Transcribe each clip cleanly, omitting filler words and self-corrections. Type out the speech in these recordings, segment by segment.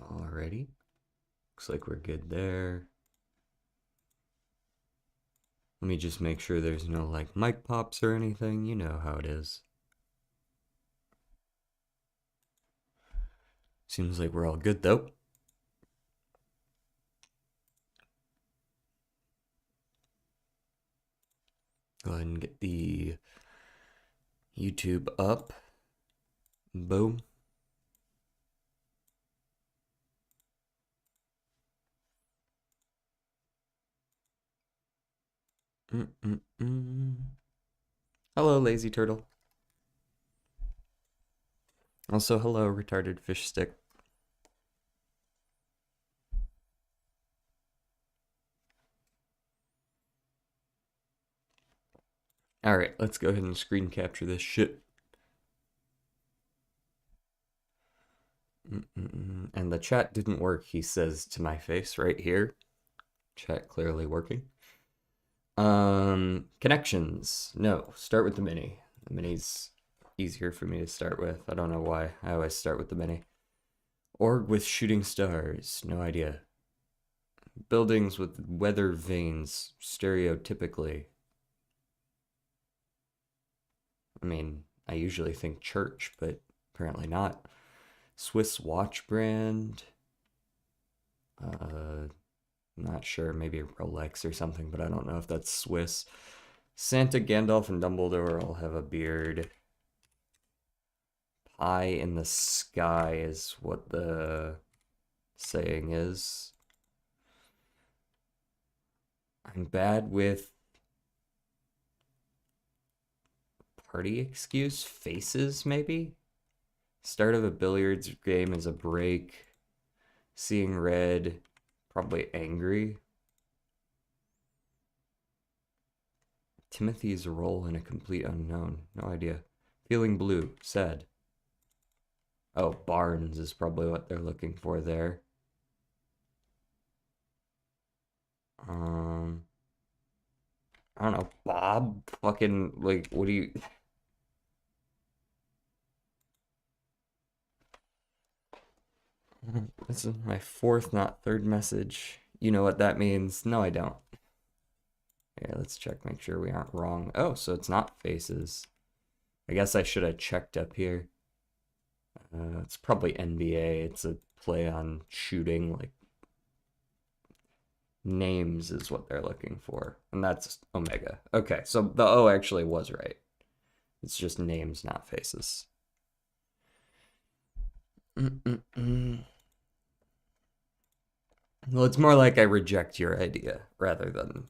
Alrighty. Looks like we're good there. Let me just make sure there's no like mic pops or anything. You know how it is. Seems like we're all good though. Go ahead and get the YouTube up. Boom. Hello, lazy turtle. Also, hello, retarded fish stick. Alright, let's go ahead and screen capture this shit. And the chat didn't work, he says to my face right here. Chat clearly working. Connections. No, start with the mini. The mini's easier for me to start with. I don't know why. I always start with the mini. Org with shooting stars. No idea. Buildings with weather vanes, stereotypically. I mean, I usually think church, but apparently not. Swiss watch brand. Not sure, maybe Rolex or something, but I don't know if that's Swiss. Santa, Gandalf, and Dumbledore all have a beard. Pie in the sky is what the saying is. I'm bad with party excuse. Faces, maybe? Start of a billiards game is a break. Seeing red, probably angry. Timothy's role in a complete unknown. No idea. Feeling blue, sad. Oh, Barnes is probably what they're looking for there. I don't know, Bob? Fucking, like, what do you... This is my fourth, not third message. You know what that means? No, I don't. Yeah, let's check, make sure we aren't wrong. Oh, so it's not faces. I guess I should have checked up here. It's probably NBA. It's a play on shooting, like names is what they're looking for. And that's Omega. Okay, so the O actually was right. It's just names, not faces. Well, it's more like I reject your idea rather than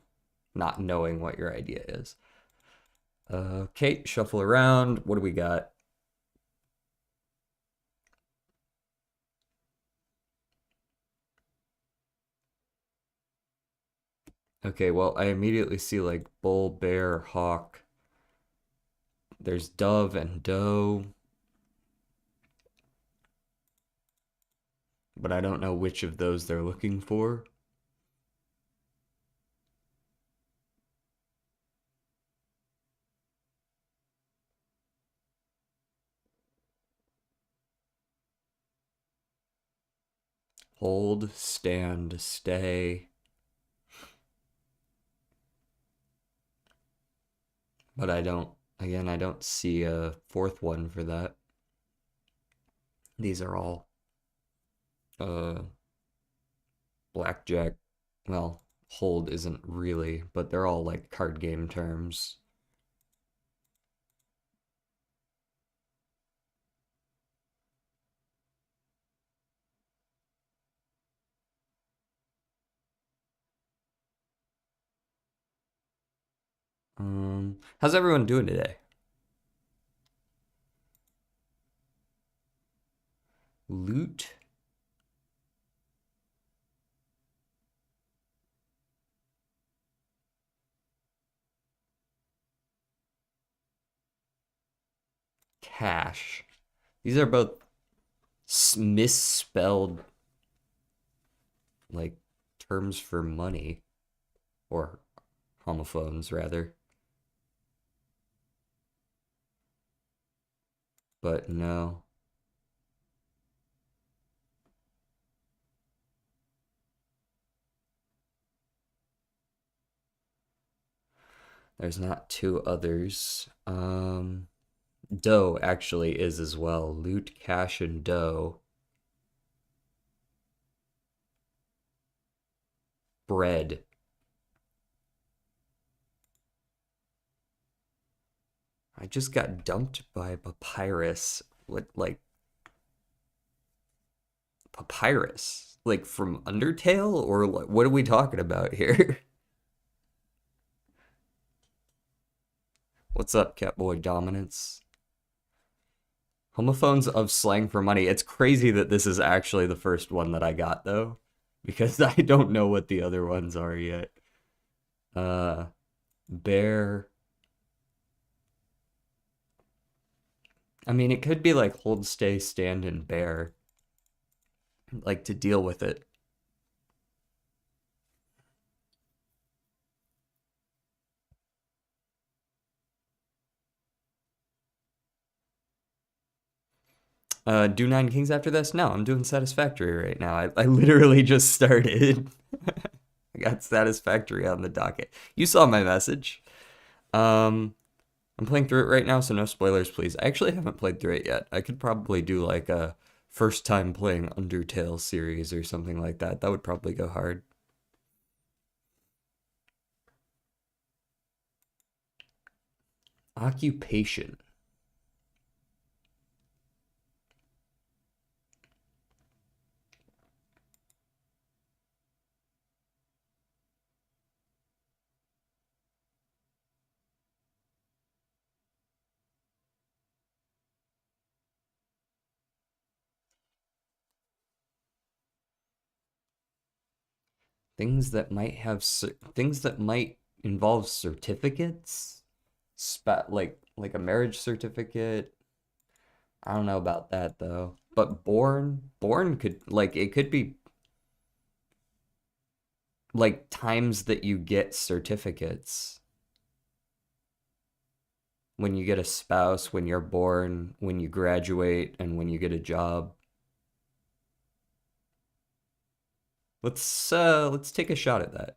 not knowing what your idea is. Okay, shuffle around. What do we got? Okay, well, I immediately see like bull, bear, hawk. There's dove and doe. But I don't know which of those they're looking for. Hold, stand, stay. But I don't, again, I don't see a fourth one for that. These are all blackjack. Well, hold isn't really, but they're all like card game terms. How's everyone doing today? Loot. Cash. These are both misspelled like terms for money or homophones, rather. But no. There's not two others. Dough actually is as well. Loot, cash, and dough. Bread. I just got dumped by papyrus. What, like, papyrus? Like from Undertale? Or what are we talking about here? What's up, Catboy Dominance? Homophones of slang for money. It's crazy that this is actually the first one that I got, though. Because I don't know what the other ones are yet. Bear. I mean, it could be like hold, stay, stand, and bear. Like to deal with it. Do Nine Kings after this? No, I'm doing Satisfactory right now. I literally just started. I got Satisfactory on the docket. You saw my message. I'm playing through it right now, so no spoilers, please. I actually haven't played through it yet. I could probably do like a first time playing Undertale series or something like that. That would probably go hard. Occupation. Things that might have things that might involve certificates, like a marriage certificate. I don't know about that though. But born could like it could be like times that you get certificates. When you get a spouse, when you're born, when you graduate, and when you get a job. Let's take a shot at that.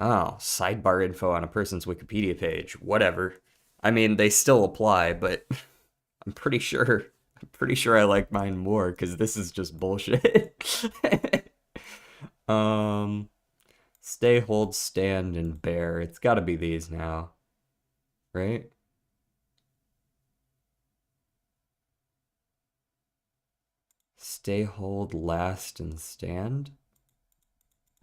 Oh, sidebar info on a person's Wikipedia page. Whatever. I mean, they still apply, but I'm pretty sure I like mine more because this is just bullshit. um, stay, hold, stand, and bear. It's got to be these now, right? Stay, hold, last, and stand.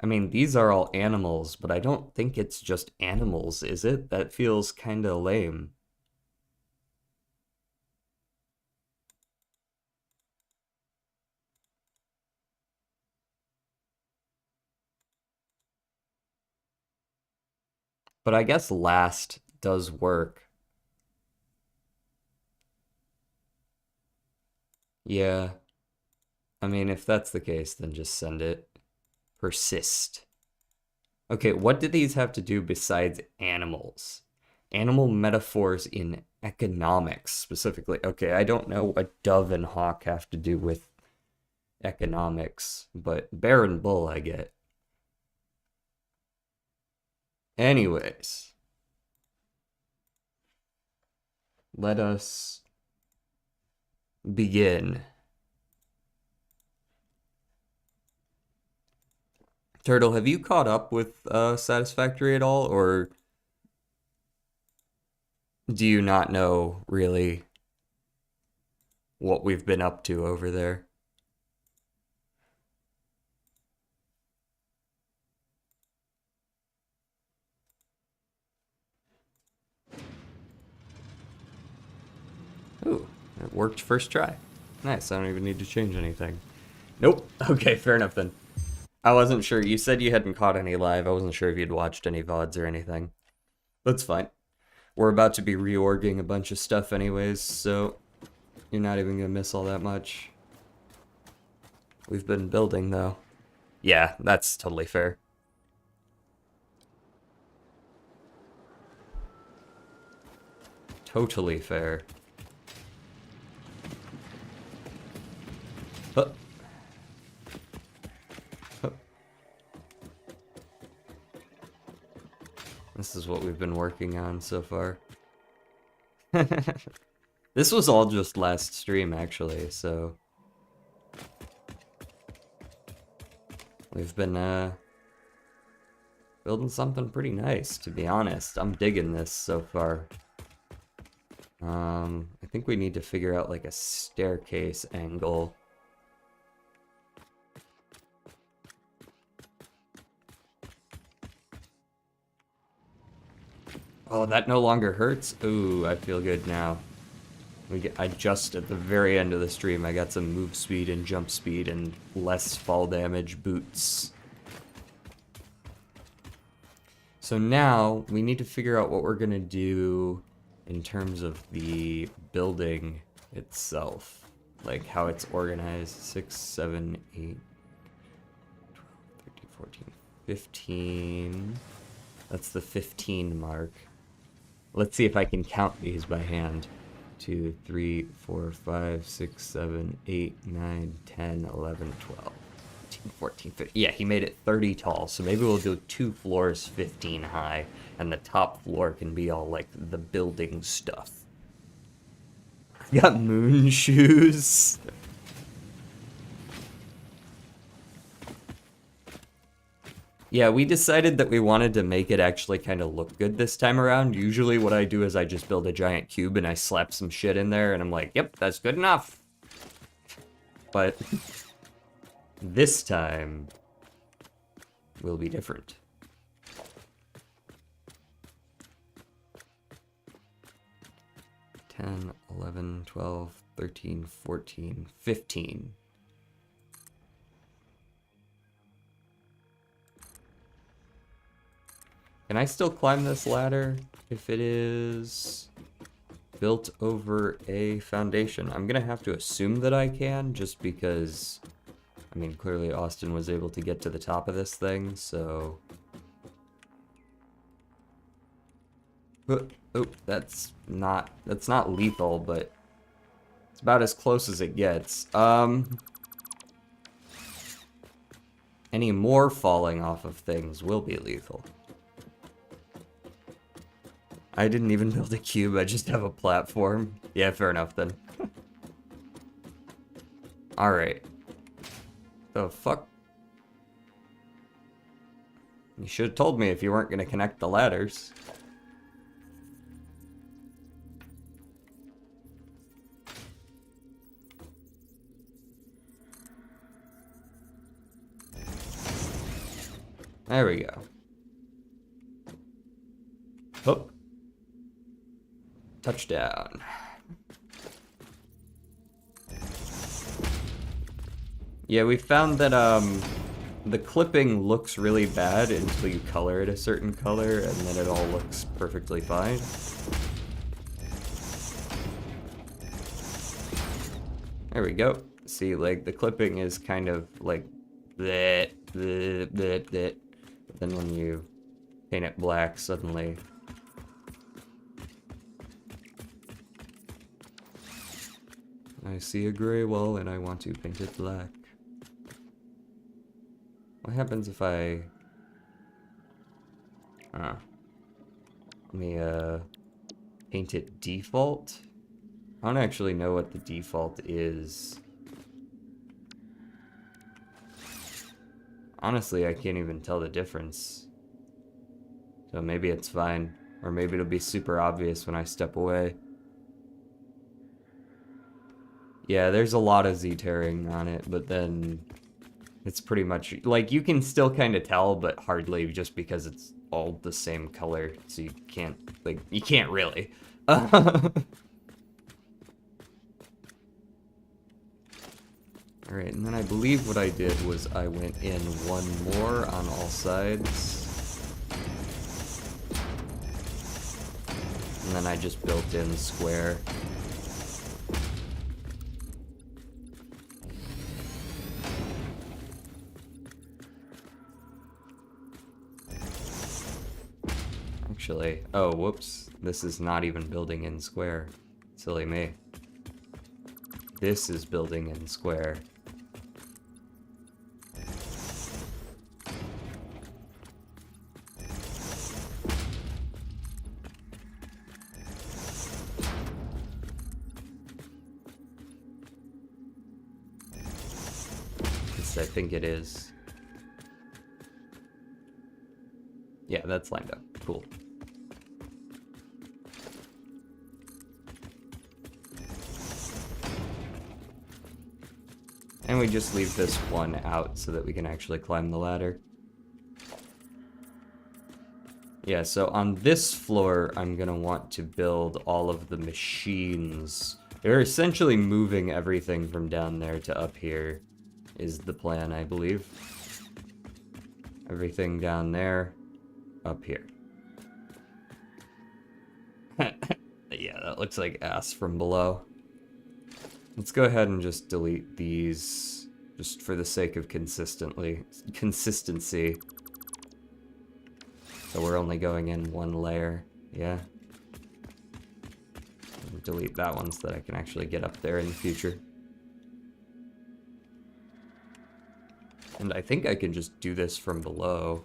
I mean, these are all animals, but I don't think it's just animals, is it? That feels kind of lame. But I guess last does work. Yeah. I mean, if that's the case, then just send it. Persist. Okay, what do these have to do besides animals? Animal metaphors in economics, specifically. Okay, I don't know what dove and hawk have to do with economics, but bear and bull I get. Anyways, let us begin. Turtle, have you caught up with Satisfactory at all, or do you not know really what we've been up to over there? Ooh, it worked first try. Nice, I don't even need to change anything. Nope. Okay, fair enough then. I wasn't sure. You said you hadn't caught any live. I wasn't sure if you'd watched any VODs or anything. That's fine. We're about to be reorging a bunch of stuff anyways, so you're not even gonna miss all that much. We've been building though. Yeah, that's totally fair. Totally fair. Huh. Huh. This is what we've been working on so far. This was all just last stream, actually, so... We've been, building something pretty nice, to be honest. I'm digging this so far. I think we need to figure out, like, a staircase angle. Oh, that no longer hurts? Ooh, I feel good now. I just, at the very end of the stream, I got some move speed and jump speed and less fall damage boots. So now, we need to figure out what we're gonna do in terms of the building itself. Like, how it's organized. 6, 7, 8, 12, 13, 14, 15. That's the 15 mark. Let's see if I can count these by hand. 2, 3, 4, 5, 6, 7, 8, 9, 10, 11, 12, 13, 14, 15. Yeah, he made it 30 tall, so maybe we'll do 2 floors 15 high, and the top floor can be all, like, the building stuff. Got moon shoes. Yeah, we decided that we wanted to make it actually kind of look good this time around. Usually what I do is I just build a giant cube and I slap some shit in there and I'm like, yep, that's good enough. But this time will be different. $10, $11, $12, $13, $14, $15. Can I still climb this ladder if it is built over a foundation? I'm gonna have to assume that I can, just because, I mean, clearly Austin was able to get to the top of this thing, so... Oh, that's not lethal, but it's about as close as it gets. Any more falling off of things will be lethal. I didn't even build a cube, I just have a platform. Yeah, fair enough then. Alright. The fuck? You should have told me if you weren't gonna connect the ladders. There we go. Oh. Touchdown. Yeah, we found that the clipping looks really bad until you color it a certain color, and then it all looks perfectly fine. There we go. See, like, the clipping is kind of like bleh, bleh, bleh, bleh. But then when you paint it black, suddenly... I see a gray wall and I want to paint it black. What happens if I... Let me, paint it default? I don't actually know what the default is. Honestly, I can't even tell the difference. So maybe it's fine. Or maybe it'll be super obvious when I step away. Yeah, there's a lot of Z-tearing on it, but then it's pretty much, like, you can still kind of tell, but hardly, just because it's all the same color, so you can't, like, you can't really. Alright, and then I believe what I did was I went in one more on all sides. And then I just built in square. actually. Oh, whoops. This is not even building in square. Silly me. This is building in square. I think it is. Yeah, that's lined up. Cool. And we just leave this one out so that we can actually climb the ladder. Yeah, so on this floor, I'm gonna want to build all of the machines. They're essentially moving everything from down there to up here, is the plan, I believe. Everything down there, up here. Yeah, that looks like ass from below. Let's go ahead and just delete these, just for the sake of consistency. So we're only going in one layer, yeah. Delete that one so that I can actually get up there in the future. And I think I can just do this from below.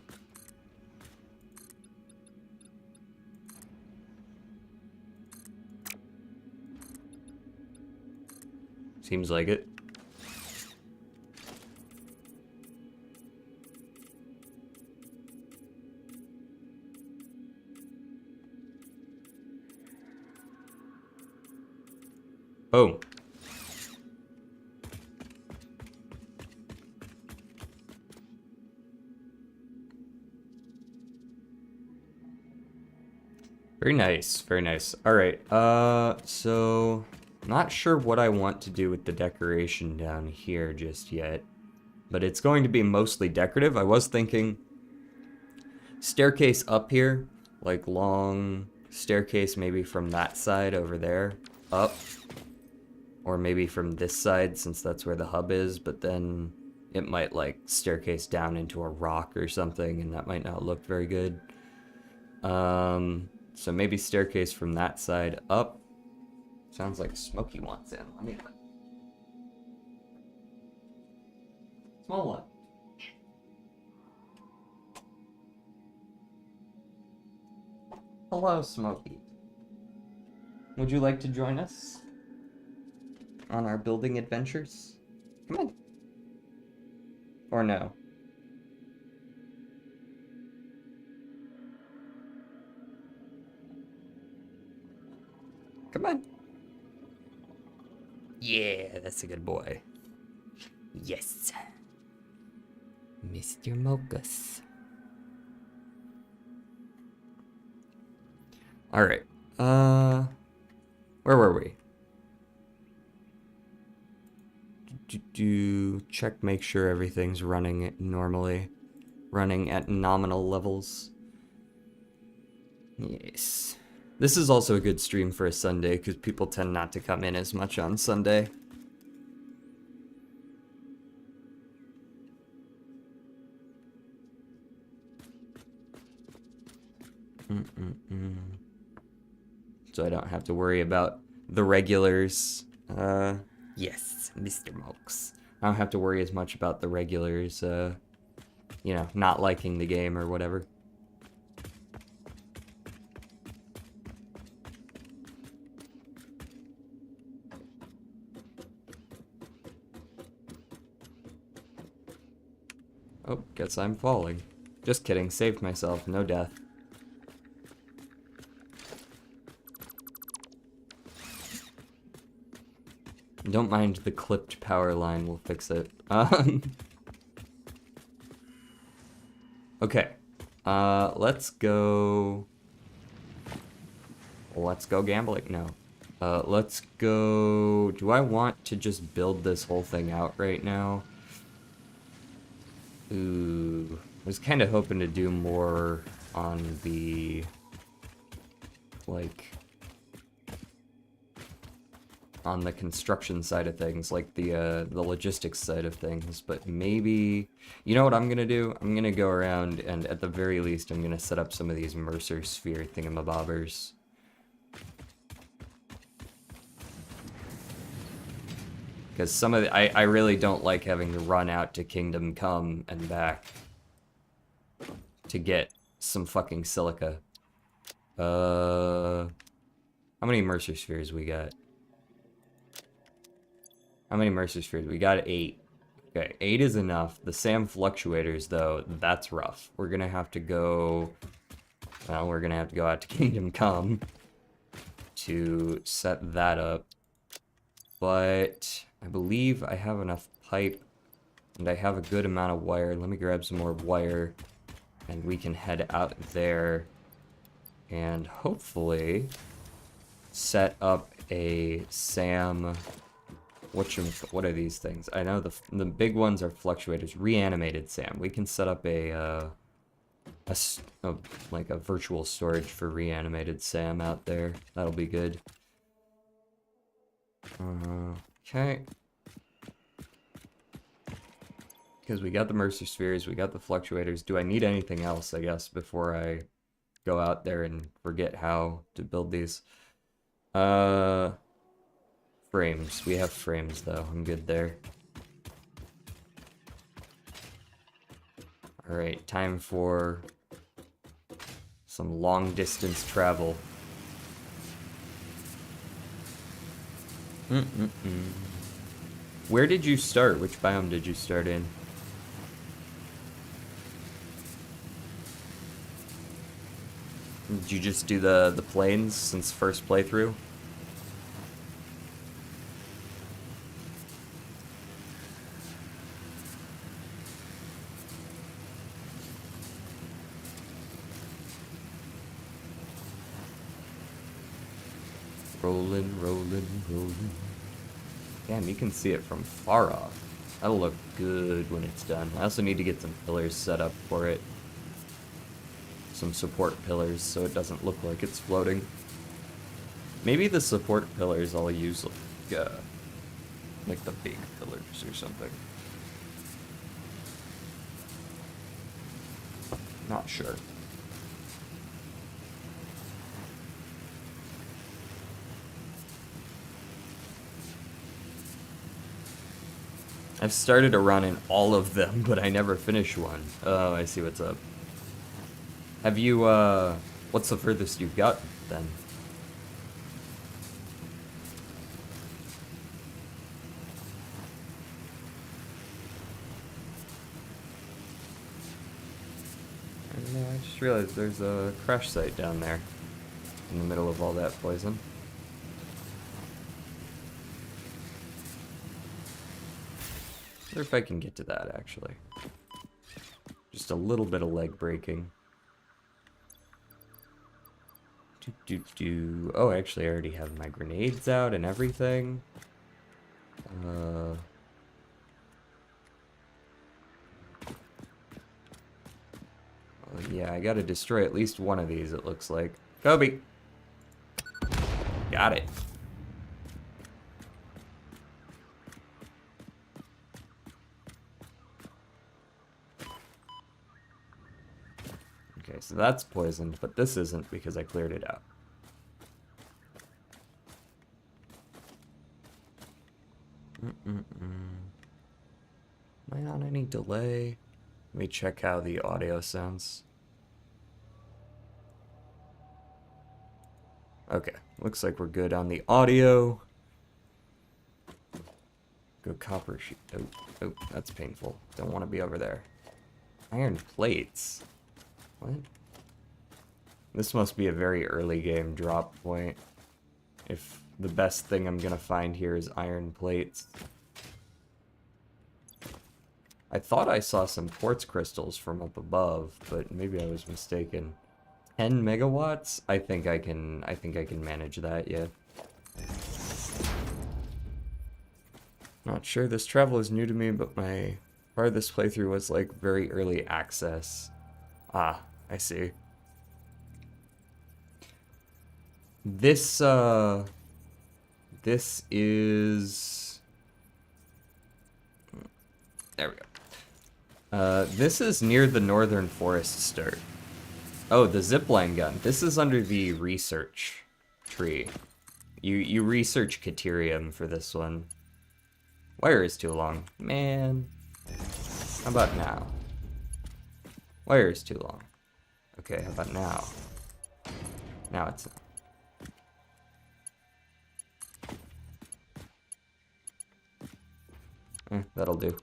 Seems like it. Boom. Very nice, very nice. All right, so not sure what I want to do with the decoration down here just yet, but it's going to be mostly decorative. I was thinking staircase up here, like long staircase maybe from that side over there, up, or maybe from this side since that's where the hub is, but then it might like staircase down into a rock or something, and that might not look very good. So maybe staircase from that side up. Sounds like Smokey wants in. Let me... Small one. Hello, Smokey. Would you like to join us on our building adventures? Come on. Or no? Come on. Yeah, that's a good boy. Yes. Mr. Mochus. Alright. Where were we? Check, make sure everything's running normally. Running at nominal levels. Yes. This is also a good stream for a Sunday, because people tend not to come in as much on Sunday. So I don't have to worry about the regulars. Yes, Mr. Mokes. I don't have to worry as much about the regulars, you know, not liking the game or whatever. Oh, guess I'm falling. Just kidding, saved myself, no death. Don't mind the clipped power line, we'll fix it. Okay. Let's go gambling? No. Let's go... Do I want to just build this whole thing out right now? Ooh, I was kind of hoping to do more on the, like, on the construction side of things, like the logistics side of things, but maybe, you know what I'm gonna do? I'm gonna go around and at the very least I'm gonna set up some of these Mercer Sphere thingamabobbers. Because some of the, I really don't like having to run out to Kingdom Come and back to get some fucking silica. How many Mercer Spheres we got? How many Mercer Spheres? We got 8. Okay, 8 is enough. The SAM fluctuators, though, that's rough. We're gonna have to go... Well, we're gonna have to go out to Kingdom Come to set that up. But I believe I have enough pipe, and I have a good amount of wire. Let me grab some more wire, and we can head out there and hopefully set up a SAM... What are these things? I know the big ones are fluctuators. Reanimated SAM. We can set up like a virtual storage for reanimated SAM out there. That'll be good. Okay. Because we got the Mercer Spheres, we got the fluctuators. Do I need anything else, I guess, before I go out there and forget how to build these? Frames. We have frames, though. I'm good there. Alright, time for some long-distance travel. Where did you start? Which biome did you start in? Did you just do the plains since first playthrough? Rolling, rolling, rolling. Damn, you can see it from far off. That'll look good when it's done. I also need to get some pillars set up for it. Some support pillars so it doesn't look like it's floating. Maybe the support pillars I'll use like the big pillars or something. Not sure. I've started a run in all of them, but I never finish one. Oh, I see what's up. Have you, what's the furthest you've got, then? I just realized there's a crash site down there in the middle of all that poison. I wonder if I can get to that, actually. Just a little bit of leg breaking. Oh, actually, I already have my grenades out and everything. Yeah, I gotta destroy at least one of these, it looks like. Kobe! Got it. Okay, so that's poisoned, but this isn't because I cleared it out. Am I on any delay? Let me check how the audio sounds. Okay, looks like we're good on the audio. Go copper sheet. Oh, that's painful. Don't want to be over there. Iron plates. What? This must be a very early game drop point. If the best thing I'm gonna find here is iron plates. I thought I saw some quartz crystals from up above, but maybe I was mistaken. 10 megawatts? I think I can manage that, yeah. Not sure, this travel is new to me, but my farthest playthrough was like very early access. Ah, I see. This is... There we go. This is near the northern forest start. Oh, the zipline gun. This is under the research tree. You research Caterium for this one. Wire is too long. Man. How about now? Wire is too long. Okay, how about now? Now it's... that'll do.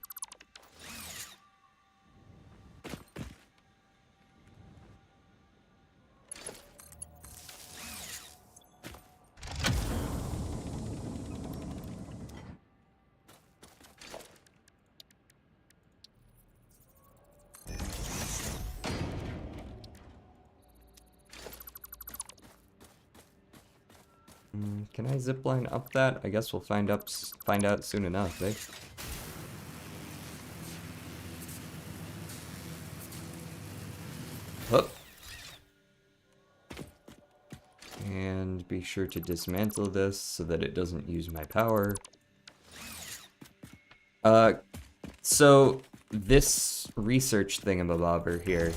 Can I zipline up that? I guess we'll find out soon enough, eh? Hup. And be sure to dismantle this so that it doesn't use my power. So this research thingamabobber here,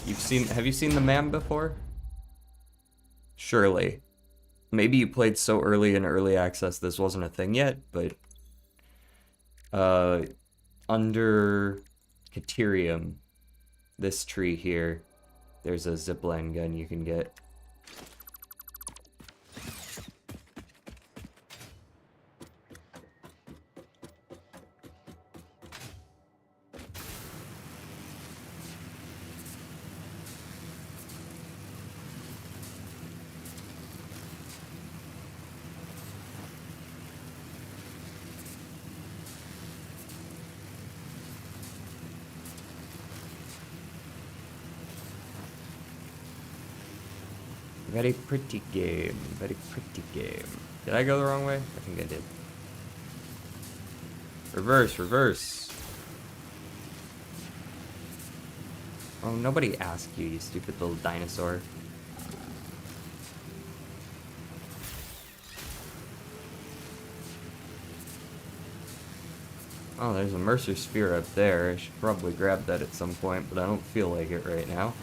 have you seen the MAM before? Surely. Maybe you played so early in early access this wasn't a thing yet, but under Caterium, this tree here, there's a zipline gun you can get. Very pretty game, very pretty game. Did I go the wrong way? I think I did. Reverse, reverse. Oh, nobody asked you, you stupid little dinosaur. Oh, there's a Mercer Sphere up there. I should probably grab that at some point, but I don't feel like it right now.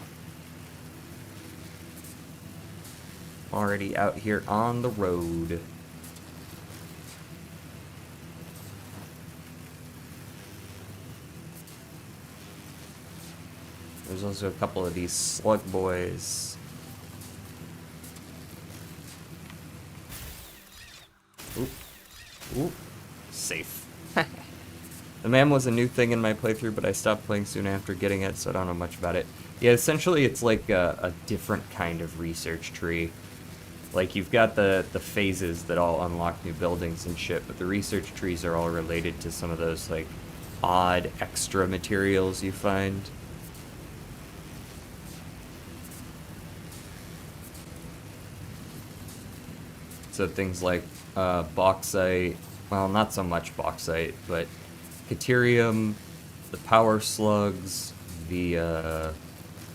Already out here on the road. There's also a couple of these slug boys. Oop. Oop. Safe. The MAM was a new thing in my playthrough, but I stopped playing soon after getting it, so I don't know much about it. Yeah, essentially it's like a different kind of research tree. Like, you've got the phases that all unlock new buildings and shit, but the research trees are all related to some of those, like, odd extra materials you find. So things like bauxite, well, not so much bauxite, but Caterium, the power slugs, the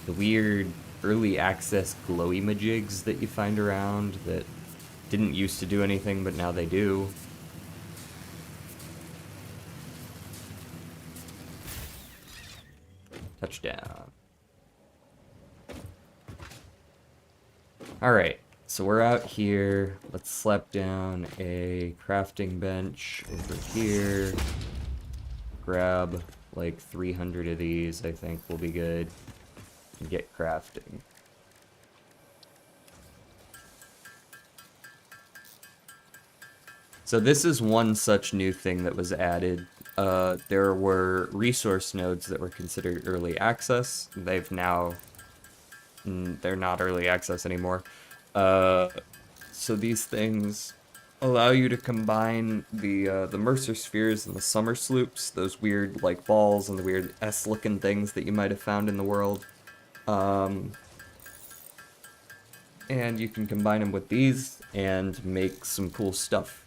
weird early access glowy majigs that you find around that didn't used to do anything, but now they do. Touchdown. Alright, so we're out here. Let's slap down a crafting bench over here. Grab like 300 of these, I think will be good. And get crafting. So this is one such new thing that was added. There were resource nodes that were considered early access. They've now... they're not early access anymore. So these things allow you to combine the Mercer Spheres and the Summer Sloops, those weird like balls and the weird S-looking things that you might have found in the world. And you can combine them with these and make some cool stuff.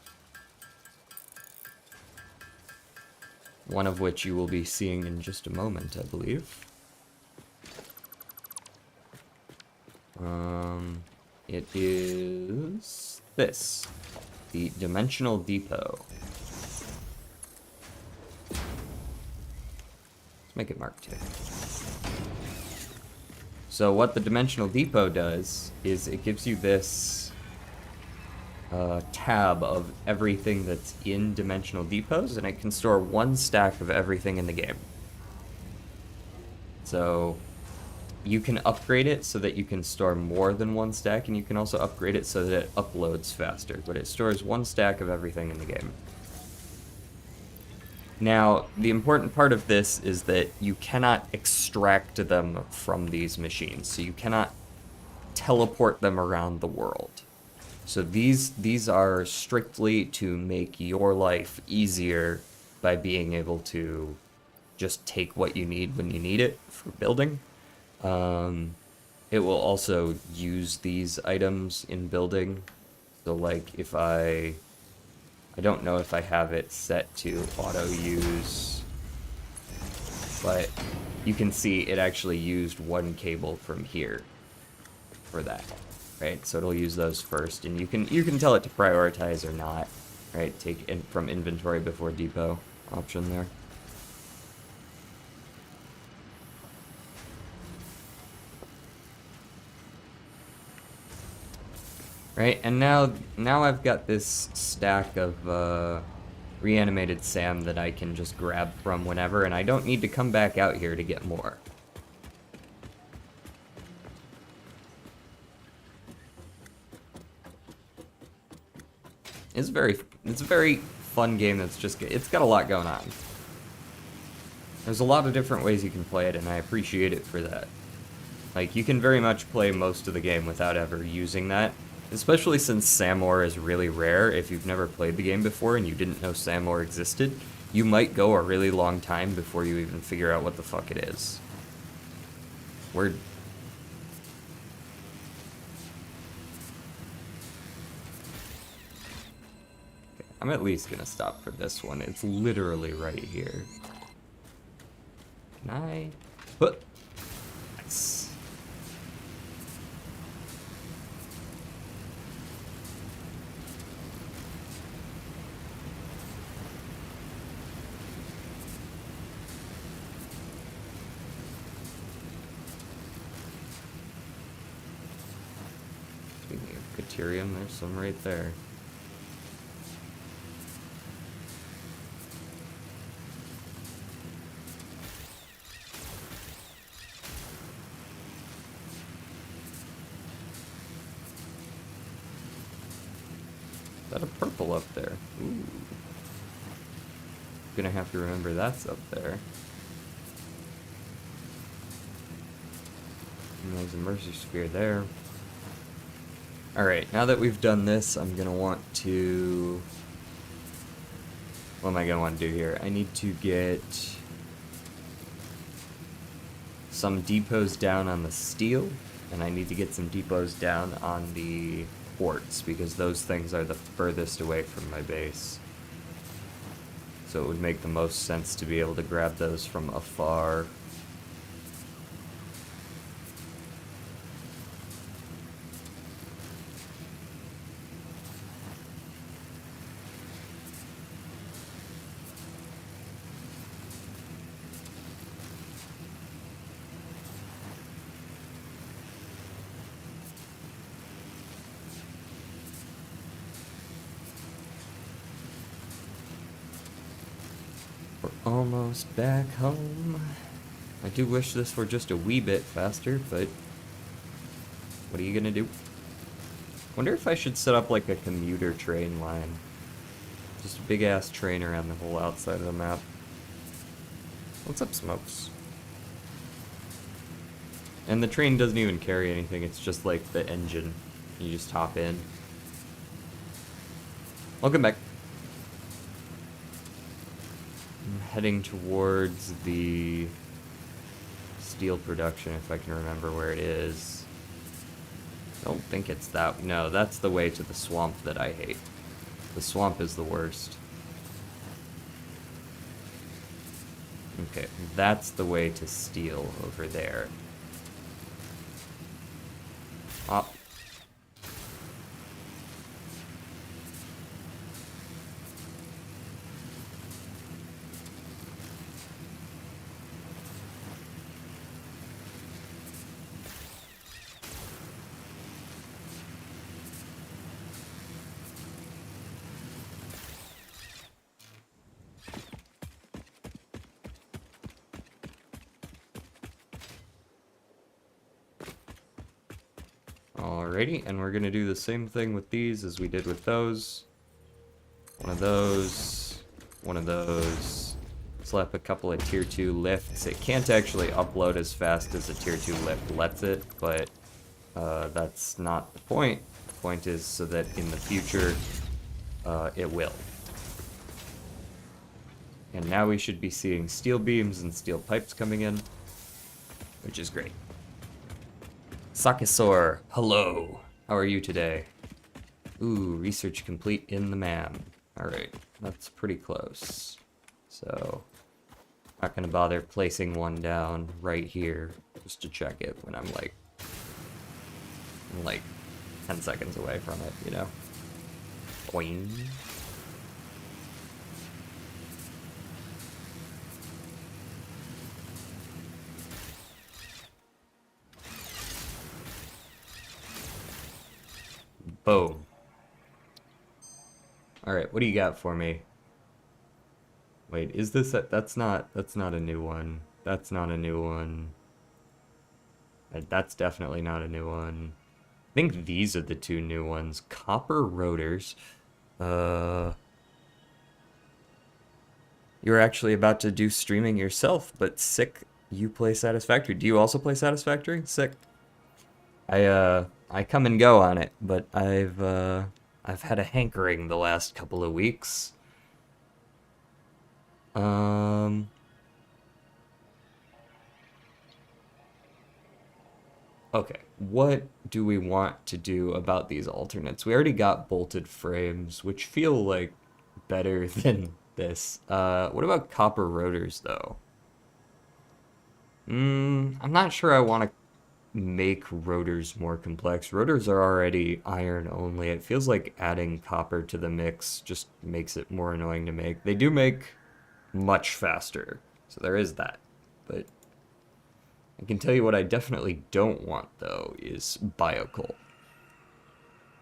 One of which you will be seeing in just a moment, I believe. It is this. The Dimensional Depot. Let's make it Mark 2. So what the Dimensional Depot does is it gives you this tab of everything that's in Dimensional Depots, and it can store 1 stack of everything in the game. So you can upgrade it so that you can store more than 1 stack, and you can also upgrade it so that it uploads faster, but it stores 1 stack of everything in the game. Now, the important part of this is that you cannot extract them from these machines, so you cannot teleport them around the world. So these are strictly to make your life easier by being able to just take what you need when you need it for building. It will also use these items in building. So like if I don't know if I have it set to auto use, but you can see it actually used 1 cable from here for that, right? So it'll use those first, and you can tell it to prioritize or not, right? Take in from inventory before depot option there. Right, and now I've got this stack of reanimated SAM that I can just grab from whenever, and I don't need to come back out here to get more. It's a very fun game that's just, it's got a lot going on. There's a lot of different ways you can play it, and I appreciate it for that. Like, you can very much play most of the game without ever using that. Especially since Samor is really rare. If you've never played the game before and you didn't know Samor existed, you might go a really long time before you even figure out what the fuck it is. Word. Okay, I'm at least gonna stop for this one. It's literally right here. Can I? Nice. Deuterium, there's some right there. Is that a purple up there? Ooh. Gonna have to remember that's up there. And there's a Mercy Sphere there. Alright, now that we've done this, I'm gonna want to... What am I gonna want to do here? I need to get some depots down on the steel, and I need to get some depots down on the quartz, because those things are the furthest away from my base. So it would make the most sense to be able to grab those from afar. Almost back home. I do wish this were just a wee bit faster, but what are you gonna do? Wonder if I should set up like a commuter train line. Just a big ass train around the whole outside of the map. What's up, Smokes? And the train doesn't even carry anything, it's just like the engine. You just hop in. Welcome back. I'm heading towards the steel production, if I can remember where it is. I don't think it's that. No, that's the way to the swamp that I hate. The swamp is the worst. Okay, that's the way to steel over there. Oh. Alrighty, and we're gonna do the same thing with these as we did with those. One of those, one of those. Slap a couple of tier 2 lifts. It can't actually upload as fast as a tier 2 lift lets it, but that's not the point. The point is so that in the future, it will. And now we should be seeing steel beams and steel pipes coming in, which is great. Sakisor, hello. How are you today? Ooh, research complete in the man. Alright, that's pretty close. So, not gonna bother placing one down right here, just to check it when I'm like 10 seconds away from it, you know? Boing. Boom. Alright, what do you got for me? Wait, is this that's not a new one. That's not a new one. That's definitely not a new one. I think these are the two new ones. Copper rotors. You're actually about to do streaming yourself, but sick, you play Satisfactory. Do you also play Satisfactory? Sick. I come and go on it, but I've had a hankering the last couple of weeks. Okay, what do we want to do about these alternates? We already got bolted frames, which feel like better than this. What about copper rotors, though? I'm not sure I want to make rotors more complex. Rotors are already iron only. It feels like adding copper to the mix just makes it more annoying to make. They do make much faster, so there is that. But I can tell you what I definitely don't want, though, is biocoal.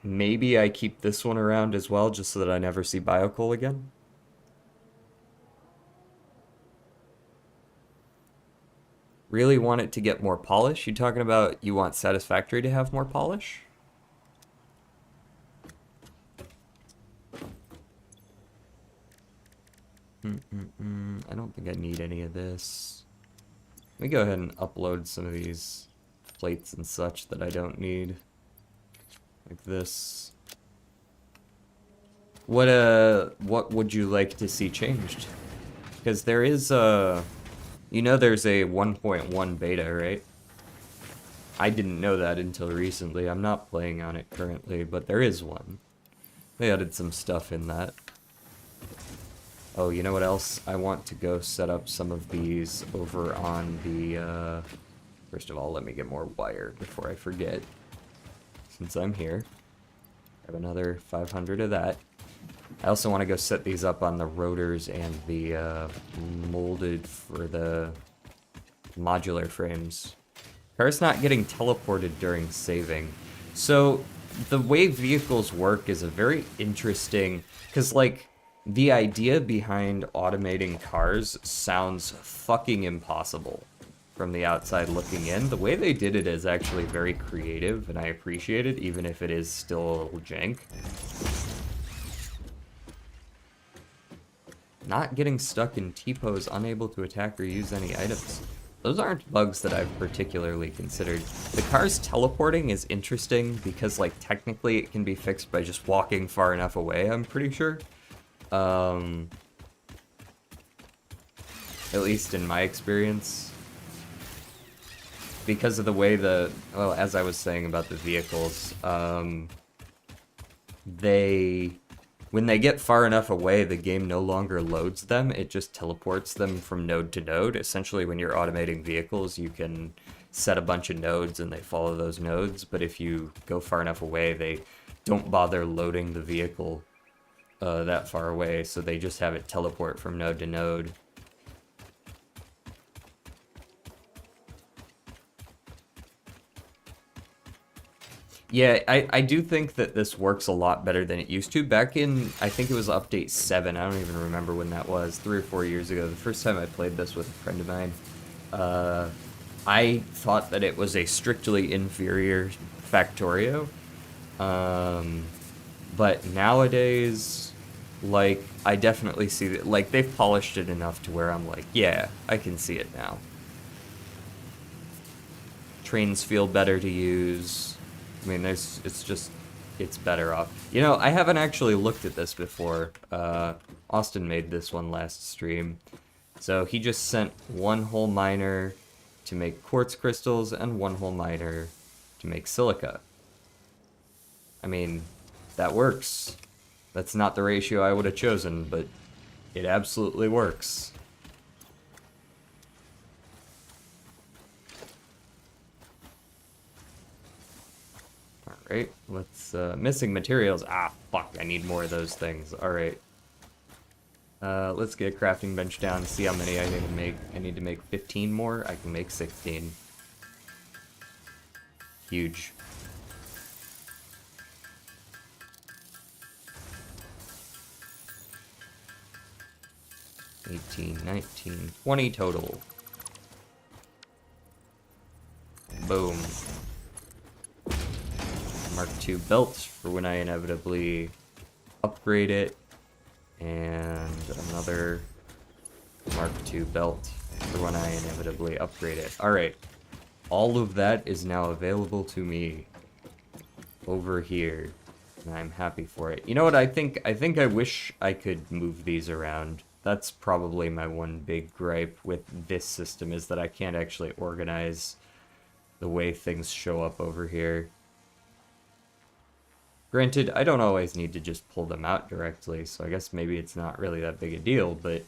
Maybe I keep this one around as well, just so that I never see biocoal again. Really want it to get more polish? You talking about you want Satisfactory to have more polish? I don't think I need any of this. Let me go ahead and upload some of these plates and such that I don't need. Like this. What would you like to see changed? Because there is a... You know there's a 1.1 beta, right? I didn't know that until recently. I'm not playing on it currently, but there is one. They added some stuff in that. Oh, you know what else? I want to go set up some of these over on the, First of all, let me get more wire before I forget. Since I'm here. Have another 500 of that. I also want to go set these up on the rotors and the molded for the modular frames. Car's not getting teleported during saving. So the way vehicles work is a very interesting, because like the idea behind automating cars sounds fucking impossible from the outside looking in. The way they did it is actually very creative, and I appreciate it, even if it is still a little jank. Not getting stuck in T-pose, unable to attack or use any items. Those aren't bugs that I've particularly considered. The car's teleporting is interesting because, like, technically it can be fixed by just walking far enough away, I'm pretty sure. At least in my experience. Because of the way well, as I was saying about the vehicles, when they get far enough away, the game no longer loads them, it just teleports them from node to node. Essentially, when you're automating vehicles, you can set a bunch of nodes and they follow those nodes, but if you go far enough away, they don't bother loading the vehicle that far away, so they just have it teleport from node to node. Yeah, I do think that this works a lot better than it used to. Back in, I think it was update 7, I don't even remember when that was, 3 or 4 years ago, the first time I played this with a friend of mine, I thought that it was a strictly inferior Factorio. But nowadays, like, I definitely see that, like, they've polished it enough to where I'm like, yeah, I can see it now. Trains feel better to use. I mean, it's better off. You know, I haven't actually looked at this before. Austin made this one last stream. So he just sent one whole miner to make quartz crystals and one whole miner to make silica. I mean, that works. That's not the ratio I would have chosen, but it absolutely works. Alright, let's, missing materials. Ah, fuck, I need more of those things. Alright. Let's get a crafting bench down, see how many I need to make. I need to make 15 more, I can make 16. Huge. $18, $19, $20 total. Boom. Mark II belt for when I inevitably upgrade it. And another Mark II belt for when I inevitably upgrade it. Alright. All of that is now available to me over here. And I'm happy for it. You know what, I think I wish I could move these around. That's probably my one big gripe with this system, is that I can't actually organize the way things show up over here. Granted, I don't always need to just pull them out directly, so I guess maybe it's not really that big a deal, but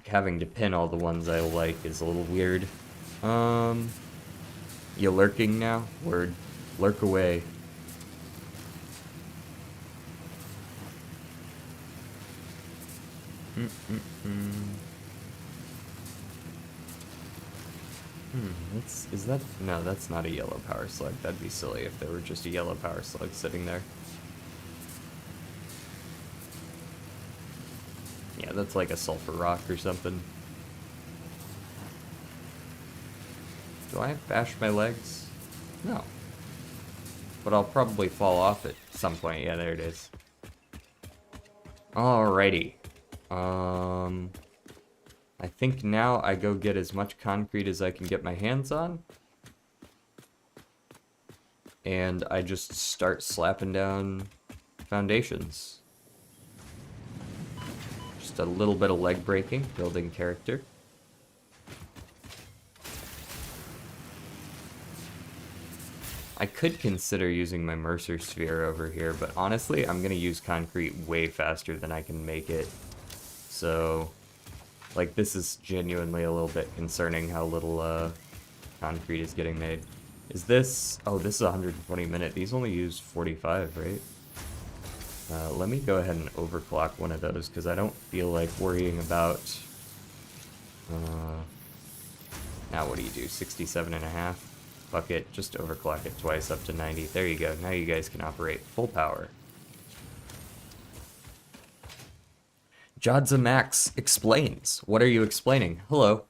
having to pin all the ones I like is a little weird. You lurking now? Word. Lurk away. Is that... No, that's not a yellow power slug. That'd be silly if there were just a yellow power slug sitting there. Yeah, that's like a sulfur rock or something. Do I bash my legs? No. But I'll probably fall off at some point. Yeah, there it is. Alrighty. I think now I go get as much concrete as I can get my hands on. And I just start slapping down foundations. Just a little bit of leg breaking, building character. I could consider using my Mercer Sphere over here, but honestly, I'm gonna use concrete way faster than I can make it. So, like, this is genuinely a little bit concerning how little concrete is getting made. Is this... Oh, this is 120 minute. These only use 45, right? Let me go ahead and overclock one of those, because I don't feel like worrying about... now what do you do? 67.5? Fuck it, just overclock it twice up to 90. There you go. Now you guys can operate full power. Jodza Max explains. What are you explaining? Hello.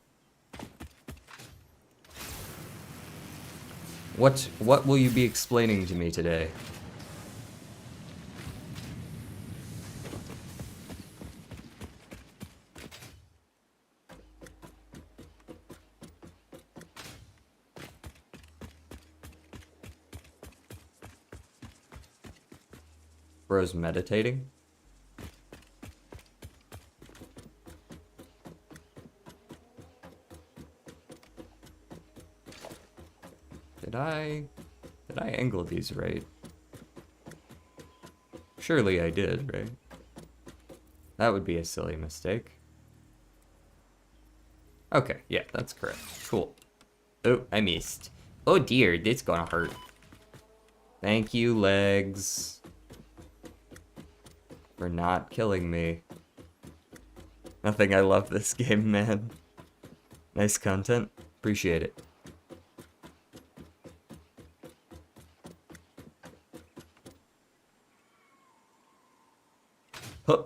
What will you be explaining to me today? Bro's meditating? Did I angle these right? Surely I did, right? That would be a silly mistake. Okay, yeah, that's correct. Cool. Oh, I missed. Oh dear, this gonna hurt. Thank you, legs, for not killing me. Nothing, I love this game, man. Nice content. Appreciate it. Huh.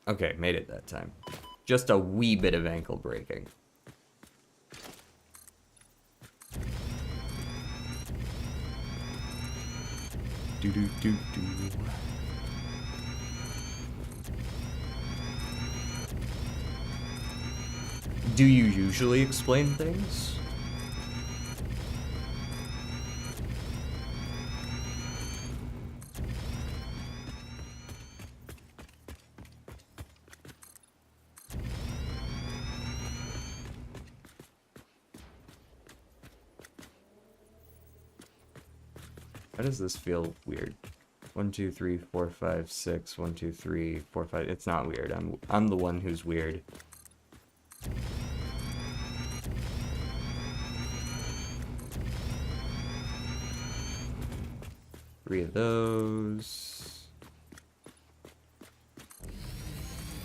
Okay, made it that time. Just a wee bit of ankle breaking. Do do do do. Do you usually explain things? How does this feel weird? 1, 2, 3, 4, 5, 6. 1, 2, 3, 4, 5. It's not weird. I'm the one who's weird. Three of those.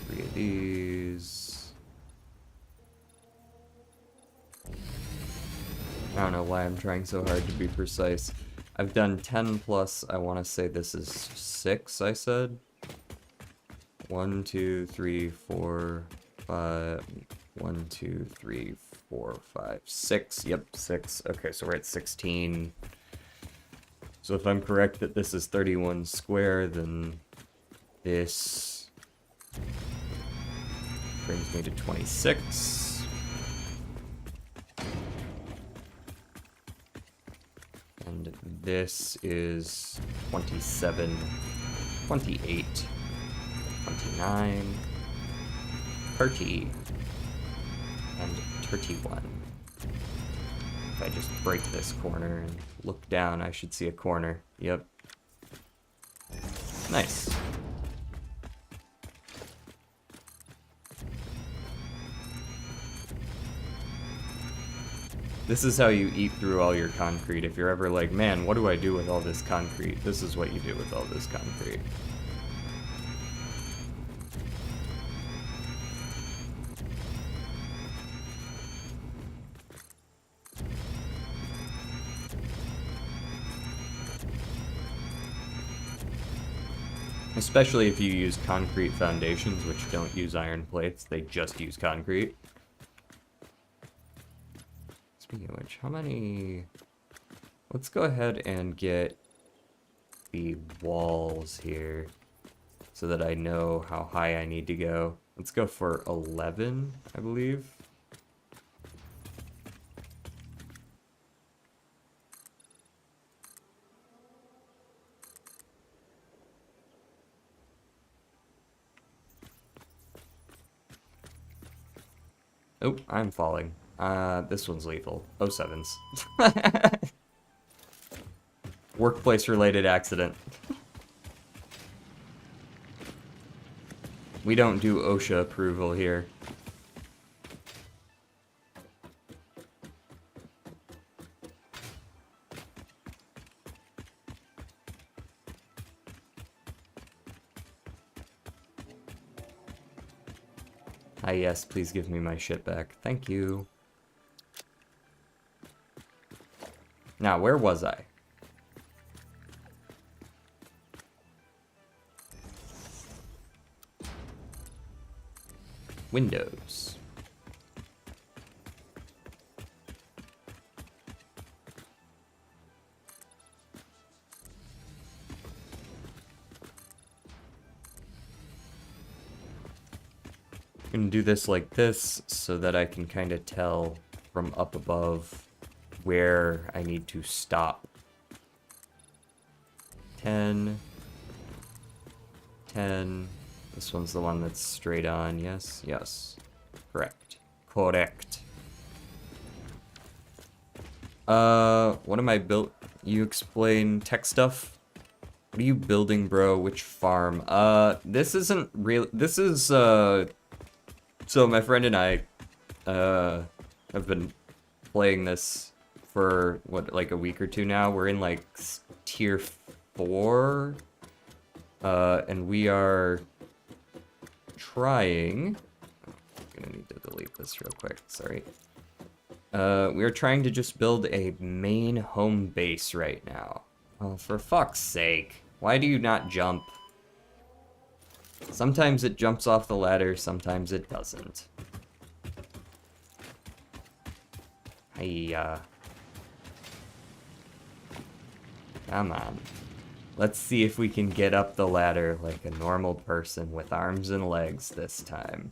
3 of these. I don't know why I'm trying so hard to be precise. I've done 10 plus, I want to say this is 6, I said. 1, 2, 3, 4, 5. 1, 2, 3, 4, 5, 6. Yep, 6. Okay, so we're at 16. So if I'm correct that this is 31 square, then this brings me to 26. And this is 27, 28, 29, 30, and 31. If I just break this corner and look down, I should see a corner. Yep. Nice. This is how you eat through all your concrete. If you're ever like, man, what do I do with all this concrete? This is what you do with all this concrete. Especially if you use concrete foundations, which don't use iron plates, they just use concrete. Speaking of which, how many... Let's go ahead and get the walls here so that I know how high I need to go. Let's go for 11, I believe. Oh, I'm falling. This one's lethal. 07s. Workplace-related accident. We don't do OSHA approval here. Ah, yes, please give me my shit back. Thank you. Now, where was I? Windows. I'm gonna do this like this so that I can kind of tell from up above where I need to stop. 10. 10. This one's the one that's straight on. Yes, yes. Correct. Correct. What am I built? You explain tech stuff? What are you building, bro? Which farm? This isn't real. This is, so my friend and I, have been playing this for, what, like a week or two now. We're in, like, tier 4. And we are trying... I'm gonna need to delete this real quick, sorry. We are trying to just build a main home base right now. Oh, for fuck's sake. Why do you not jump? Sometimes it jumps off the ladder, sometimes it doesn't. Hiya. Come on. Let's see if we can get up the ladder like a normal person with arms and legs this time.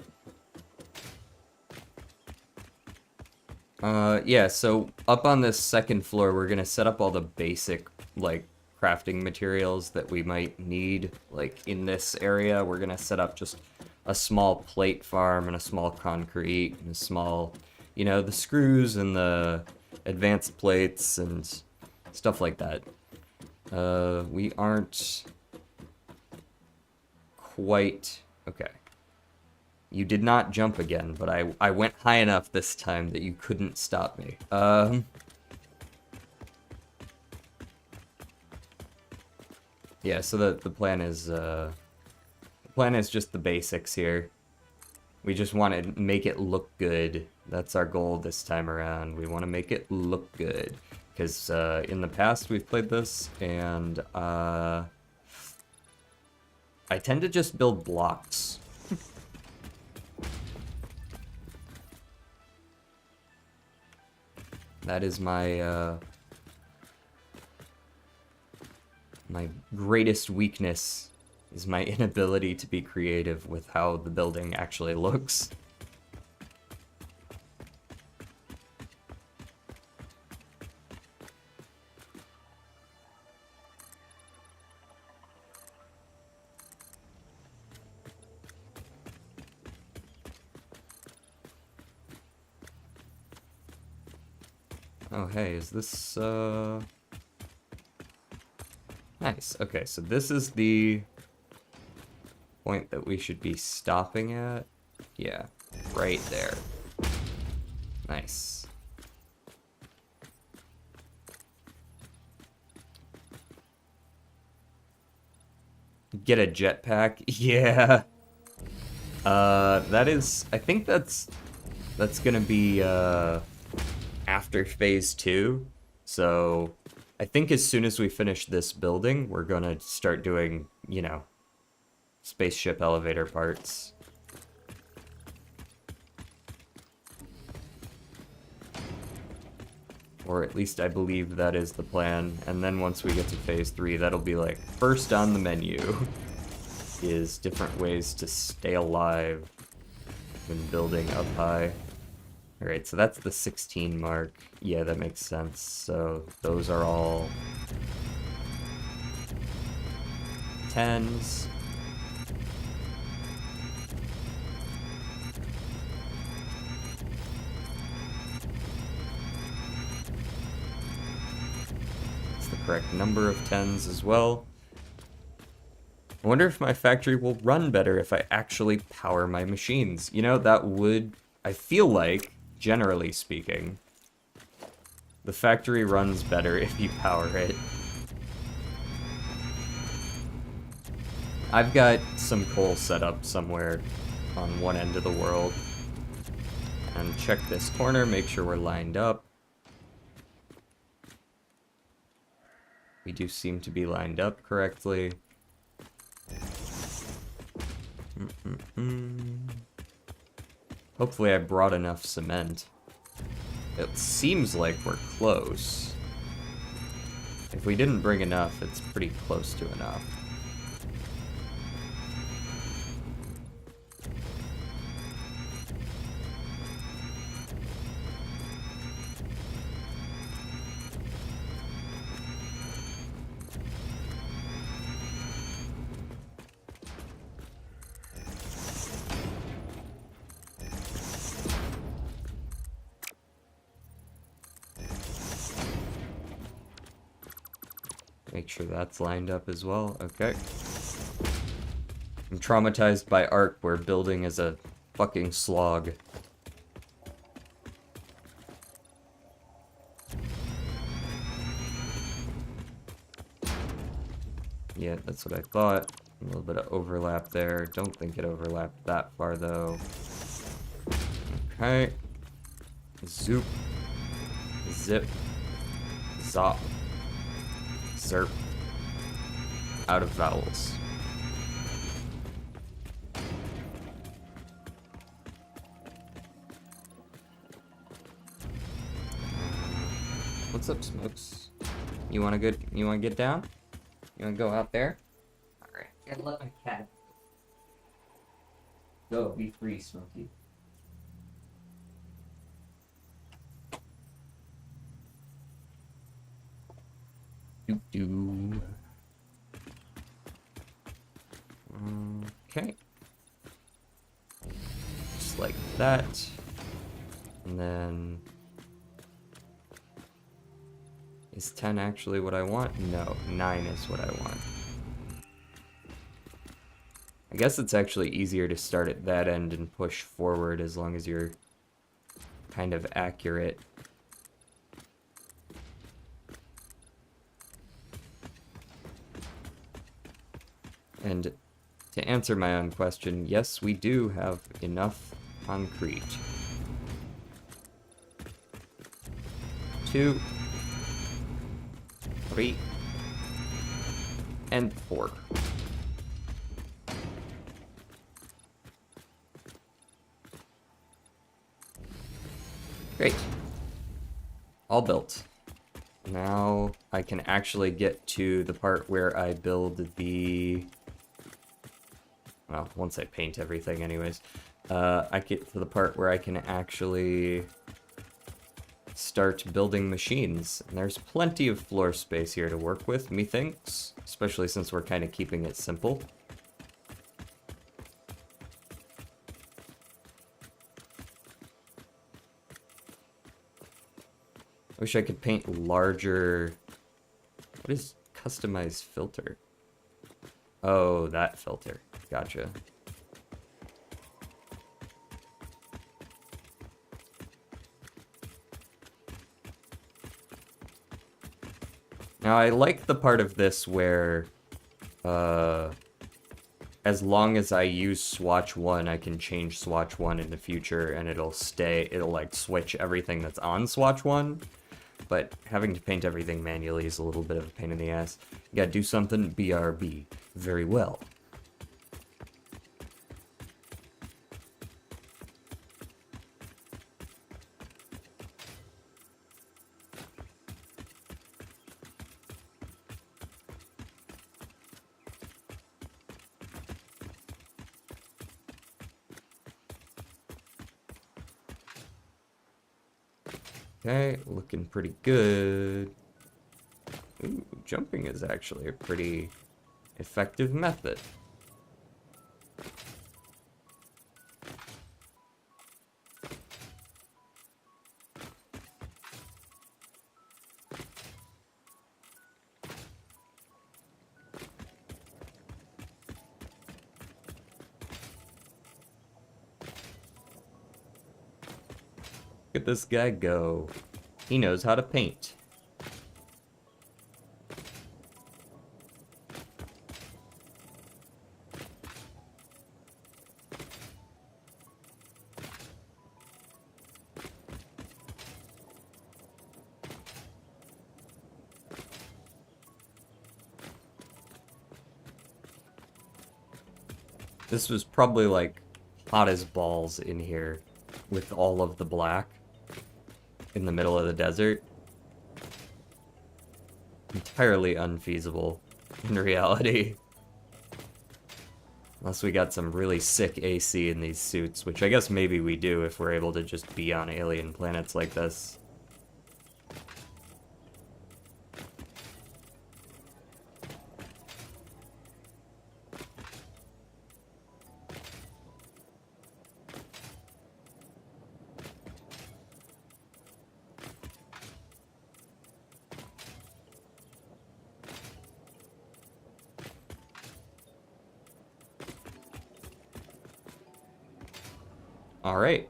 Yeah, so up on this second floor, we're gonna set up all the basic, like, crafting materials that we might need, like, in this area. We're gonna set up just a small plate farm and a small concrete and a small, you know, the screws and the advanced plates and stuff like that. We aren't quite... Okay. You did not jump again, but I went high enough this time that you couldn't stop me. Yeah, so the plan is just the basics here. We just want to make it look good. That's our goal this time around. We want to make it look good. Because in the past we've played this, and I tend to just build blocks. That is my my greatest weakness, is my inability to be creative with how the building actually looks. Oh, hey, is this, Nice. Okay, so this is the point that we should be stopping at. Yeah, right there. Nice. Get a jetpack? Yeah. That is... I think that's gonna be, after phase 2. So I think as soon as we finish this building, we're gonna start doing, you know, spaceship elevator parts. Or at least I believe that is the plan. And then once we get to phase 3, that'll be like first on the menu is different ways to stay alive when building up high. Alright, so that's the 16 mark. Yeah, that makes sense. So those are all 10s. It's the correct number of 10s as well. I wonder if my factory will run better if I actually power my machines. You know, that would... I feel like, generally speaking, the factory runs better if you power it. I've got some coal set up somewhere on one end of the world. And check this corner, make sure we're lined up. We do seem to be lined up correctly. Hopefully I brought enough cement. It seems like we're close. If we didn't bring enough, it's pretty close to enough. Make sure that's lined up as well. Okay. I'm traumatized by Ark where building is a fucking slog. Yeah, that's what I thought. A little bit of overlap there. Don't think it overlapped that far though. Okay. Zoop. Zip. Zop. Zerp. Out of vowels. What's up, Smokes? You wanna get down? You wanna go out there? Alright, gotta let my cat go. Be free, Smokey. Doo-doo. Okay. Just like that. And then... Is 10 actually what I want? No, 9 is what I want. I guess it's actually easier to start at that end and push forward as long as you're kind of accurate. And to answer my own question, yes, we do have enough concrete. 2, 3, and 4. Great. All built. Now I can actually get to the part where I build the... Well, once I paint everything anyways. I get to the part where I can actually start building machines. And there's plenty of floor space here to work with, methinks. Especially since we're kind of keeping it simple. I wish I could paint larger... What is customized filter? Oh, that filter. Gotcha. Now, I like the part of this where, as long as I use swatch 1, I can change swatch 1 in the future, and it'll like, switch everything that's on swatch 1. But having to paint everything manually is a little bit of a pain in the ass. You gotta do something BRB very well. Okay, looking pretty good. Ooh, jumping is actually a pretty effective method. Look at this guy go. He knows how to paint. This was probably like hot as balls in here with all of the black in the middle of the desert. Entirely unfeasible in reality. Unless we got some really sick AC in these suits, which I guess maybe we do if we're able to just be on alien planets like this. Alright.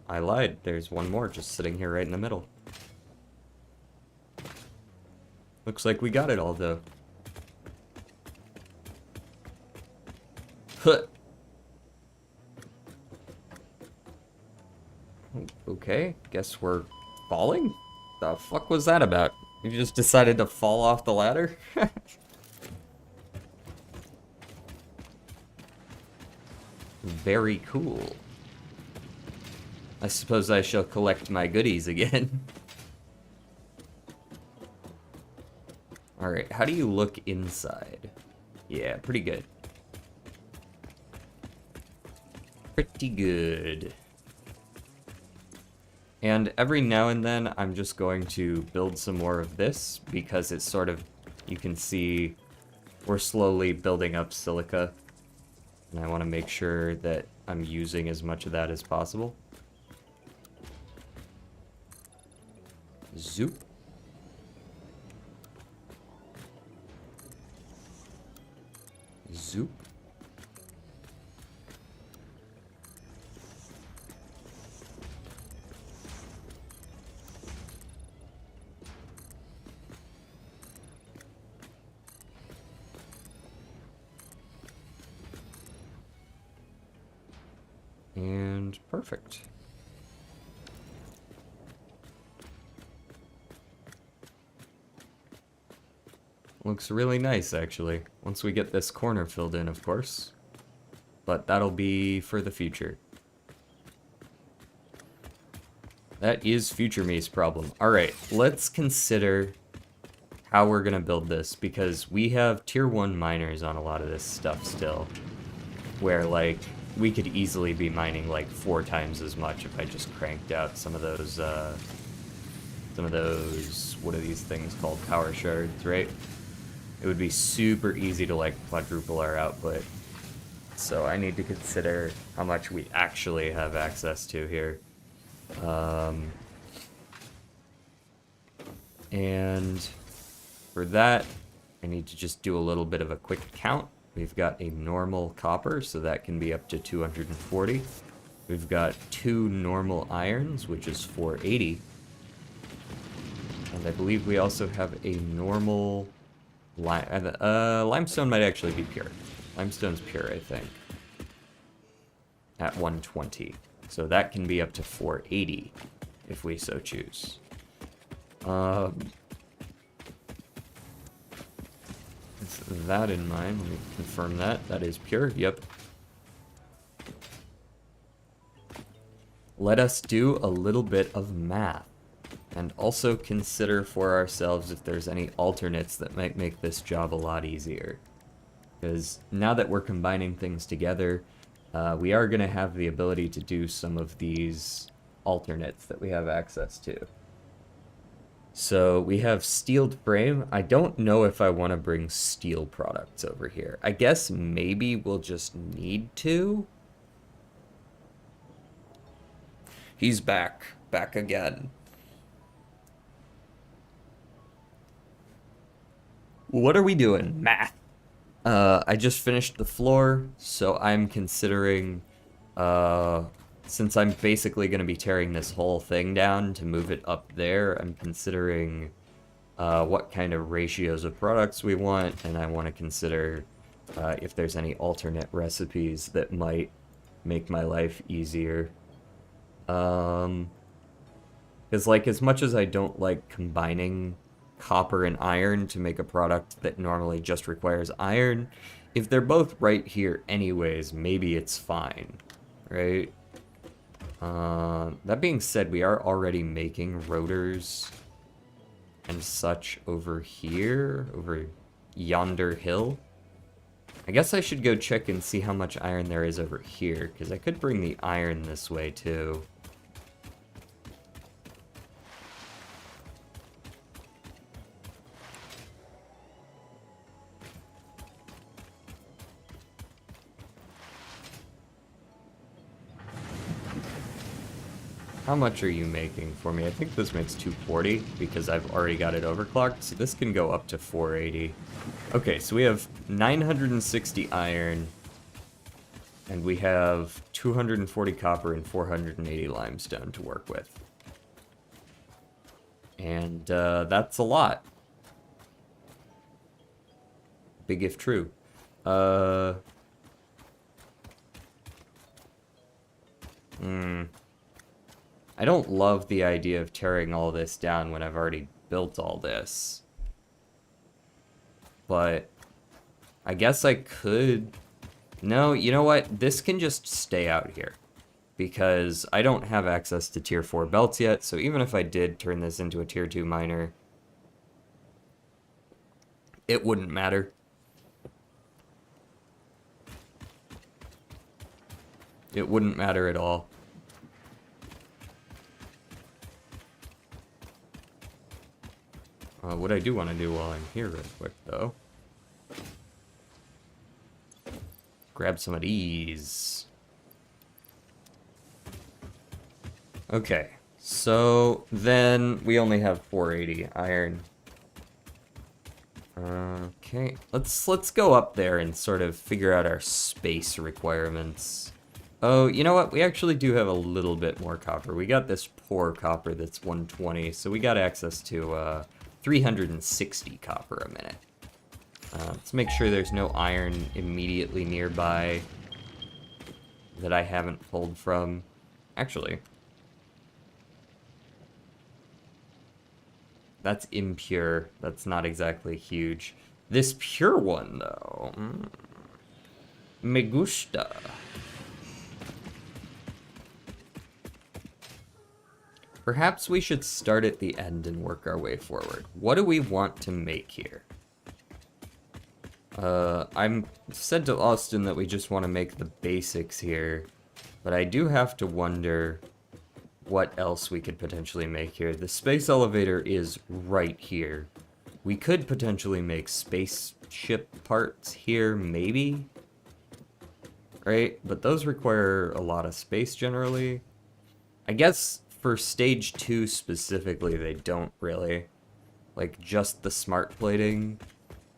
I lied. There's one more just sitting here right in the middle. Looks like we got it all, though. Huh. Okay, guess we're falling? The fuck was that about? You just decided to fall off the ladder? Very cool. I suppose I shall collect my goodies again. Alright, how do you look inside? Yeah, pretty good. Pretty good. And every now and then, I'm just going to build some more of this, because it's sort of, you can see, we're slowly building up silica. And I want to make sure that I'm using as much of that as possible. Zoop. Zoop. And perfect. Looks really nice, actually. Once we get this corner filled in, of course. But that'll be for the future. That is future me's problem. Alright, let's consider how we're gonna build this, because we have tier 1 miners on a lot of this stuff still. Where, like, we could easily be mining, like, 4 times as much if I just cranked out some of those, what are these things called? Power shards, right? It would be super easy to, like, quadruple our output. So I need to consider how much we actually have access to here. And for that, I need to just do a little bit of a quick count. We've got a normal copper, so that can be up to 240. We've got 2 normal irons, which is 480. And I believe we also have a normal limestone might actually be pure. Limestone's pure, I think. At 120. So that can be up to 480 if we so choose. With that in mind, let me confirm that. That is pure, yep. Let us do a little bit of math. And also consider for ourselves if there's any alternates that might make this job a lot easier. Because now that we're combining things together, we are going to have the ability to do some of these alternates that we have access to. So we have steeled frame. I don't know if I want to bring steel products over here. I guess maybe we'll just need to. He's back again. What are we doing? Math. I just finished the floor, so I'm considering, since I'm basically going to be tearing this whole thing down to move it up there, I'm considering what kind of ratios of products we want, and I want to consider if there's any alternate recipes that might make my life easier. Because, like, as much as I don't like combining copper and iron to make a product that normally just requires iron, if they're both right here anyways, maybe it's fine, right? That being said, we are already making rotors and such over here, over yonder hill. I guess I should go check and see how much iron there is over here, because I could bring the iron this way too. How much are you making for me? I think this makes 240 because I've already got it overclocked, so this can go up to 480. Okay, so we have 960 iron, and we have 240 copper and 480 limestone to work with. And that's a lot. Big if true. I don't love the idea of tearing all this down when I've already built all this. But I guess I could... No, you know what? This can just stay out here. Because I don't have access to tier 4 belts yet, so even if I did turn this into a tier 2 miner, it wouldn't matter. It wouldn't matter at all. What I do want to do while I'm here real quick, though. Grab some of these. Okay, so then we only have 480 iron. Okay, let's go up there and sort of figure out our space requirements. Oh, you know what? We actually do have a little bit more copper. We got this poor copper that's 120, so we got access to 360 copper a minute. Let's make sure there's no iron immediately nearby that I haven't pulled from. Actually, that's impure. That's not exactly huge. This pure one, though. Me gusta. Perhaps we should start at the end and work our way forward. What do we want to make here? I'm said to Austin that we just want to make the basics here, but I do have to wonder what else we could potentially make here. The space elevator is right here. We could potentially make spaceship parts here, maybe? Right? But those require a lot of space generally. I guess for stage 2 specifically, they don't really. Like, just the smart plating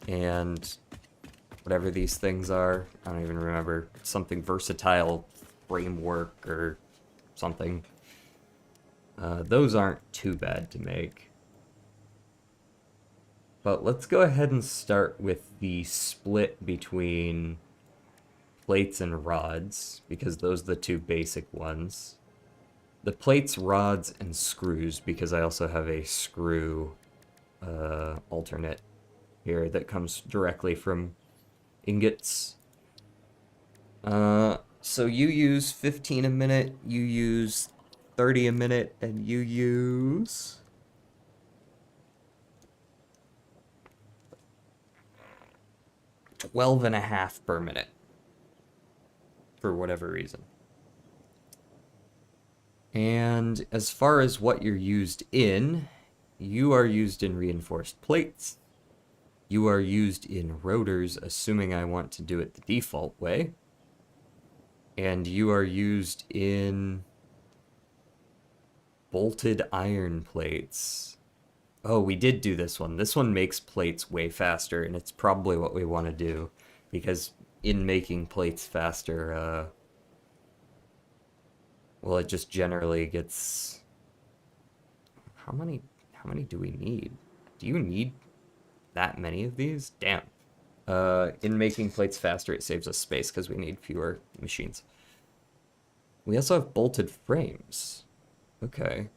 and whatever these things are. I don't even remember. Something versatile framework or something. Those aren't too bad to make. But let's go ahead and start with the split between plates and rods, because those are the two basic ones. The plates, rods, and screws, because I also have a screw alternate here that comes directly from ingots. So you use 15 a minute, you use 30 a minute, and you use 12.5 per minute. For whatever reason. And as far as what you're used in, you are used in reinforced plates. You are used in rotors, assuming I want to do it the default way. And you are used in bolted iron plates. Oh, we did do this one. This one makes plates way faster, and it's probably what we want to do, because in making plates faster, well, it just generally gets... How many do we need? Do you need that many of these? Damn. In making plates faster, it saves us space because we need fewer machines. We also have bolted frames. Okay.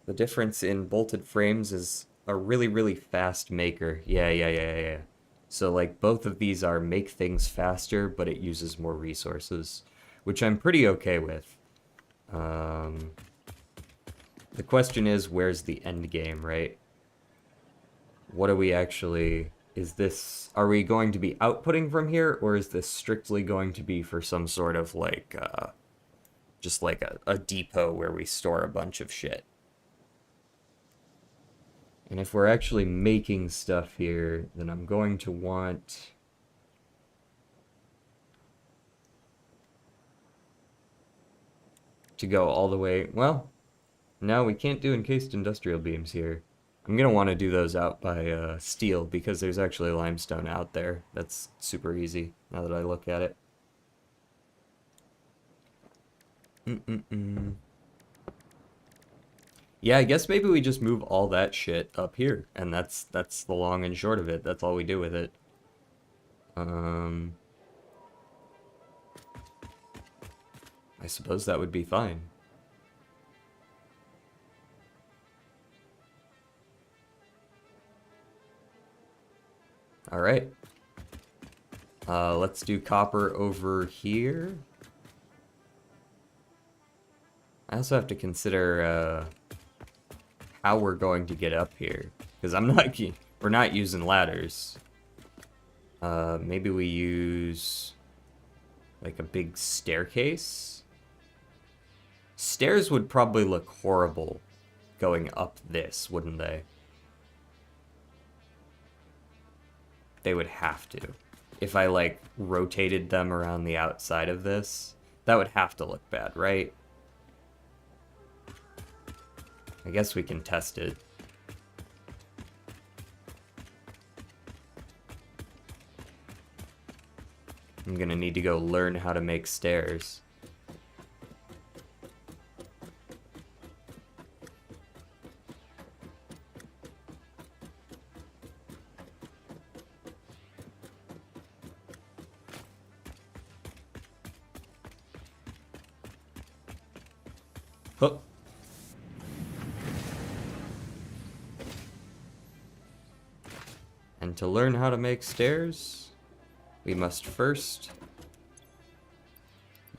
The difference in bolted frames is a really, really fast maker. Yeah. So, like, both of these are make things faster, but it uses more resources, which I'm pretty okay with. The question is, where's the end game, right? What are we actually... Are we going to be outputting from here, or is this strictly going to be for some sort of, like, just like a depot where we store a bunch of shit? And if we're actually making stuff here, then I'm going to want... to go all the way... Well, no, we can't do encased industrial beams here. I'm going to want to do those out by steel, because there's actually limestone out there. That's super easy, now that I look at it. Yeah, I guess maybe we just move all that shit up here, and that's the long and short of it. That's all we do with it. I suppose that would be fine. Alright. Let's do copper over here. I also have to consider how we're going to get up here, because we're not using ladders. Maybe we use like a big staircase. Stairs would probably look horrible going up this, wouldn't they? They would have to. If I, like, rotated them around the outside of this, that would have to look bad, right? I guess we can test it. I'm gonna need to go learn how to make stairs. Huh. And to learn how to make stairs, we must first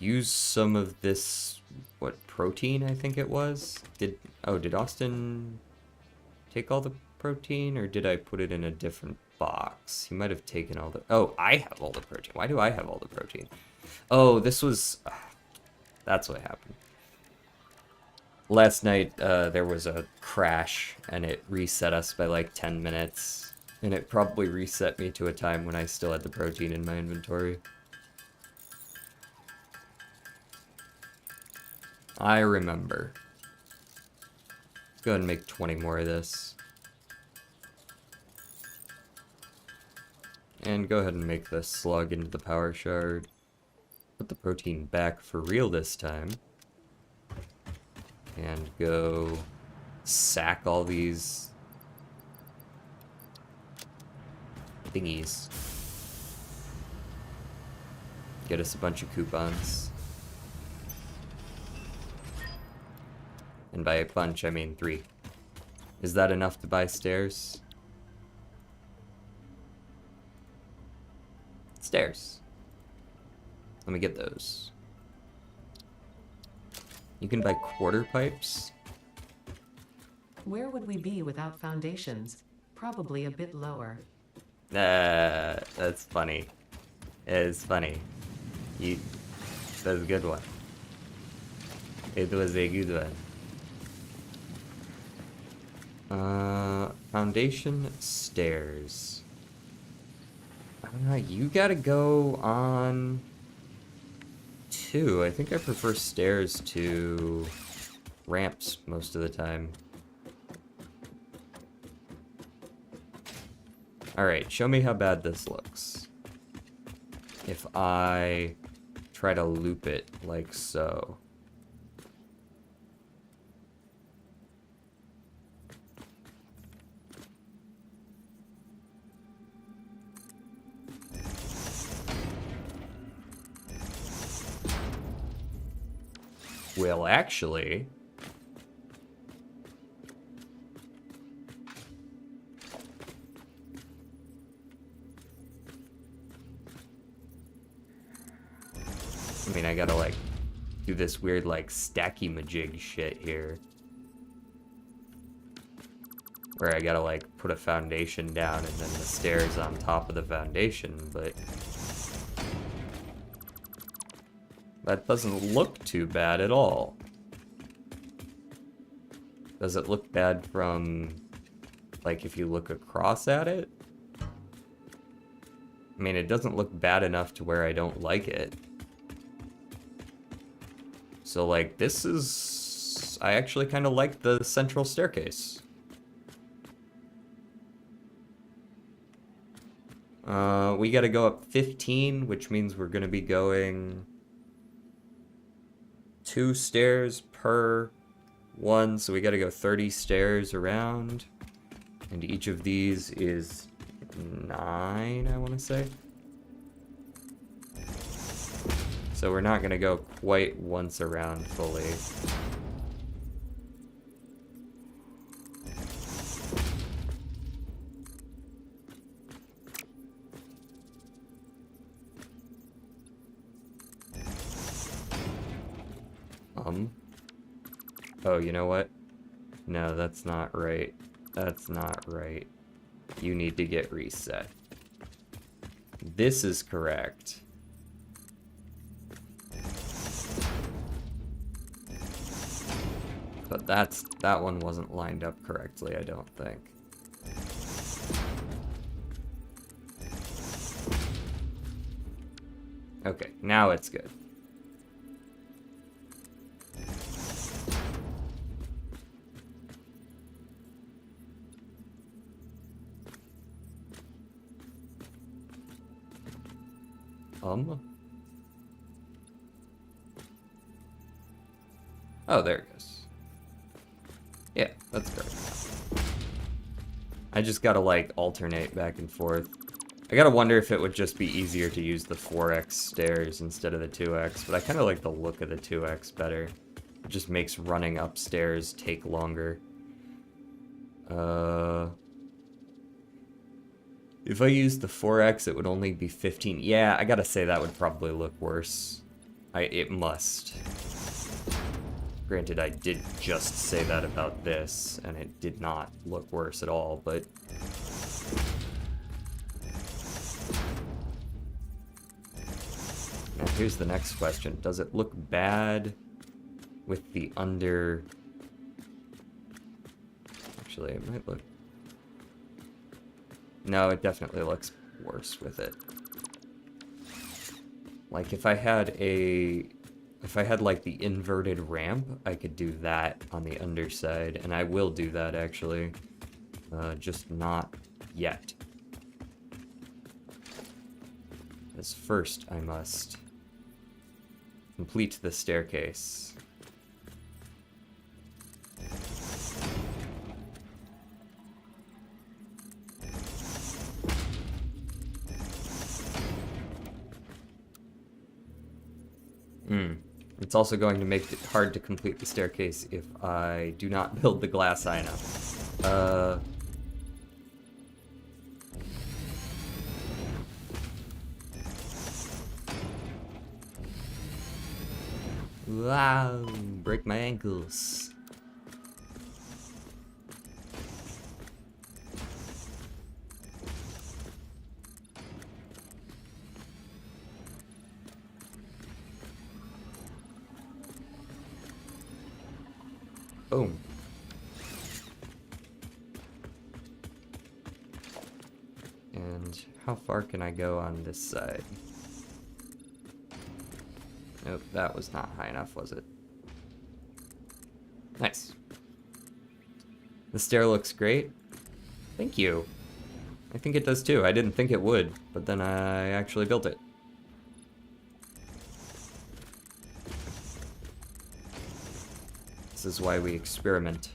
use some of this, what, protein I think it was? Did Austin take all the protein, or did I put it in a different box? He might have taken all the... Oh, I have all the protein. Why do I have all the protein? Oh, this was... That's what happened. Last night, there was a crash, and it reset us by like 10 minutes. And it probably reset me to a time when I still had the protein in my inventory. I remember. Let's go ahead and make 20 more of this. And go ahead and make the slug into the power shard. Put the protein back for real this time. And go sack all these thingies. Get us a bunch of coupons. And by a bunch, I mean 3. Is that enough to buy stairs? Stairs. Let me get those. You can buy quarter pipes. Where would we be without foundations? Probably a bit lower. That's funny. It's funny. That's a good one. It was a good one. Foundation stairs. I don't know, you gotta go on 2. I think I prefer stairs to ramps most of the time. Alright, show me how bad this looks. If I try to loop it like so. Well, actually... I mean, I gotta, like, do this weird, like, stacky-majig shit here. Where I gotta, like, put a foundation down and then the stairs on top of the foundation, but... that doesn't look too bad at all. Does it look bad from, like, if you look across at it? I mean, it doesn't look bad enough to where I don't like it. So, like, this is... I actually kind of like the central staircase. We gotta go up 15, which means we're gonna be going 2 stairs per one, so we gotta go 30 stairs around. And each of these is 9, I want to say. So we're not gonna go quite once around fully. Oh, you know what? No, that's not right. That's not right. You need to get reset. This is correct. But that one wasn't lined up correctly, I don't think. Okay, now it's good. Oh, there it goes. Yeah, that's correct. I just gotta, like, alternate back and forth. I gotta wonder if it would just be easier to use the 4x stairs instead of the 2x, but I kinda like the look of the 2x better. It just makes running upstairs take longer. If I used the 4x, it would only be 15. Yeah, I gotta say that would probably look worse. It must. Granted, I did just say that about this, and it did not look worse at all, but... Now here's the next question. Does it look bad with the under... Actually, it might look... No, it definitely looks worse with it. Like, if I had like the inverted ramp, I could do that on the underside, and I will do that actually. Just not yet. As first, I must complete the staircase. It's also going to make it hard to complete the staircase if I do not build the glass high enough. Wow, break my ankles. Boom. And how far can I go on this side? Nope, that was not high enough, was it? Nice. The stair looks great. Thank you. I think it does too. I didn't think it would, but then I actually built it. This is why we experiment.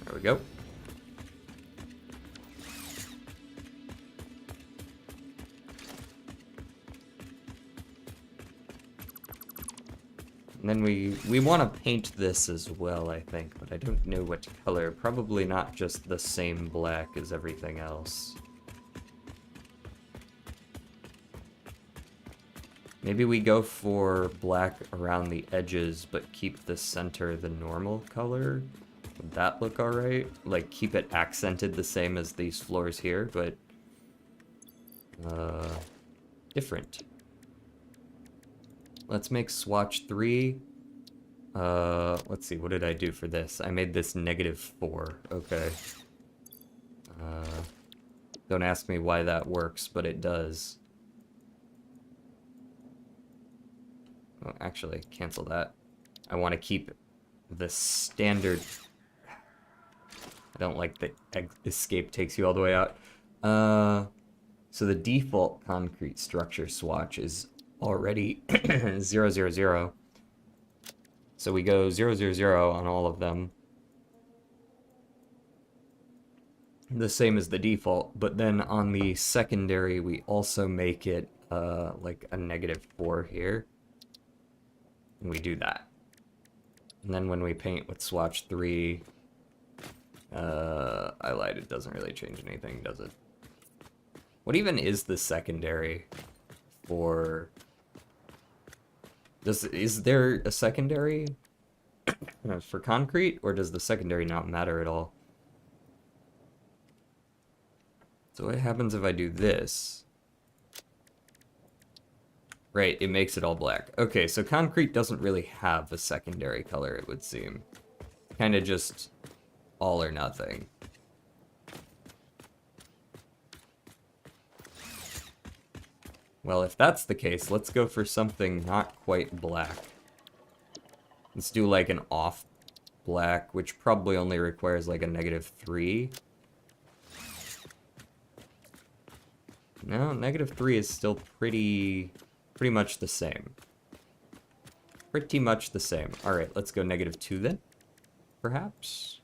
There we go. And then we want to paint this as well, I think, but I don't know what color. Probably not just the same black as everything else. Maybe we go for black around the edges, but keep the center the normal color. Would that look alright? Like, keep it accented the same as these floors here, but... different. Let's make swatch 3. Let's see, what did I do for this? I made this -4. Okay. Don't ask me why that works, but it does. Oh, actually, cancel that. I want to keep the standard... I don't like that escape takes you all the way out. So the default concrete structure swatch is already 0, 0, 0. So we go 0, 0, 0 on all of them. The same as the default, but then on the secondary we also make it like a -4 here. And we do that. And then when we paint with swatch 3, I lied, it doesn't really change anything, does it? What even is the secondary for Is there a secondary for concrete, or does the secondary not matter at all? So what happens if I do this? Right, it makes it all black. Okay, so concrete doesn't really have a secondary color, it would seem. Kind of just all or nothing. Well, if that's the case, let's go for something not quite black. Let's do like an off black, which probably only requires like a -3. No, -3 is still pretty much the same. Pretty much the same. Alright, let's go -2 then, perhaps?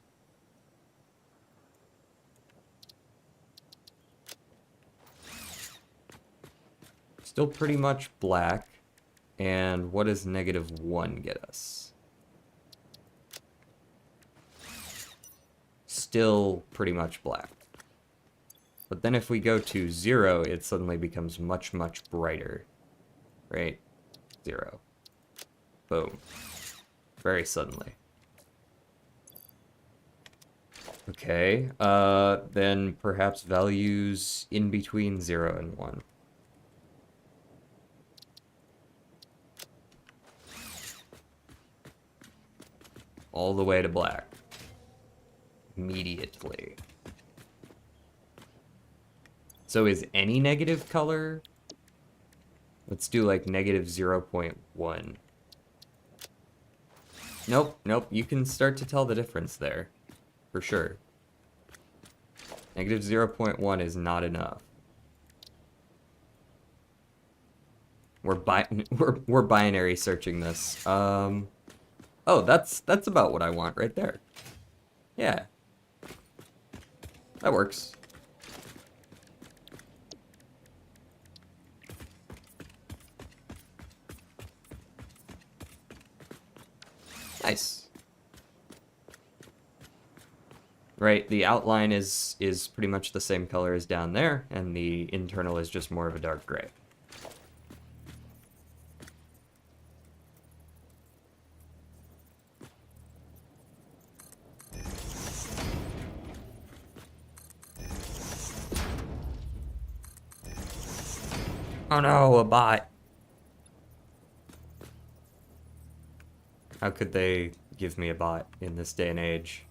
Still pretty much black. And what does -1 get us? Still pretty much black. But then if we go to 0, it suddenly becomes much, much brighter. Right? 0. Boom. Very suddenly. Okay, then perhaps values in between 0 and 1. All the way to black. Immediately. So is any negative color? Let's do like -0.1. Nope, nope, you can start to tell the difference there. For sure. -0.1 is not enough. We're binary searching this. Oh, that's about what I want right there. Yeah. That works. Nice. Right, the outline is pretty much the same color as down there, and the internal is just more of a dark gray. Oh no, a bot. How could they give me a bot in this day and age?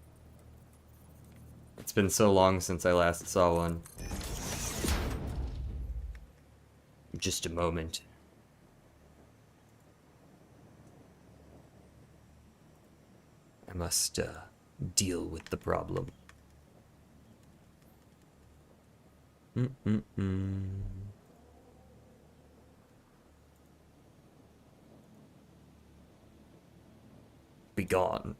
It's been so long since I last saw one. Just a moment. I must, deal with the problem. Be gone.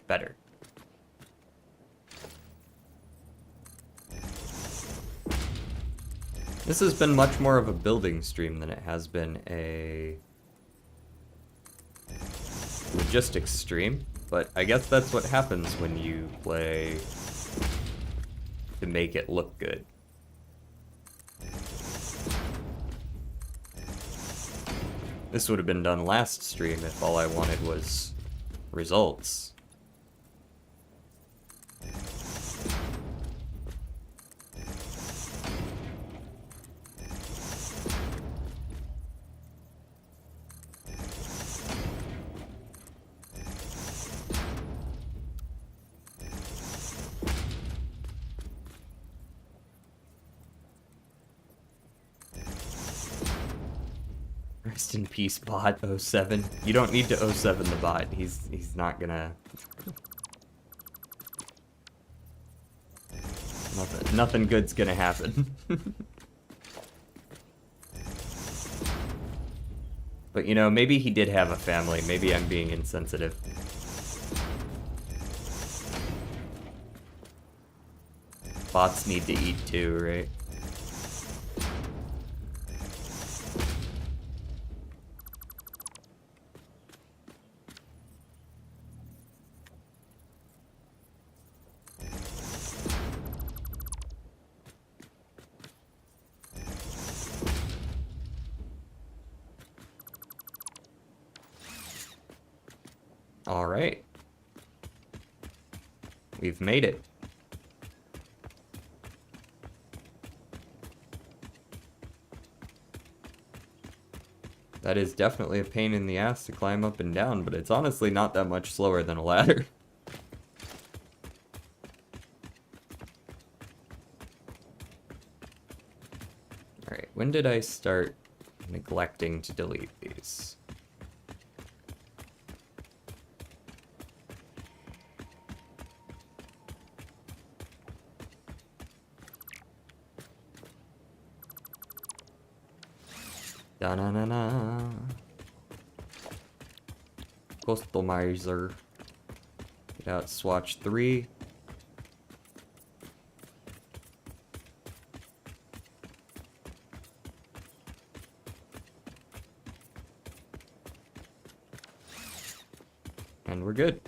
Better. This has been much more of a building stream than it has been a logistics stream, but I guess that's what happens when you play to make it look good. This would have been done last stream if all I wanted was results. Rest in peace, bot 07. You don't need to 07 the bot. He's not gonna. Nothing good's gonna happen. But you know, maybe he did have a family. Maybe I'm being insensitive. Bots need to eat too, right? All right. We've made it. That is definitely a pain in the ass to climb up and down, but it's honestly not that much slower than a ladder. Alright, when did I start neglecting to delete these? Da-na-na-na. Customizer. Get out swatch 3. And we're good.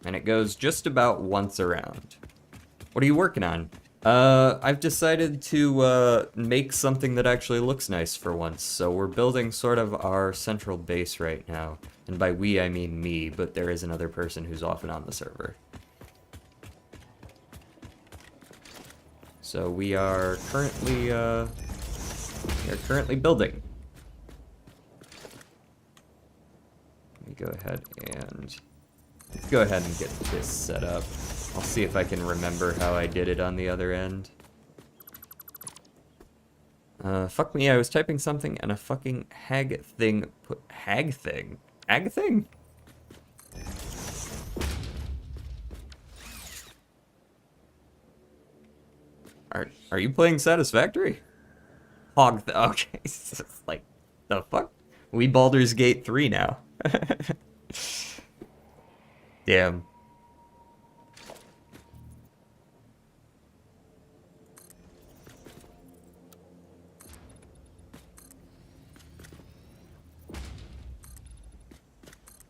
And it goes just about once around. What are you working on? I've decided to make something that actually looks nice for once. So we're building sort of our central base right now. And by we, I mean me, but there is another person who's often on the server. So we are currently building. Let me go ahead and let's go ahead and get this set up. I'll see if I can remember how I did it on the other end. Fuck me, I was typing something and a fucking hag thing put hag thing? Hag thing? Are you playing Satisfactory? Okay, it's like, the fuck? We Baldur's Gate 3 now. Damn.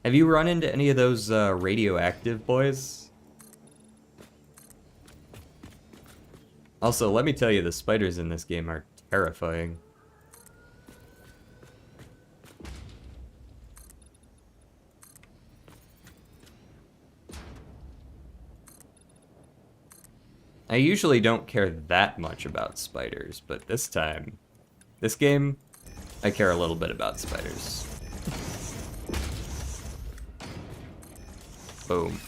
Have you run into any of those radioactive boys? Also, let me tell you, the spiders in this game are terrifying. I usually don't care that much about spiders, but this time, this game, I care a little bit about spiders. Boom.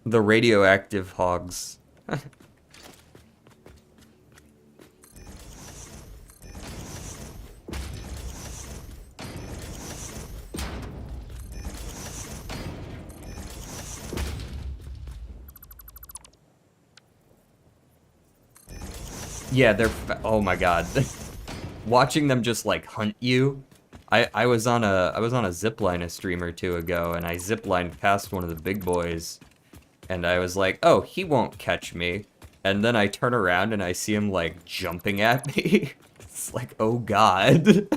The radioactive hogs. Yeah, they're oh my god. Watching them just like hunt you. I was on a zip line a stream or two ago, and I ziplined past one of the big boys, and I was like, oh, he won't catch me. And then I turn around and I see him like jumping at me. It's like, oh god.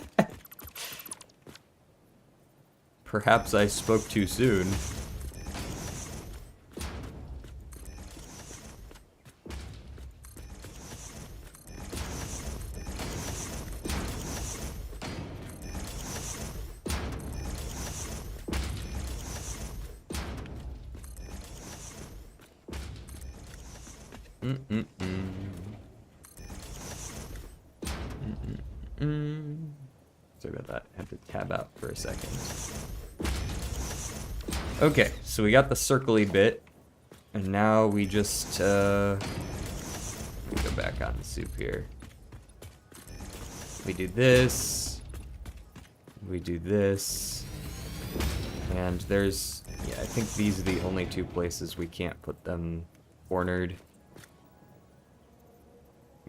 Perhaps I spoke too soon. Sorry about that. I have to tab out for a second. Okay, so we got the circly bit, and now we just let me go back on the soup here. We do this. We do this. And there's, yeah, I think these are the only two places we can't put them cornered.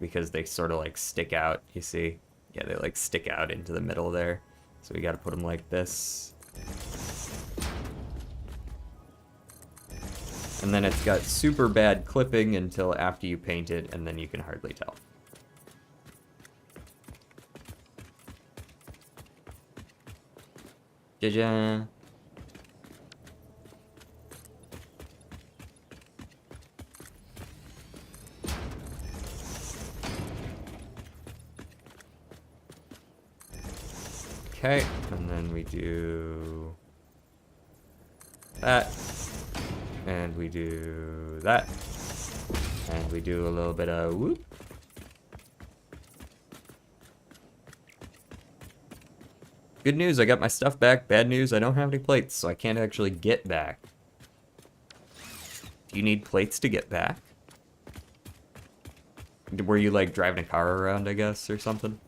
Because they sort of like stick out, you see? Yeah, they like stick out into the middle there. So we gotta put them like this. And then it's got super bad clipping until after you paint it, and then you can hardly tell. Ja-ja. Okay, and then we do that, and we do that, and we do a little bit of whoop. Good news, I got my stuff back. Bad news, I don't have any plates, so I can't actually get back. Do you need plates to get back? Were you, like, driving a car around, I guess, or something?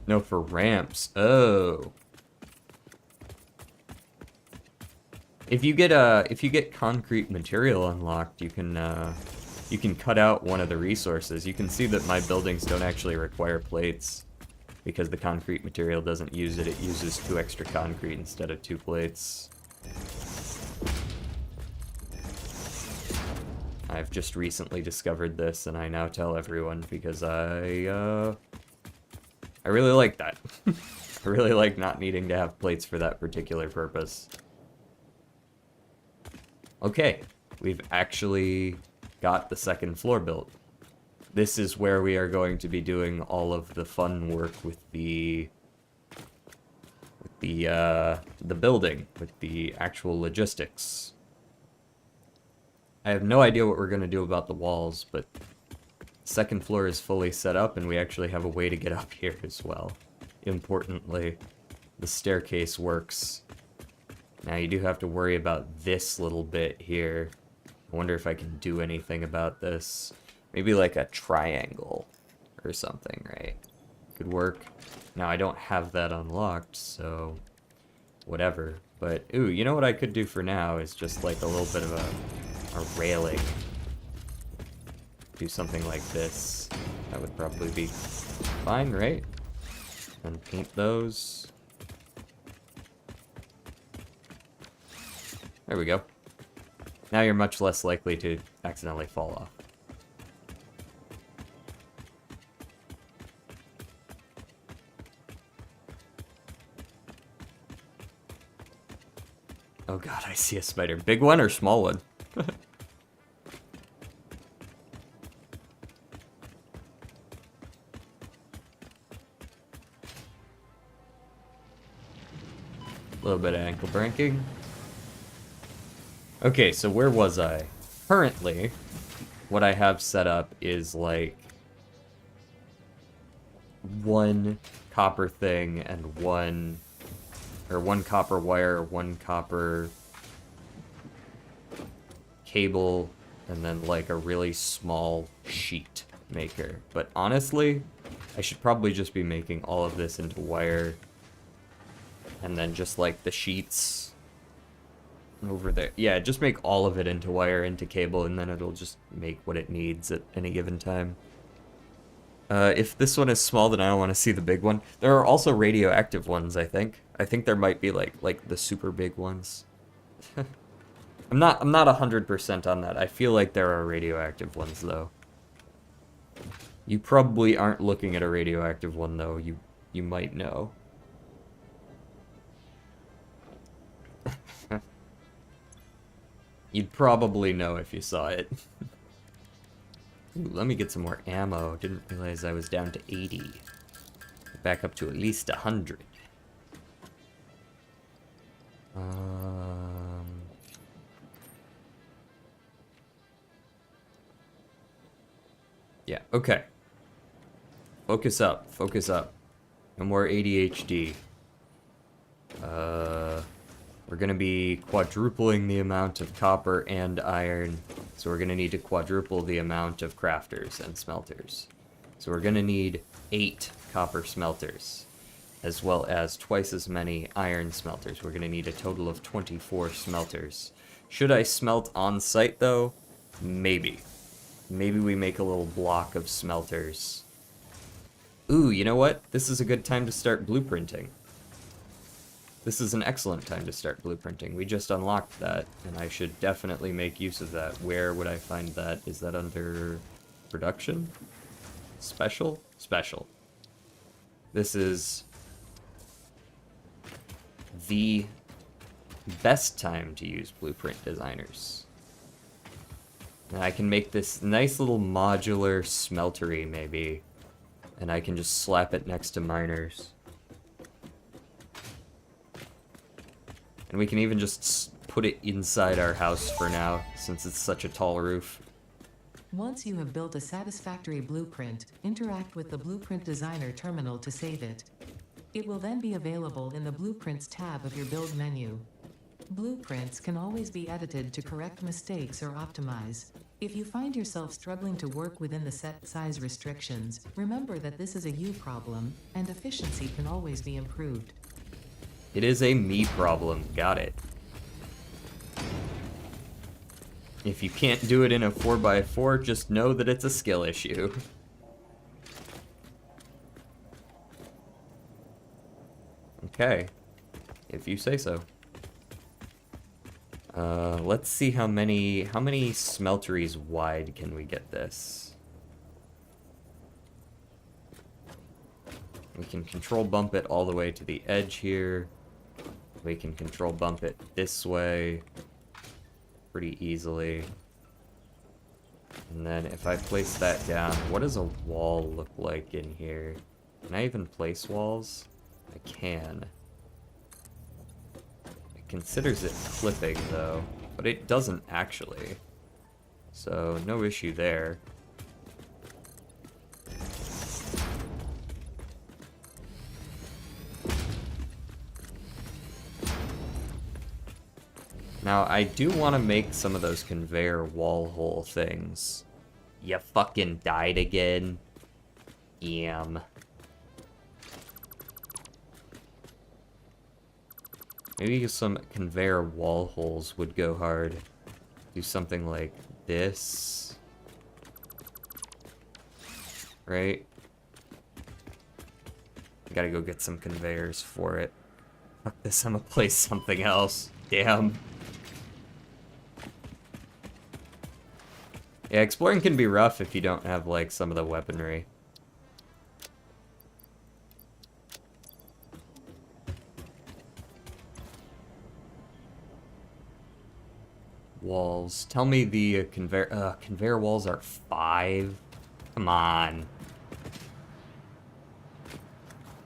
No, for ramps. Oh. If you get concrete material unlocked, you can cut out one of the resources. You can see that my buildings don't actually require plates because the concrete material doesn't use it. It uses 2 extra concrete instead of 2 plates. I've just recently discovered this, and I now tell everyone because I really like that. I really like not needing to have plates for that particular purpose. Okay, we've actually got the second floor built. This is where we are going to be doing all of the fun work with the building, with the actual logistics. I have no idea what we're going to do about the walls, but second floor is fully set up, and we actually have a way to get up here as well. Importantly, the staircase works. Now you do have to worry about this little bit here. I wonder if I can do anything about this. Maybe like a triangle or something, right? Could work. Now I don't have that unlocked, so whatever. But, ooh, you know what I could do for now is just like a little bit of a railing. Do something like this. That would probably be fine, right? And paint those. There we go. Now you're much less likely to accidentally fall off. Oh god, I see a spider. Big one or small one? A little bit of ankle breaking. Okay, so where was I? Currently, what I have set up is like 1 copper thing and one copper wire, 1 copper cable, and then like a really small sheet maker. But honestly, I should probably just be making all of this into wire, and then just like the sheets over there. Yeah, just make all of it into wire, into cable, and then it'll just make what it needs at any given time. If this one is small, then I don't want to see the big one. There are also radioactive ones, I think. I think there might be like the super big ones. I'm not 100% on that. I feel like there are radioactive ones though. You probably aren't looking at a radioactive one though. You might know. You'd probably know if you saw it. Ooh, let me get some more ammo. Didn't realize I was down to 80. Back up to at least 100. Yeah, okay. Focus up, focus up. No more ADHD. We're gonna be quadrupling the amount of copper and iron, so we're gonna need to quadruple the amount of crafters and smelters. So we're gonna need 8 copper smelters, as well as twice as many iron smelters. We're gonna need a total of 24 smelters. Should I smelt on site though? Maybe. Maybe we make a little block of smelters. Ooh, you know what? This is a good time to start blueprinting. This is an excellent time to start blueprinting. We just unlocked that, and I should definitely make use of that. Where would I find that? Is that under production? Special? Special. This is the best time to use blueprint designers. And I can make this nice little modular smeltery, maybe. And I can just slap it next to miners. And we can even just put it inside our house for now, since it's such a tall roof. Once you have built a satisfactory blueprint, interact with the Blueprint Designer terminal to save it. It will then be available in the Blueprints tab of your build menu. Blueprints can always be edited to correct mistakes or optimize. If you find yourself struggling to work within the set size restrictions, remember that this is a you problem, and efficiency can always be improved. It is a me problem. Got it. If you can't do it in a 4x4, just know that it's a skill issue. Okay. If you say so. Let's see how many smelteries wide can we get this. We can control bump it all the way to the edge here. We can control bump it this way pretty easily. And then if I place that down, what does a wall look like in here? Can I even place walls? I can. It considers it clipping though, but it doesn't actually. So no issue there. Now, I do want to make some of those conveyor wall hole things. You fucking died again. Yam. Maybe some conveyor wall holes would go hard. Do something like this. Right? Gotta go get some conveyors for it. Fuck this, I'm gonna place something else. Damn. Yeah, exploring can be rough if you don't have, like, some of the weaponry. Walls. Tell me the conveyor walls are 5? Come on.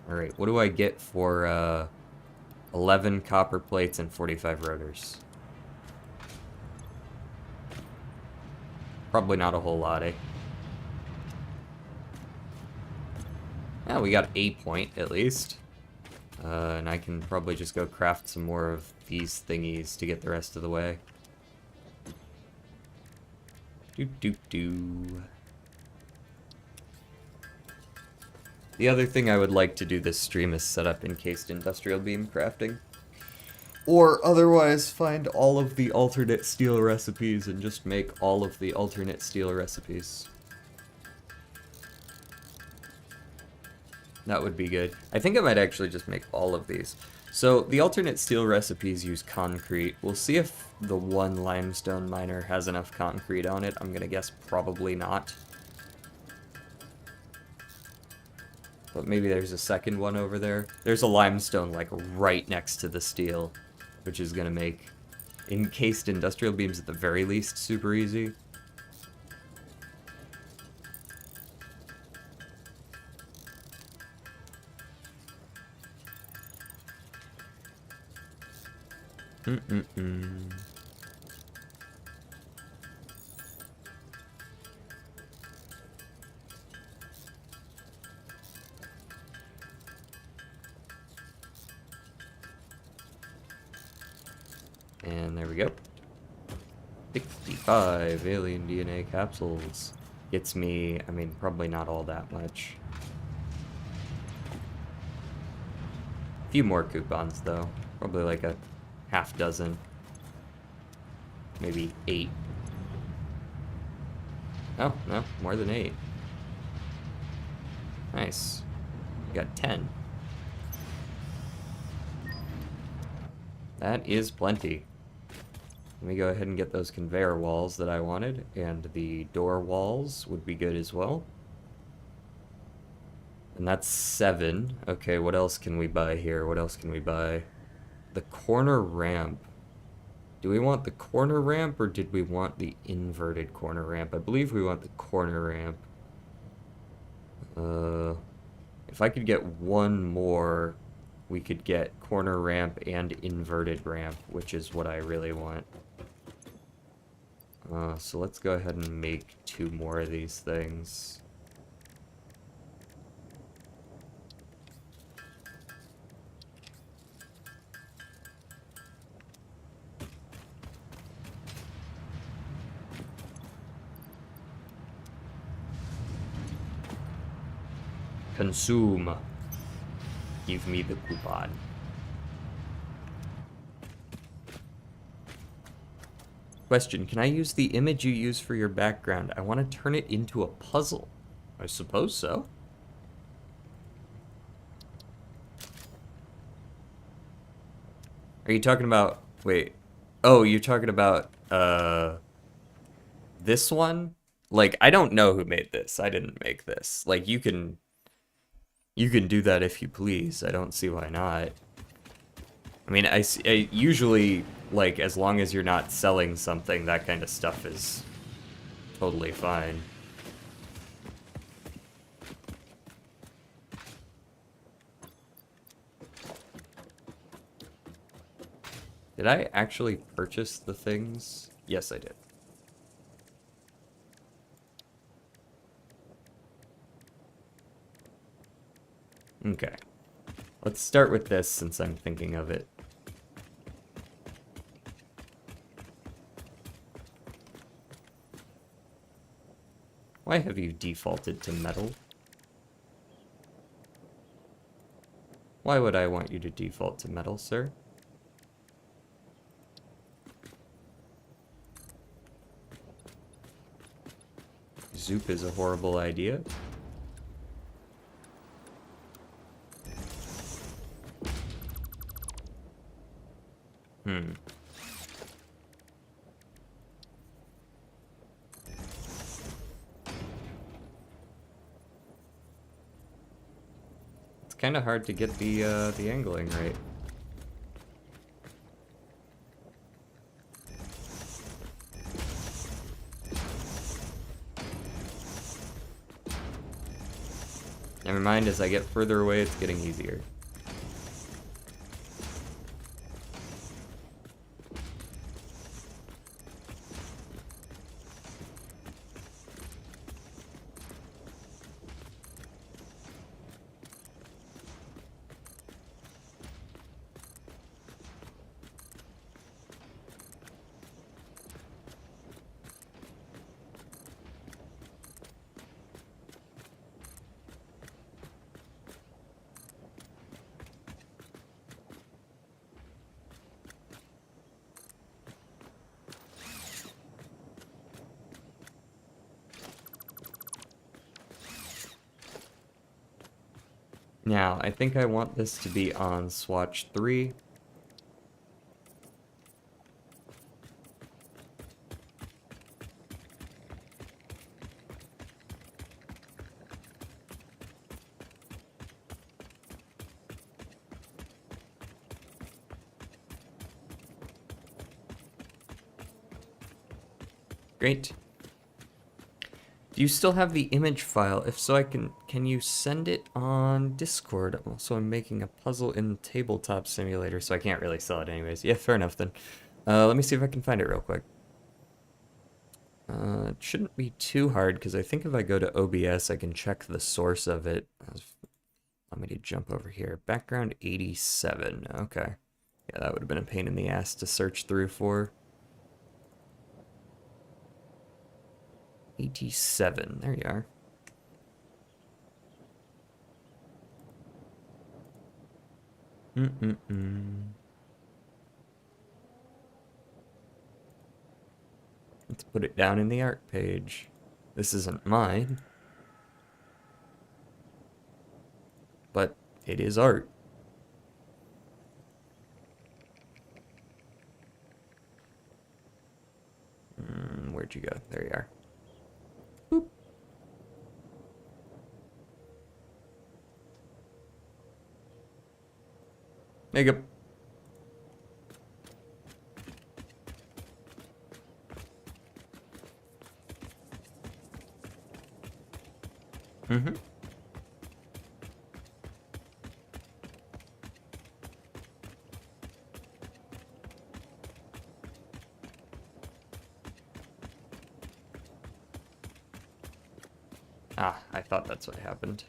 Alright, what do I get for, 11 copper plates and 45 rotors? Probably not a whole lot, eh? Yeah, we got a point, at least. And I can probably just go craft some more of these thingies to get the rest of the way. Do. The other thing I would like to do this stream is set up encased industrial beam crafting. Or otherwise find all of the alternate steel recipes and just make all of the alternate steel recipes. That would be good. I think I might actually just make all of these. So the alternate steel recipes use concrete. We'll see if the one limestone miner has enough concrete on it. I'm gonna guess probably not. But maybe there's a second one over there. There's a limestone like right next to the steel, which is gonna make encased industrial beams at the very least super easy. And there we go. 65 alien DNA capsules. Gets me, I mean, probably not all that much. A few more coupons, though. Probably like a half dozen. Maybe 8. Oh, no, more than 8. Nice. We got 10. That is plenty. Let me go ahead and get those conveyor walls that I wanted, and the door walls would be good as well. And that's 7. Okay, what else can we buy here? What else can we buy? The corner ramp. Do we want the corner ramp or did we want the inverted corner ramp? I believe we want the corner ramp. If I could get one more, we could get corner ramp and inverted ramp, which is what I really want. So let's go ahead and make 2 more of these things. Consume. Give me the coupon. Question, can I use the image you use for your background? I want to turn it into a puzzle. I suppose so. Are you talking about... Wait. Oh, you're talking about, this one? Like, I don't know who made this. I didn't make this. Like, you can do that if you please. I don't see why not. I mean, I usually, like, as long as you're not selling something, that kind of stuff is totally fine. Did I actually purchase the things? Yes, I did. Okay. Let's start with this since I'm thinking of it. Why have you defaulted to metal? Why would I want you to default to metal, sir? Zoop is a horrible idea. Hmm. It's kind of hard to get the angling right. Never mind, as I get further away, it's getting easier. Now, I think I want this to be on swatch 3. Great. Do you still have the image file? If so, can you send it on Discord? Also, I'm making a puzzle in Tabletop Simulator, so I can't really sell it anyways. Yeah, fair enough then. Let me see if I can find it real quick. It shouldn't be too hard, because I think if I go to OBS, I can check the source of it. Let me to jump over here. Background 87. Okay. Yeah, that would have been a pain in the ass to search through for. 87. There you are. Let's put it down in the art page. This isn't mine, but it is art. Where'd you go? There you are. Boop. Make up. Mm-hmm. Ah, I thought that's what happened.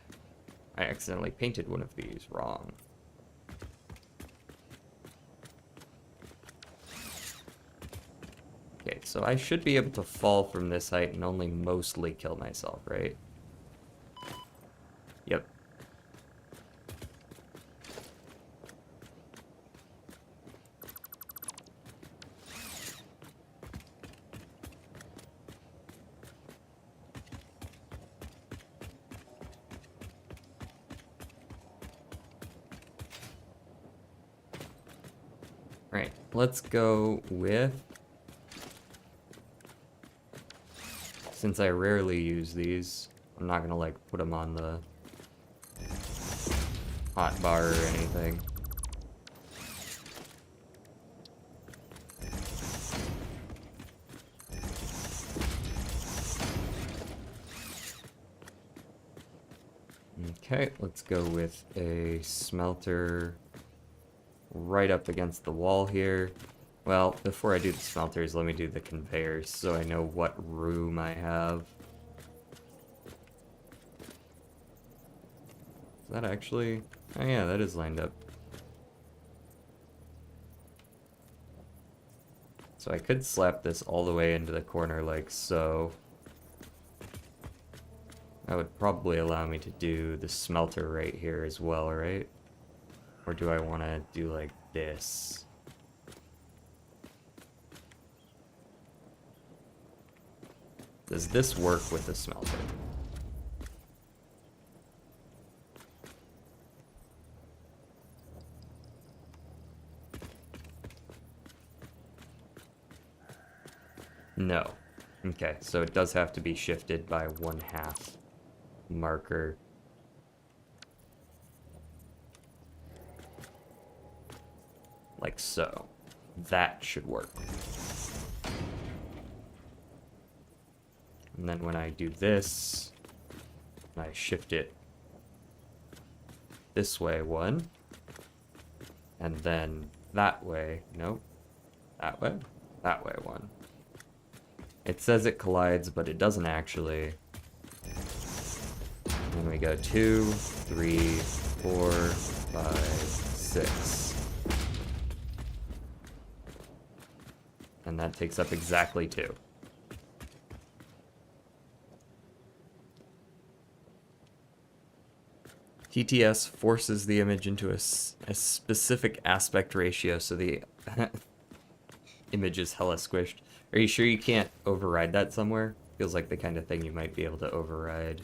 I accidentally painted one of these wrong. Okay, so I should be able to fall from this height and only mostly kill myself, right? Yep. Right, let's go with... Since I rarely use these, I'm not gonna like put them on the hot bar or anything. Okay, let's go with a smelter right up against the wall here. Well, before I do the smelters, let me do the conveyors so I know what room I have. Is that actually... Oh yeah, that is lined up. So I could slap this all the way into the corner like so. That would probably allow me to do the smelter right here as well, right? Or do I want to do like this? Does this work with the smelter? No. Okay, so it does have to be shifted by 1/2 marker. Like so. That should work. And then when I do this, I shift it this way 1. And then that way, nope. That way 1. It says it collides, but it doesn't actually. Then we go 2, 3, 4, 5, 6. And that takes up exactly 2. TTS forces the image into a specific aspect ratio, so the image is hella squished. Are you sure you can't override that somewhere? Feels like the kind of thing you might be able to override.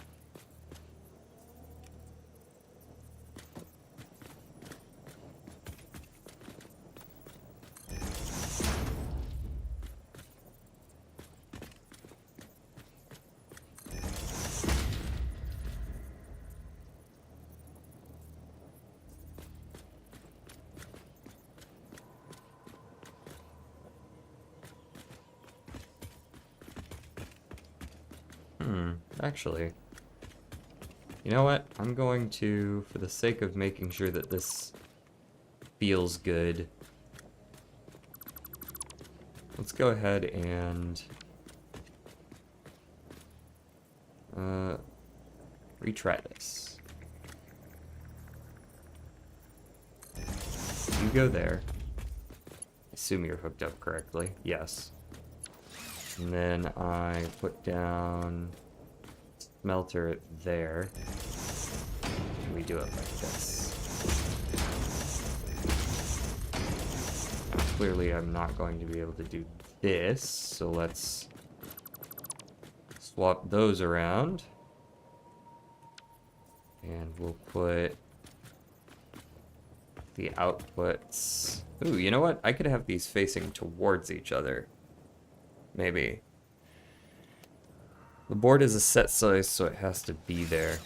Actually, you know what? I'm going to, for the sake of making sure that this feels good, let's go ahead and retry this. You go there. Assume you're hooked up correctly. Yes. And then I put down smelter there. And we do it like this. Now, clearly I'm not going to be able to do this, so let's swap those around. And we'll put the outputs. Ooh, you know what? I could have these facing towards each other. Maybe. The board is a set size, so it has to be there.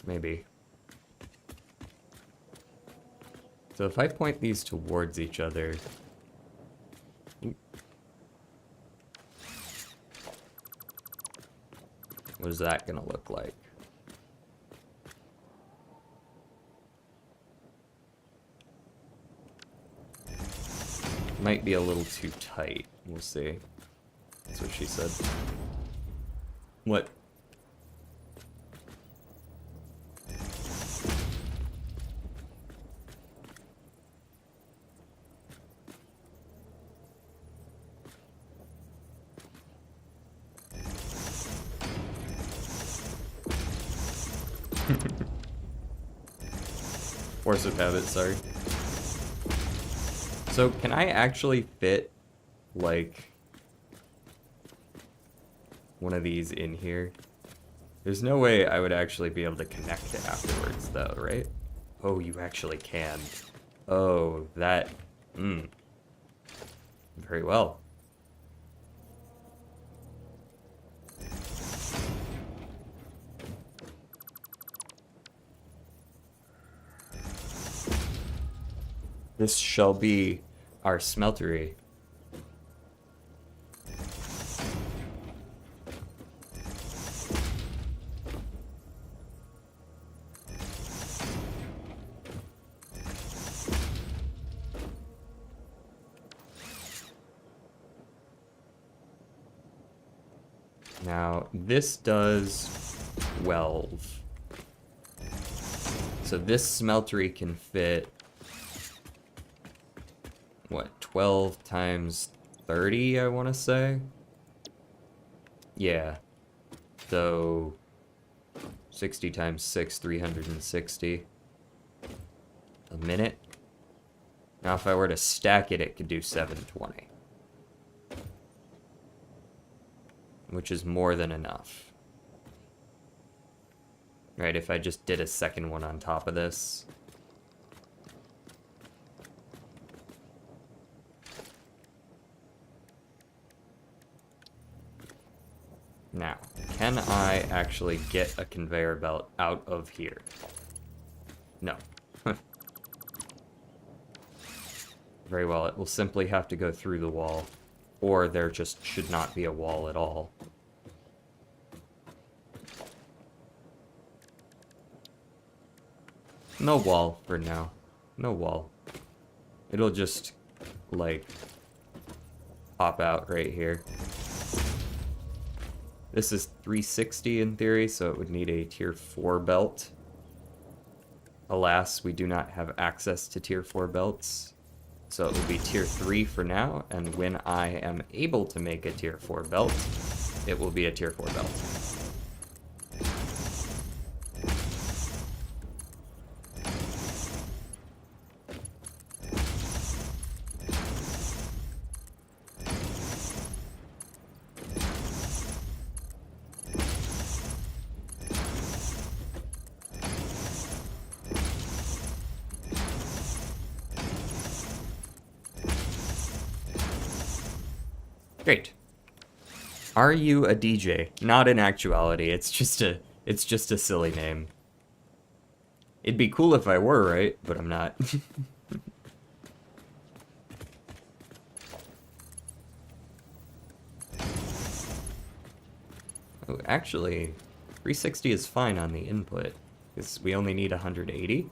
Maybe. So if I point these towards each other... What is that gonna look like? Might be a little too tight. We'll see. That's what she said. What? Force of habit, sorry. So, can I actually fit, like, one of these in here? There's no way I would actually be able to connect it afterwards, though, right? Oh, you actually can. Oh, that... Very well. This shall be our smeltery. Now, this does 12. So this smeltery can fit, what, 12 times 30, I want to say? Yeah. So, 60 times 6, 360. A minute. Now, if I were to stack it, it could do 720. Which is more than enough. Right, if I just did a second one on top of this. Now, can I actually get a conveyor belt out of here? No. Very well, it will simply have to go through the wall. Or there just should not be a wall at all. No wall for now. No wall. It'll just, like, pop out right here. This is 360 in theory, so it would need a tier 4 belt. Alas, we do not have access to tier 4 belts. So it will be tier 3 for now, and when I am able to make a tier 4 belt, it will be a tier 4 belt. Great. Are you a DJ? Not in actuality. It's just a silly name. It'd be cool if I were, right? But I'm not. Oh, actually, 360 is fine on the input, because we only need 180.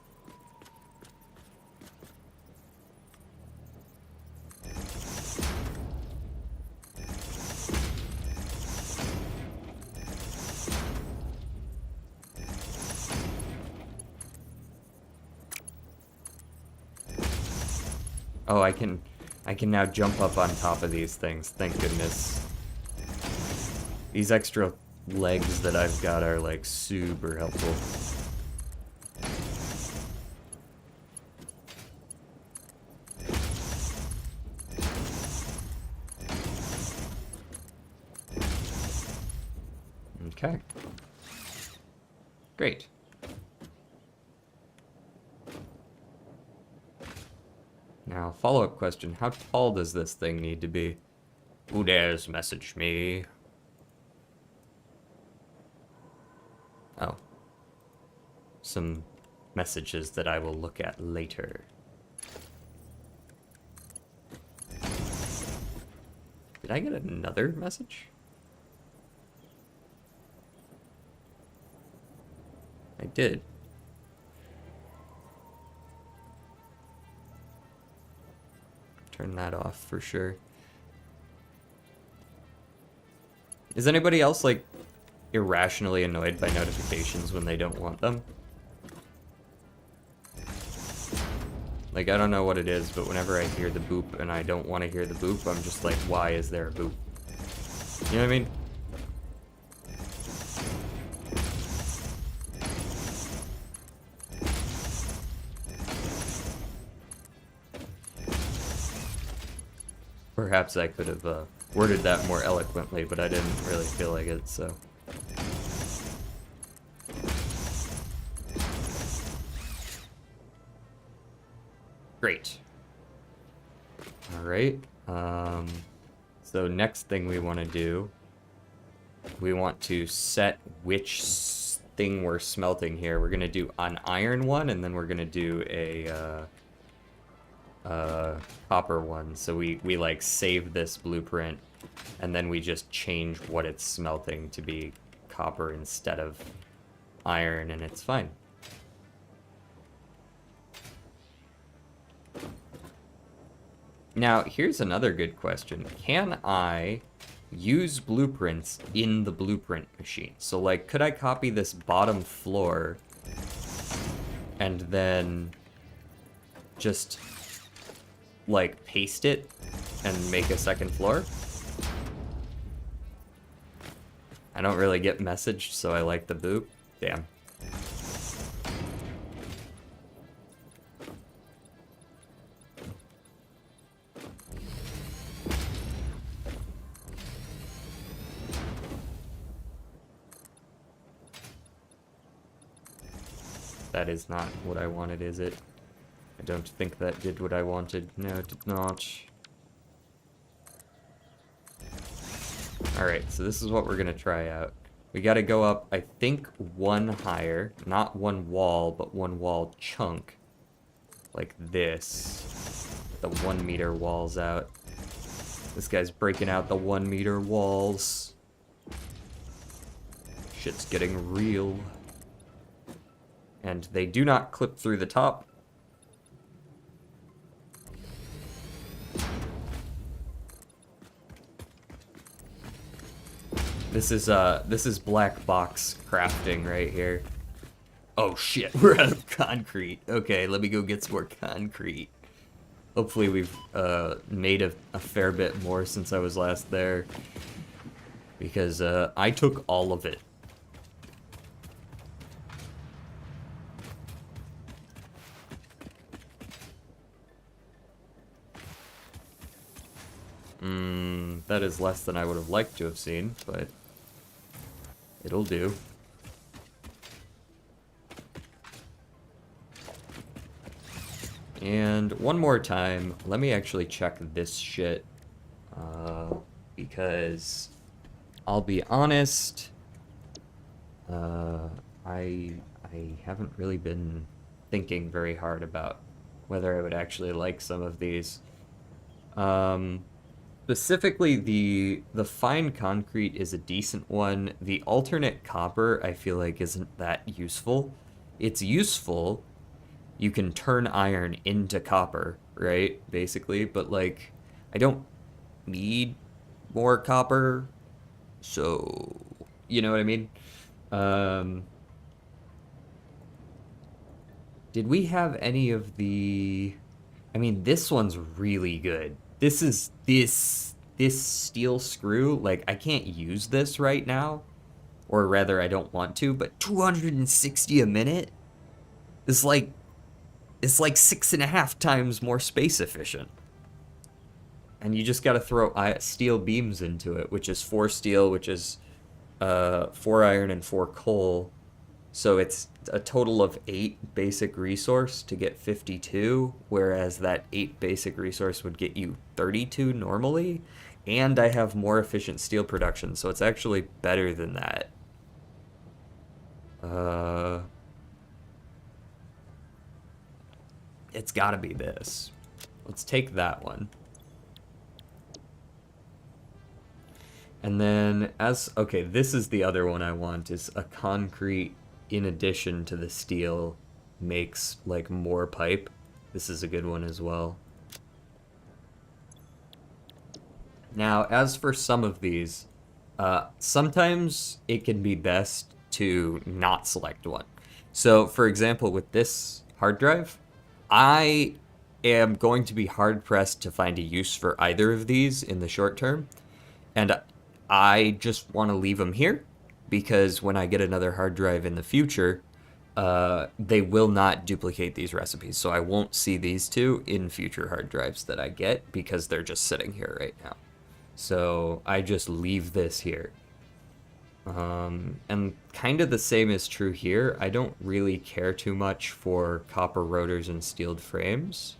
Oh, I can now jump up on top of these things, thank goodness. These extra legs that I've got are, like, super helpful. Okay. Great. Now, follow-up question. How tall does this thing need to be? Who dares message me? Oh. Some messages that I will look at later. Did I get another message? I did. Turn that off for sure. Is anybody else, like, irrationally annoyed by notifications when they don't want them? Like, I don't know what it is, but whenever I hear the boop and I don't want to hear the boop, I'm just like, why is there a boop? You know what I mean? Perhaps I could have worded that more eloquently, but I didn't really feel like it, so. Great. All right. So next thing we want to do, we want to set which thing we're smelting here. We're gonna do an iron one, and then we're gonna do a copper one. So we like save this blueprint, and then we just change what it's smelting to be copper instead of iron, and it's fine. Now, here's another good question. Can I use blueprints in the blueprint machine? So, like, could I copy this bottom floor and then just, like, paste it and make a second floor? I don't really get messaged, so I like the boop. Damn. That is not what I wanted, is it? I don't think that did what I wanted. No, it did not. Alright, so this is what we're gonna try out. We gotta go up, I think, one higher. Not one wall, but one wall chunk. Like this. The 1 meter walls out. This guy's breaking out the 1 meter walls. Shit's getting real. And they do not clip through the top. This is black box crafting right here. Oh shit, we're out of concrete. Okay, let me go get some more concrete. Hopefully we've made a fair bit more since I was last there. Because I took all of it. That is less than I would have liked to have seen, but it'll do. And one more time, let me actually check this shit, because I'll be honest, I haven't really been thinking very hard about whether I would actually like some of these. Specifically, the fine concrete is a decent one. The alternate copper, I feel like, isn't that useful. It's useful. You can turn iron into copper, right? Basically, but like, I don't need more copper, so you know what I mean? Did we have any of the... I mean, this one's really good. This is this steel screw. Like, I can't use this right now, or rather, I don't want to. But 260 a minute is like, it's like 6.5 times more space efficient. And you just got to throw steel beams into it, which is 4 steel, which is 4 iron and 4 coal. So it's a total of 8 basic resource to get 52, whereas that 8 basic resource would get you 32 normally. And I have more efficient steel production, so it's actually better than that. It's gotta be this. Let's take that one. And then okay, this is the other one I want, is a concrete in addition to the steel makes like more pipe. This is a good one as well. Now, as for some of these, sometimes it can be best to not select one. So, for example, with this hard drive, I am going to be hard pressed to find a use for either of these in the short term. And I just want to leave them here because when I get another hard drive in the future, they will not duplicate these recipes. So I won't see these two in future hard drives that I get because they're just sitting here right now. So I just leave this here. And kind of the same is true here. I don't really care too much for copper rotors and steeled frames.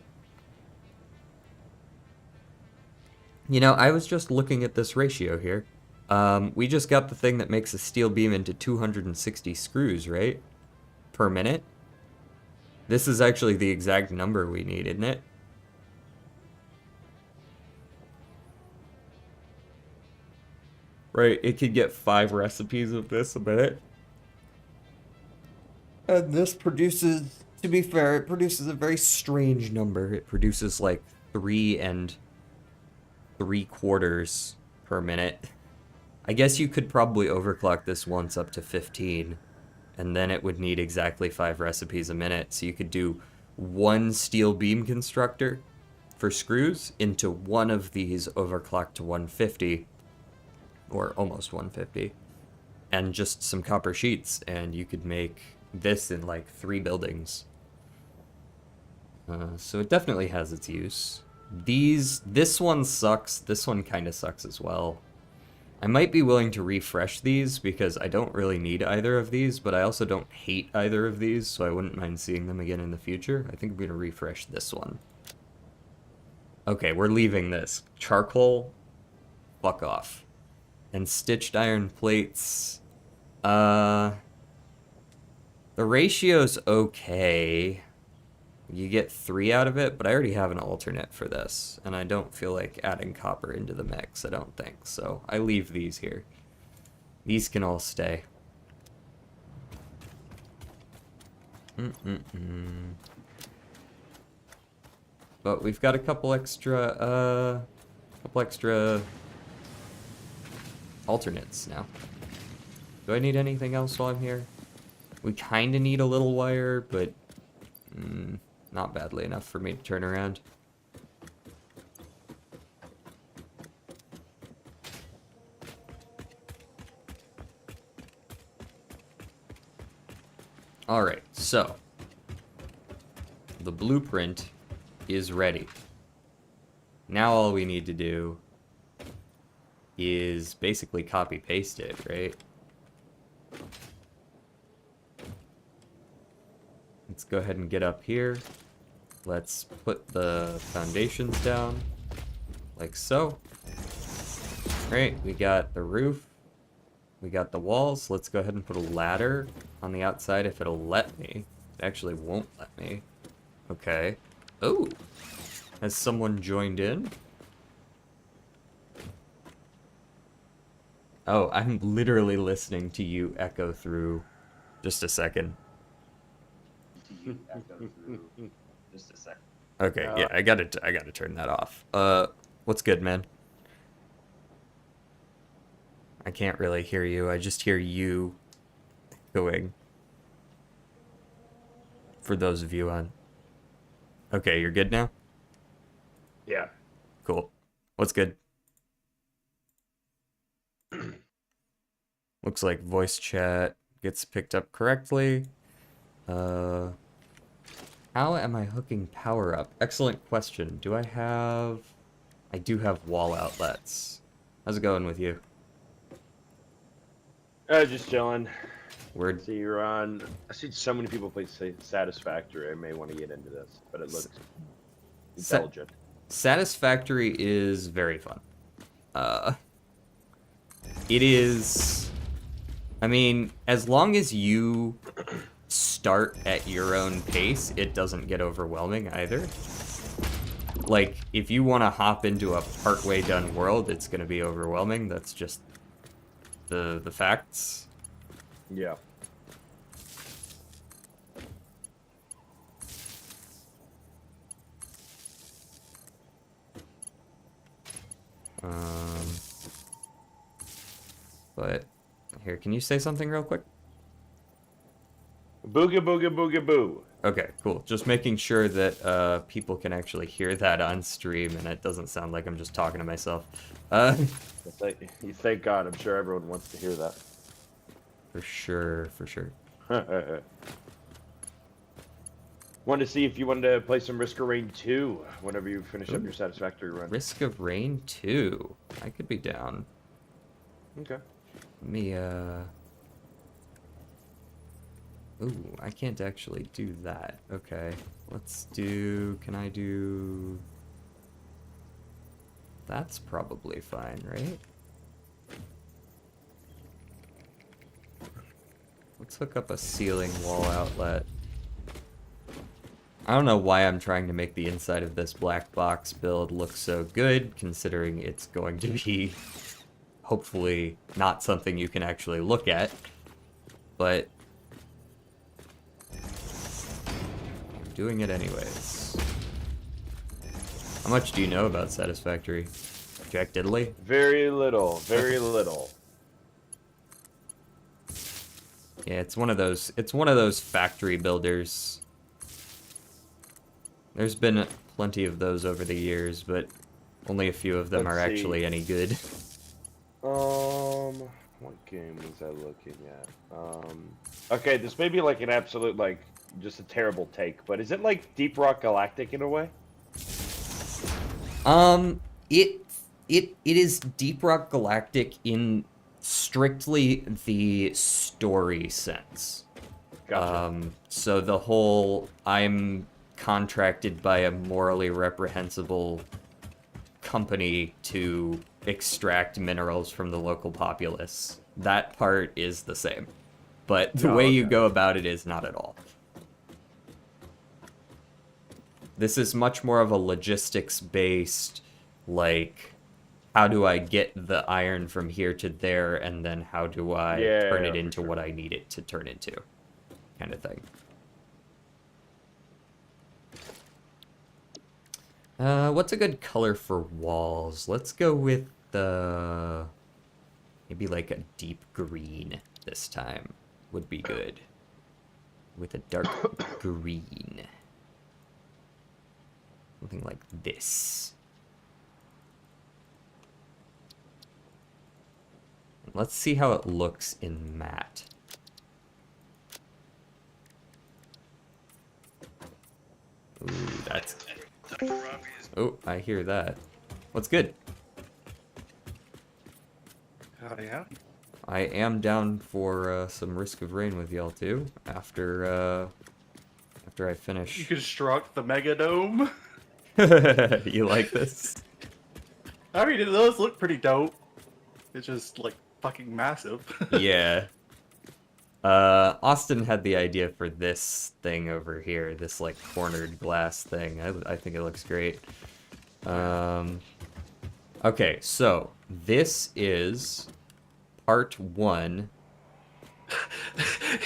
You know, I was just looking at this ratio here. We just got the thing that makes a steel beam into 260 screws, right? Per minute. This is actually the exact number we need, isn't it? Right, it could get 5 recipes of this a minute. And this produces, to be fair, it produces a very strange number. It produces like 3 3/4 per minute. I guess you could probably overclock this once up to 15, and then it would need exactly 5 recipes a minute. So you could do 1 steel beam constructor for screws into one of these overclocked to 150, or almost 150, and just some copper sheets, and you could make this in like 3 buildings. So it definitely has its use. This one sucks. This one kind of sucks as well. I might be willing to refresh these because I don't really need either of these, but I also don't hate either of these, so I wouldn't mind seeing them again in the future. I think I'm going to refresh this one. Okay, we're leaving this. Charcoal, fuck off. And stitched iron plates. The ratio's okay. You get 3 out of it, but I already have an alternate for this, and I don't feel like adding copper into the mix, I don't think, so I leave these here. These can all stay. But we've got a couple extra alternates now. Do I need anything else while I'm here? We kind of need a little wire, but not badly enough for me to turn around. Alright, so the blueprint is ready. Now all we need to do is basically copy paste it, right? Let's go ahead and get up here. Let's put the foundations down, like so. Right, we got the roof. We got the walls. Let's go ahead and put a ladder on the outside if it'll let me. It actually won't let me. Okay. Oh! Has someone joined in? Oh, I'm literally listening to you echo through. Just a second. Okay, yeah, I gotta turn that off. What's good, man? I can't really hear you. I just hear you going. For those of you on. Okay, you're good now? Yeah. Cool. What's good? Looks like voice chat gets picked up correctly. How am I hooking power up? Excellent question. I do have wall outlets. How's it going with you? Just chilling. Word. So you're on. I see so many people play Satisfactory. I may want to get into this, but it looks intelligent. Satisfactory is very fun. It is. I mean, as long as you start at your own pace, it doesn't get overwhelming either. Like, if you want to hop into a partway done world, it's going to be overwhelming. That's just The facts. Yeah. But here, can you say something real quick? Booga booga booga boo. Okay, cool. Just making sure that people can actually hear that on stream and it doesn't sound like I'm just talking to myself. You thank God. I'm sure everyone wants to hear that. For sure, for sure. Wanted to see if you wanted to play some Risk of Rain 2 whenever you finish up your Satisfactory run. Risk of Rain 2. I could be down. Okay. Let me, Ooh, I can't actually do that. Okay. Let's do... Can I do... That's probably fine, right? Let's hook up a ceiling wall outlet. I don't know why I'm trying to make the inside of this black box build look so good, considering it's going to be hopefully not something you can actually look at. But I'm doing it anyways. How much do you know about Satisfactory? Jack Diddley? Very little. Very little. Yeah, it's one of those factory builders. There's been plenty of those over the years, but only a few of them Let's are see. actually any good. What game was I looking at? Okay, this may be like an absolute, like, just a terrible take, but is it like Deep Rock Galactic in a way? It is Deep Rock Galactic in strictly the story sense. Gotcha. So the whole I'm contracted by a morally reprehensible company to extract minerals from the local populace. That part is the same. But the way you go about it is not at all. This is much more of a logistics-based, like, how do I get the iron from here to there, and then how do I turn it into what I need it to turn into, kind of thing. What's a good color for walls? Let's go with the... maybe like a deep green this time would be good. With a dark green. Something like this. Let's see how it looks in matte. Ooh, that's... Oh, I hear that. What's good? Oh, yeah? I am down for some Risk of Rain with y'all too, after I finish. You construct the Mega Dome? You like this? I mean, it does look pretty dope. It's just, like, fucking massive. Yeah. Austin had the idea for this thing over here, this, like, cornered glass thing. I think it looks great. Okay, so, this is part 1.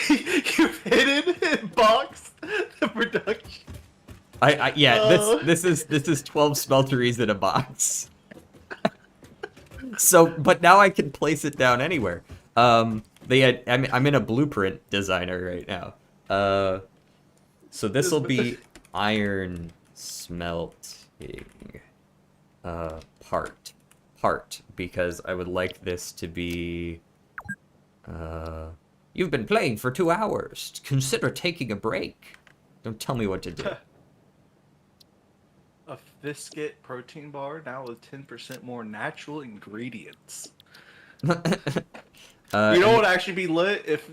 You've hidden and boxed the production. Yeah, this is 12 smelteries in a box. So, but now I can place it down anywhere. I'm in a blueprint designer right now. So this will be iron smelting part because I would like this to be you've been playing for 2 hours. Consider taking a break. Don't tell me what to do. A Biscuit protein bar now with 10% more natural ingredients. You know what would actually be lit if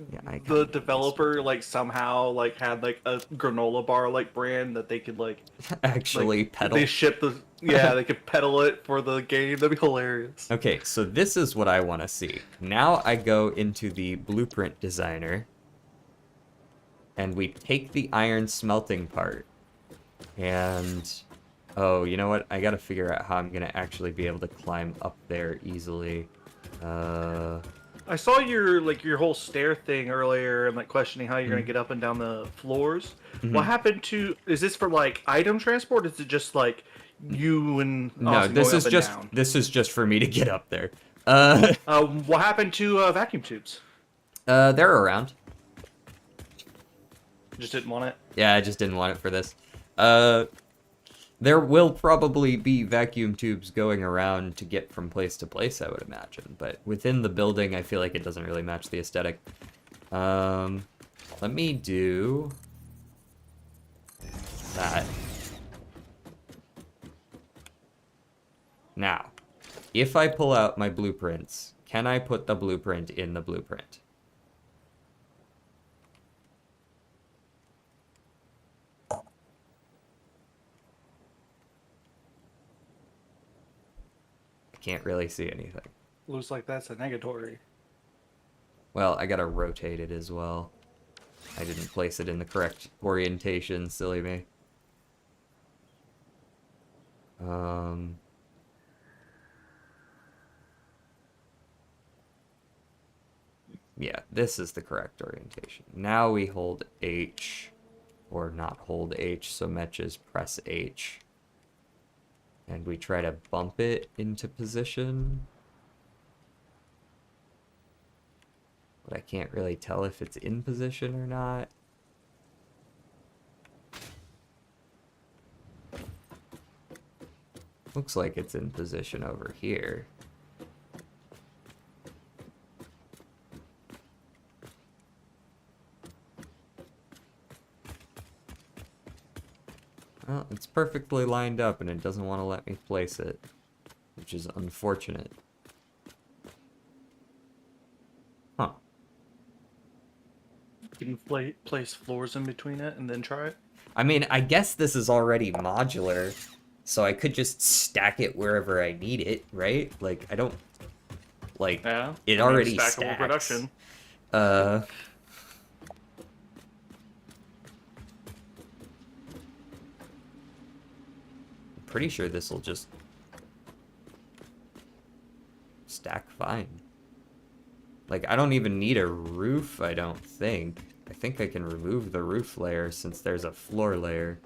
the developer like somehow like had like a granola bar like brand that they could like actually peddle. They ship the they could peddle it for the game. That'd be hilarious. Okay, so this is what I want to see. Now I go into the blueprint designer and we take the iron smelting part and oh, you know what? I got to figure out how I'm going to actually be able to climb up there easily. I saw your whole stair thing earlier and like questioning how you're gonna get up and down the floors. What happened to? Is this for like item transport? Is it just like you and No, Austin going up and down? this is just for me to get up there. What happened to vacuum tubes? They're around. Just didn't want it. Yeah, I just didn't want it for this. There will probably be vacuum tubes going around to get from place to place, I would imagine. But within the building, I feel like it doesn't really match the aesthetic. Let me do that. Now, if I pull out my blueprints, can I put the blueprint in the blueprint? Can't really see anything. Looks like that's a negatory. Well, I gotta rotate it as well. I didn't place it in the correct orientation, silly me. Yeah, this is the correct orientation. Now we hold H, or not hold H, so matches press H. And we try to bump it into position. But I can't really tell if it's in position or not. Looks like it's in position over here. Well, it's perfectly lined up and it doesn't want to let me place it, which is unfortunate. Huh. You can place floors in between it and then try it. I mean, I guess this is already modular, so I could just stack it wherever I need it, right? Like, I don't... Like, Yeah, it I mean, already stackable stacks. production. Pretty sure this will just stack fine. Like, I don't even need a roof, I don't think. I think I can remove the roof layer since there's a floor layer.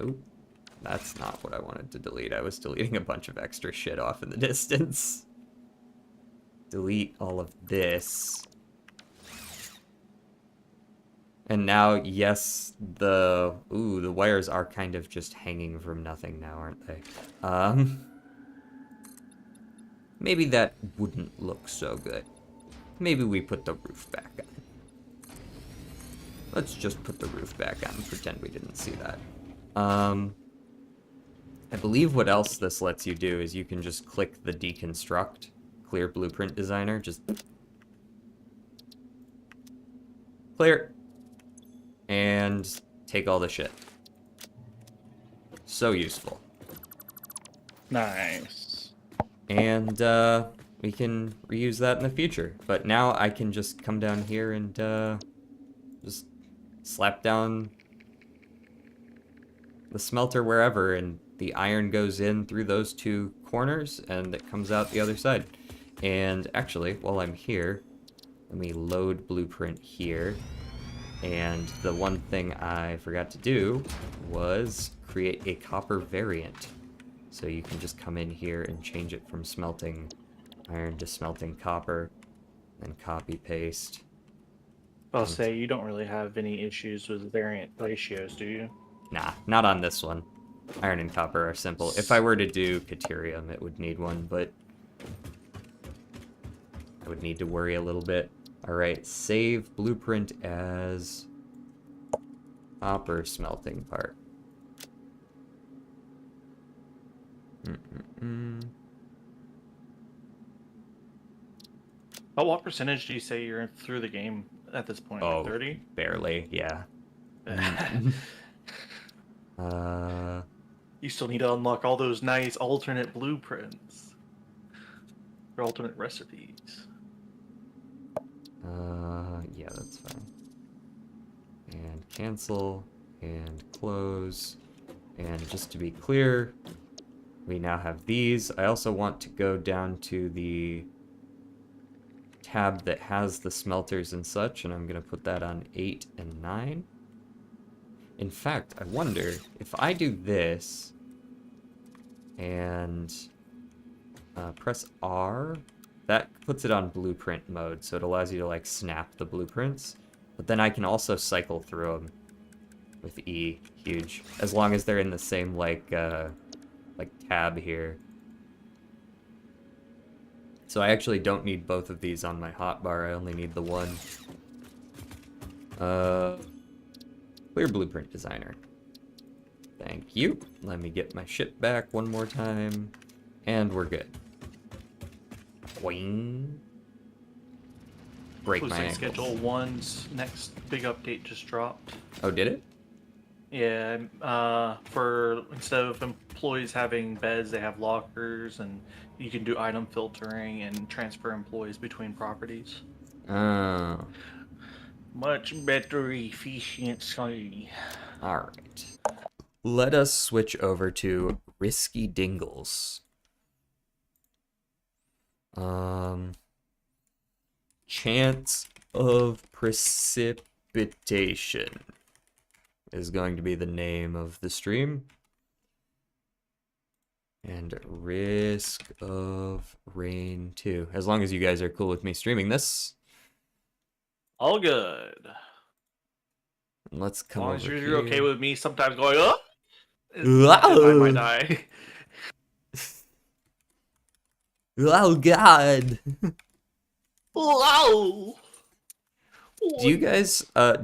Oh, that's not what I wanted to delete. I was deleting a bunch of extra shit off in the distance. Delete all of this. And now, yes, the wires are kind of just hanging from nothing now, aren't they? Maybe that wouldn't look so good. Maybe we put the roof back on. Let's just put the roof back on and pretend we didn't see that. I believe what else this lets you do is you can just click the deconstruct, clear blueprint designer, just clear. And take all the shit. So useful. Nice. And we can reuse that in the future. But now I can just come down here and just slap down the smelter wherever, and the iron goes in through those two corners and it comes out the other side. And actually, while I'm here, let me load blueprint here. And the one thing I forgot to do was create a copper variant. So you can just come in here and change it from smelting iron to smelting copper, and copy paste. I'll say you don't really have any issues with variant ratios, do you? Nah, not on this one. Iron and copper are simple. If I were to do Caterium, it would need one, but I would need to worry a little bit. Alright, save blueprint as copper smelting part. What percentage do you say you're through the game at this point? Oh, like 30? barely, yeah. You still need to unlock all those nice alternate blueprints. Or alternate recipes. Yeah, that's fine. And cancel, and close. And just to be clear, we now have these. I also want to go down to the tab that has the smelters and such, and I'm going to put that on 8 and 9. In fact, I wonder if I do this and press R, that puts it on blueprint mode, so it allows you to like snap the blueprints. But then I can also cycle through them with E. Huge, as long as they're in the same like tab here. So I actually don't need both of these on my hotbar. I only need the one. Clear blueprint designer. Thank you. Let me get my shit back one more time. And we're good. Boing. Break Looks my like ankles. Schedule 1's next big update just dropped. Oh, did it? Yeah, for instead of employees having beds, they have lockers, and you can do item filtering and transfer employees between properties. Oh. Much better efficiency. Alright. Let us switch over to Risky Dingles. Chance of Precipitation is going to be the name of the stream. And Risk of Rain 2. As long as you guys are cool with me streaming this. All good. Let's As come long over as you're here. okay with me sometimes going, oh! Wow. I might die. Oh god. Wow! Do you guys know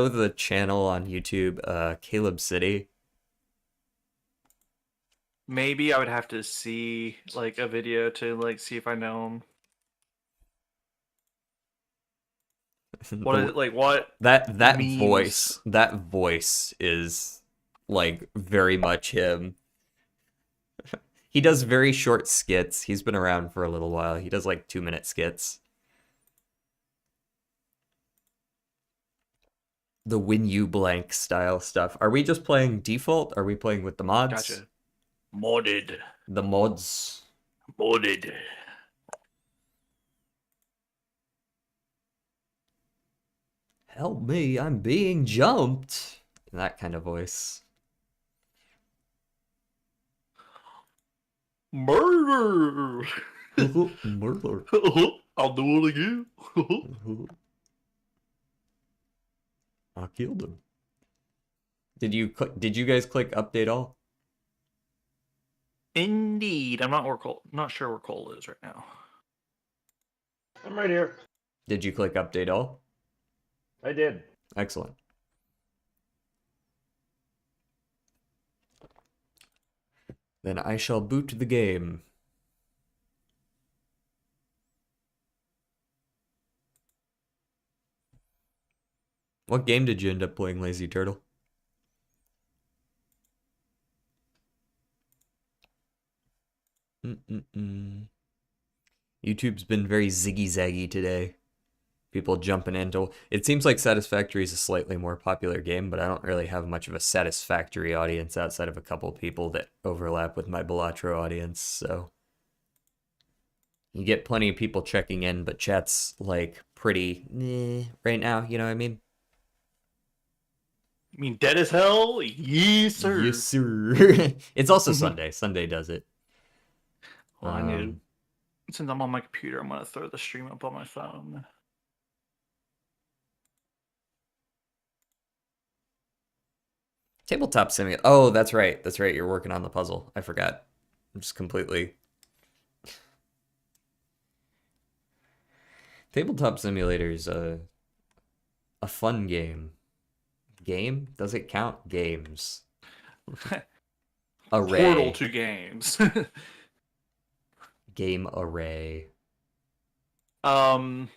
the channel on YouTube, Caleb City? Maybe I would have to see like a video to like see if I know him. What is it like? What that memes? voice is like very much him. He does very short skits. He's been around for a little while. He does like 2-minute skits. The Win You Blank style stuff. Are we just playing default? Are we playing with the mods? Gotcha. Modded. The mods. Modded. Help me, I'm being jumped. That kind of voice. Murder. Murder. I'll do it again. I killed him. Did you guys click update all? Indeed. I'm not sure where Cole is right now. I'm right here. Did you click update all? I did. Excellent. Then I shall boot the game. What game did you end up playing, Lazy Turtle? YouTube's been very ziggy-zaggy today. People jumping into... It seems like Satisfactory is a slightly more popular game, but I don't really have much of a Satisfactory audience outside of a couple people that overlap with my Balatro audience, so... You get plenty of people checking in, but chat's, like, pretty right now, you know what I mean? You mean dead as hell? Yes, sir. Yes, sir. It's also Sunday. Sunday does it. Well, I need to, since I'm on my computer, I'm going to throw the stream up on my phone. Tabletop Simulator. Oh, that's right. That's right. You're working on the puzzle. I forgot. I'm just completely... Tabletop Simulator is a fun game. Game? Does it count? Games. Array. Portal to games. Game array. Have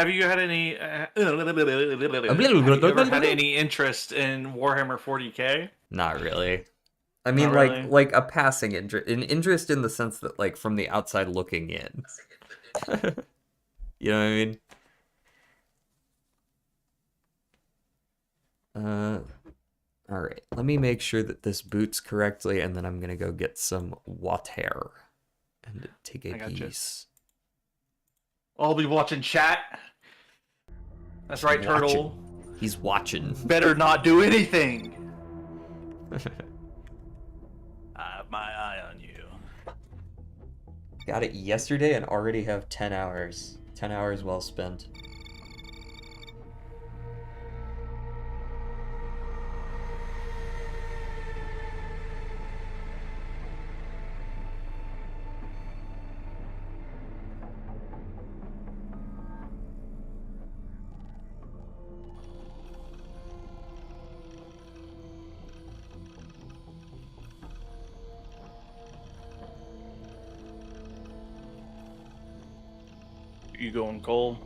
you had any? Have you ever had any interest in Warhammer 40K? Not really. I mean, Not like really? like a passing interest, an interest in the sense that, like, from the outside looking in. You know what I mean? All right, let me make sure that this boots correctly, and then I'm gonna go get some water and take a I gotcha. piece. I'll be watching chat. That's right, Turtle. He's watching. Better not do anything. I have my eye on you. Got it yesterday and already have 10 hours. 10 hours well spent. You going, Cole?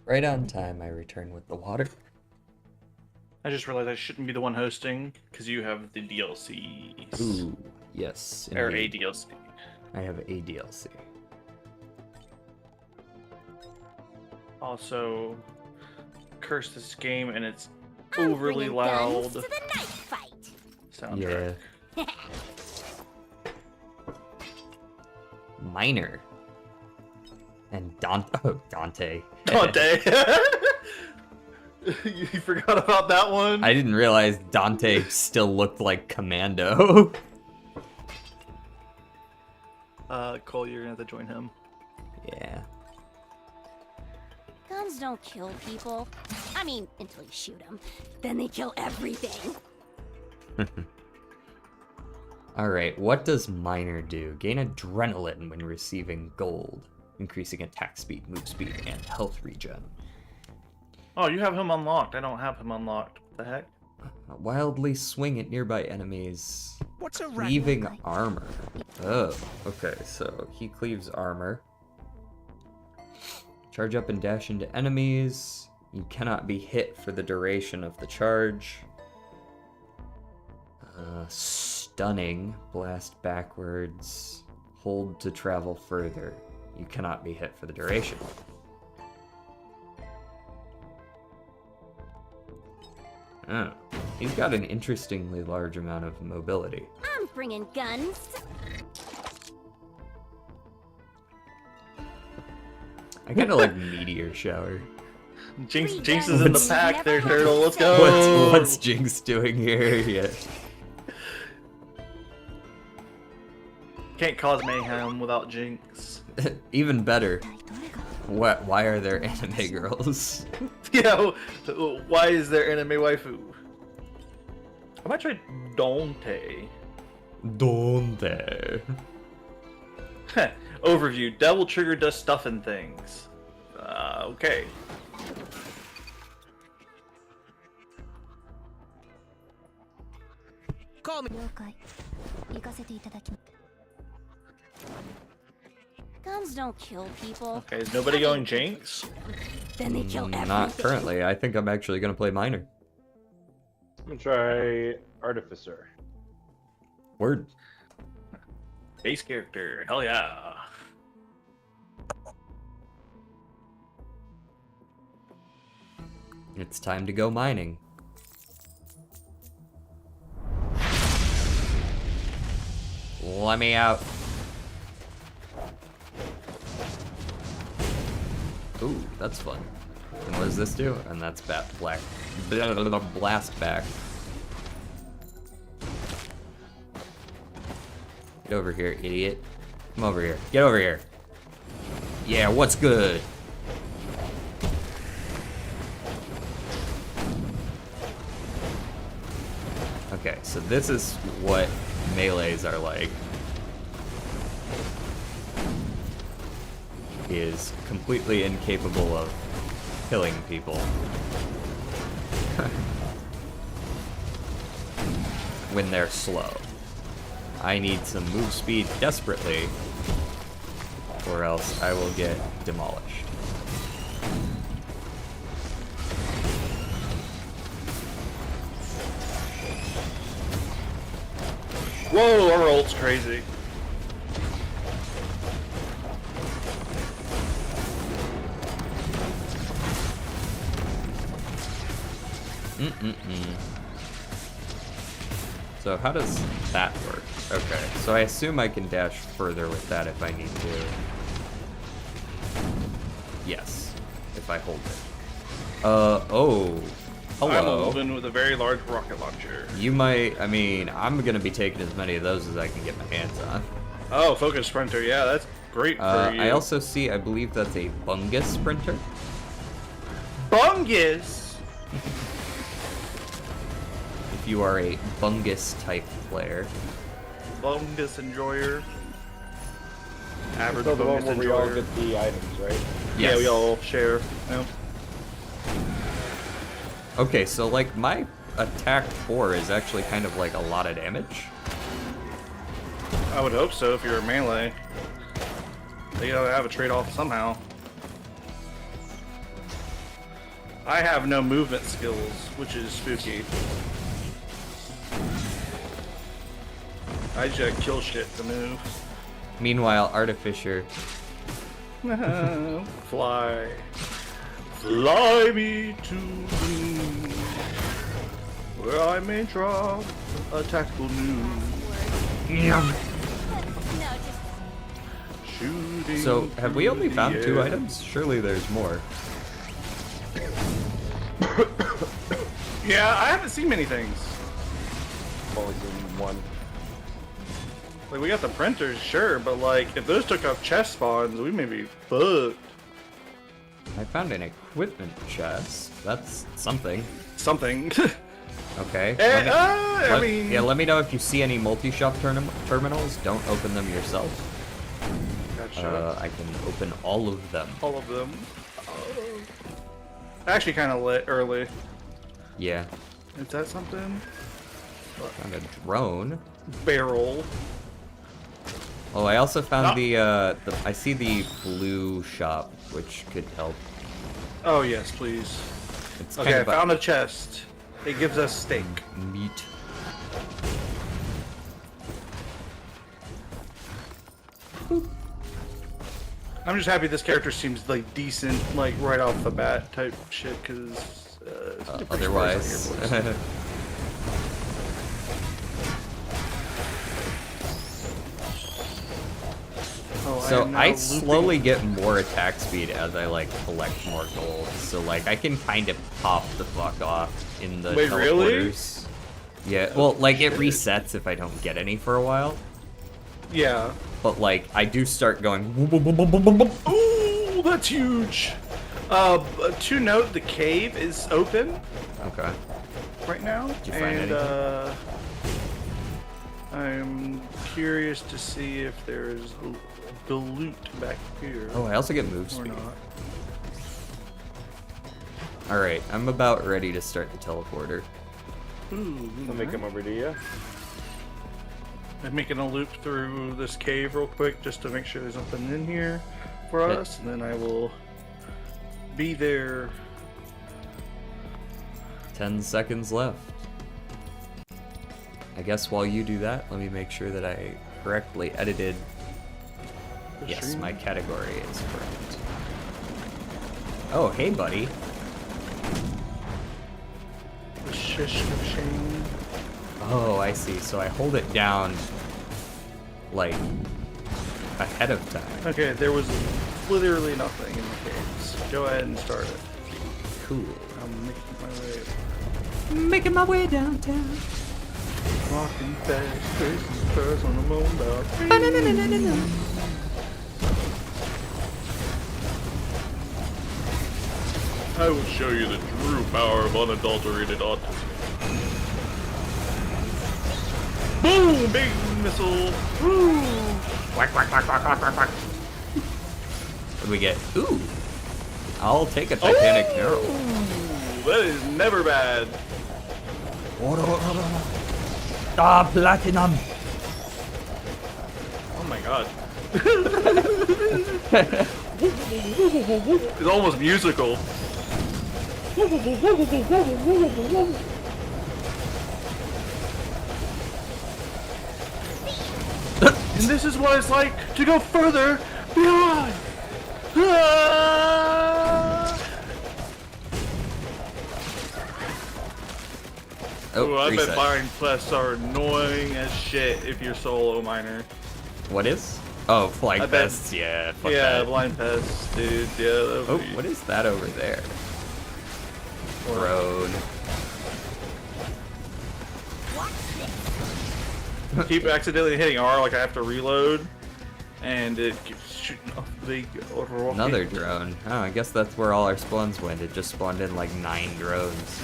Right on time, I return with the water. I just realized I shouldn't be the one hosting because you have the DLCs. Ooh, yes. Or a indeed. DLC. I have a DLC. Also, curse this game and it's I'm overly bringing loud guns to the knife fight. soundtrack. Yeah. Minor. And Dante. Dante. You forgot about that one? I didn't realize Dante still looked like Commando. Cole, you're gonna have to join him. Yeah. Guns don't kill people. I mean, until you shoot them. Then they kill everything. Alright, what does Minor do? Gain adrenaline when receiving gold, increasing attack speed, move speed, and health regen. Oh, you have him unlocked. I don't have him unlocked. What the heck? Wildly swing at nearby enemies, What's a cleaving armor. Oh, okay, so he cleaves armor. Charge up and dash into enemies. You cannot be hit for the duration of the charge. Stunning, blast backwards, hold to travel further. You cannot be hit for the duration. Oh, he's got an interestingly large amount of mobility. I'm bringing guns. I kind of like Meteor Shower. Jinx Free is guns in the will pack never there, have Turtle. to Let's say go. What's Jinx doing here? Yeah. Can't cause mayhem without Jinx. Even better. What? Why are there anime girls? Yeah, why is there anime waifu? I might try Dante. Dante. Overview. Devil Trigger does stuff and things. Okay. Call me. 了解。行かせていただきます。Guns don't kill people. Okay, is nobody going Jinx? Then they kill everything. Not currently. I think I'm actually gonna play Minor. I'm gonna try Artificer. Word. Base character. Hell yeah. It's time to go mining. Let me out. Ooh, that's fun. And what does this do? And that's blast back. Get over here, idiot. Come over here. Get over here. Yeah, what's good? so this is what melees are like. He is completely incapable of killing people. When they're slow. I need some move speed desperately, or else I will get demolished. Whoa, our ult's crazy. So how does that work? Okay, so I assume I can dash further with that if I need to. Yes, if I hold it. Oh. I'm Hello. moving with a very large rocket launcher. You might, I mean, I'm gonna be taking as many of those as I can get my hands on. Oh, focus sprinter. Yeah, that's great for you. I also see, I believe that's a bungus sprinter. Bungus! If you are a bungus type player. Bungus enjoyer. Average So the one bungus where we all enjoyer. get the items, right? Yeah, Yes. we all share. Yeah. Okay, so like my attack 4 is actually kind of like a lot of damage. I would hope so if you're a melee. They gotta have a trade-off somehow. I have no movement skills, which is spooky. I just kill shit to move. Meanwhile, Artificer, Fly. Fly me to the moon, where I may drop a tactical noon. No, just Shooting. so have we only through found the 2 air. items? Surely there's more. Yeah, I haven't seen many things. Only seen one. Like, we got the printers, sure, but like, if those took up chest spawns, we may be fucked. I found an equipment chest. That's something. Something. Okay. I mean, yeah, let me know if you see any multi-shop terminals. Don't open them yourself. gotcha. I can open all of them. All of them. Actually, kind of lit early. Yeah. Is that something? Found a drone. Barrel. Oh, I also found Ah. the I see the blue shop, which could help. Oh yes, please. It's Okay, I kind of found a chest. It gives us steak. meat. I'm just happy this character seems like decent, like right off the bat type shit, because Otherwise, so I slowly get more attack speed as I like collect more gold. So like I can kind of pop the fuck off in the Wait, really? teleporters. Yeah, well, like it resets if I don't get any for a while. Yeah. But like I do start going. Ooh, that's huge. To note, the cave is open Okay. right now, Did you find and anything? I'm curious to see if there's the loot back here Oh, I also get move or speed. not. All right, I'm about ready to start the teleporter. Ooh, Let me come over to you. I'm making a loop through this cave real quick just to make sure there's nothing in here for Okay. us, and then I will be there. 10 seconds left. I guess while you do that, let me make sure that I correctly edited. The Yes, stream. my category is correct. Oh, hey, buddy. The shish of shame. Oh, I see. So I hold it down, like, ahead of time. Okay, there was literally nothing in the caves. Go ahead and start it. Cool. I'm making my way. Making my way downtown. Walking fast, chasing stars on the moon. I will show you the true power of unadulterated autism. Boom! Big missile. Woo! Whack, whack, whack, whack, whack, whack, whack. What do we get? Ooh. I'll take a Titanic Neural. That is never bad. Ah, platinum. Oh my god. It's almost musical. And this is what it's like to go further beyond. Ah! Oh, Ooh, I bet reset. blind pests are annoying as shit if you're solo miner. What is? Oh, flying I bet- pests. Yeah, fuck Yeah, that. blind pests, dude. Yeah. Oh, what is that over there? Drone. Keep accidentally hitting R, like I have to reload, and it keeps shooting off the rocket. Another drone. Oh, I guess that's where all our spawns went. It just spawned in like 9 drones.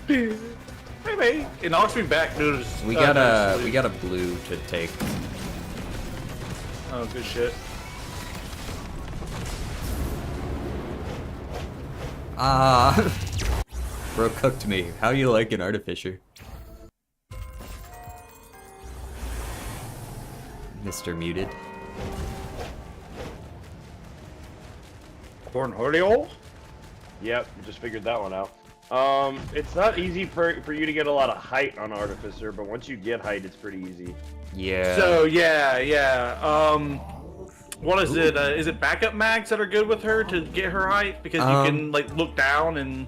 Maybe it knocks me back, dude. We got a blue to take. Oh, good shit. Ah, bro cooked me. How you like an artificer? Mr. Muted. Cornholio? Yep, just figured that one out. It's not easy for you to get a lot of height on Artificer, but once you get height, it's pretty easy. Yeah. So yeah. What is it? Is it backup mags that are good with her to get her height? Because you can like look down and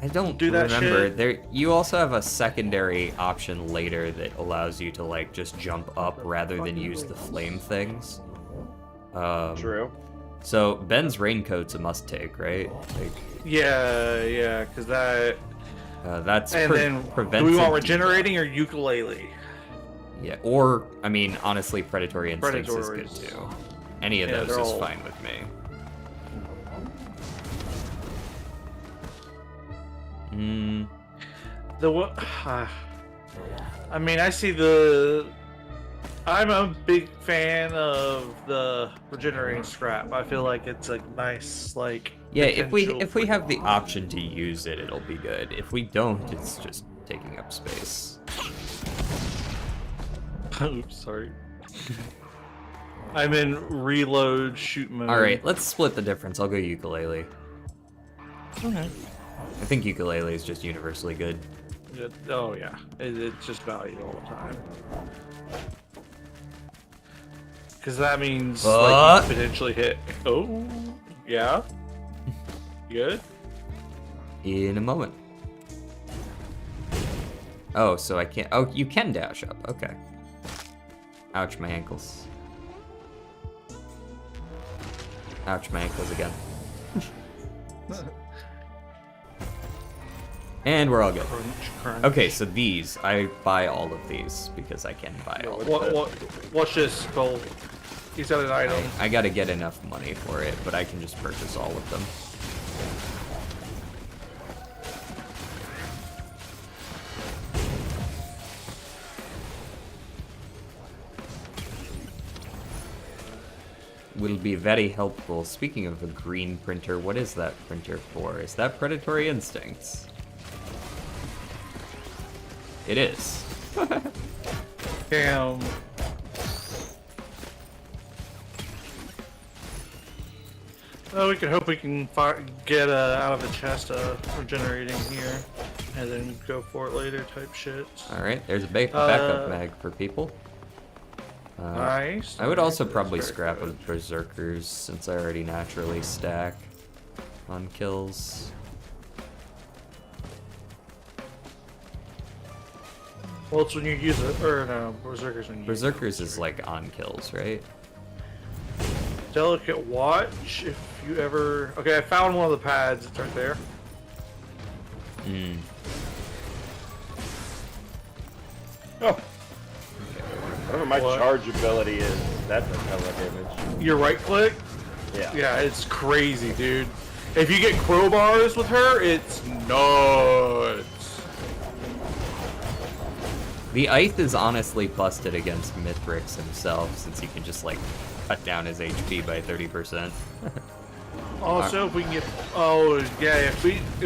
I don't do that remember. shit? There, you also have a secondary option later that allows you to like just jump up rather than use the flame things. True. So Ben's raincoat's a must take, right? Like, yeah, because that. that's And then, do prevents. we want regenerating or ukulele? Yeah, or I mean, honestly, predatory instincts is good Predators. too. Any of Yeah, those they're is all- fine with me. Hmm. The what? I mean, I see the. I'm a big fan of the regenerating scrap. I feel like it's a nice like. Yeah, if we potential have the option to use it, it'll be good. If we don't, it's just taking up space. Oops, sorry. I'm in reload shoot mode. All right, let's split the difference. I'll go ukulele. Okay. I think ukulele is just universally good. Oh yeah, it's just valued all the time. Because that means like But- you potentially hit. Oh, yeah. Good. In a moment. Oh, so I can't. Oh, you can dash up. Okay. Ouch, my ankles. Ouch, my ankles again. And we're all good. Crunch. Okay, so these, I buy all of these because I can buy all of them. Watch this, Cole. He's got an item. I gotta get enough money for it, but I can just purchase all of them. Will be very helpful. Speaking of a green printer, what is that printer for? Is that predatory instincts? It is. Damn. Well, we can hope we can get out of the chest regenerating here, and then go for it later type shit. Alright, there's a backup mag for people. Nice. I would nice, also that's probably very scrap good. with berserkers since I already naturally stack on kills. Well, it's when you use it, or no, berserkers when you Berserkers is like on kills, right? Delicate watch. If you ever, okay, I found one of the pads. It's right there. Hmm. Oh. Whatever my What? charge ability is, that does hella damage. Your right click. Yeah. Yeah, it's crazy, dude. If you get crowbars with her, it's nuts. The Ith is honestly busted against Mithrix himself, since he can just like cut down his HP by 30%. Also, if we can get, oh yeah, if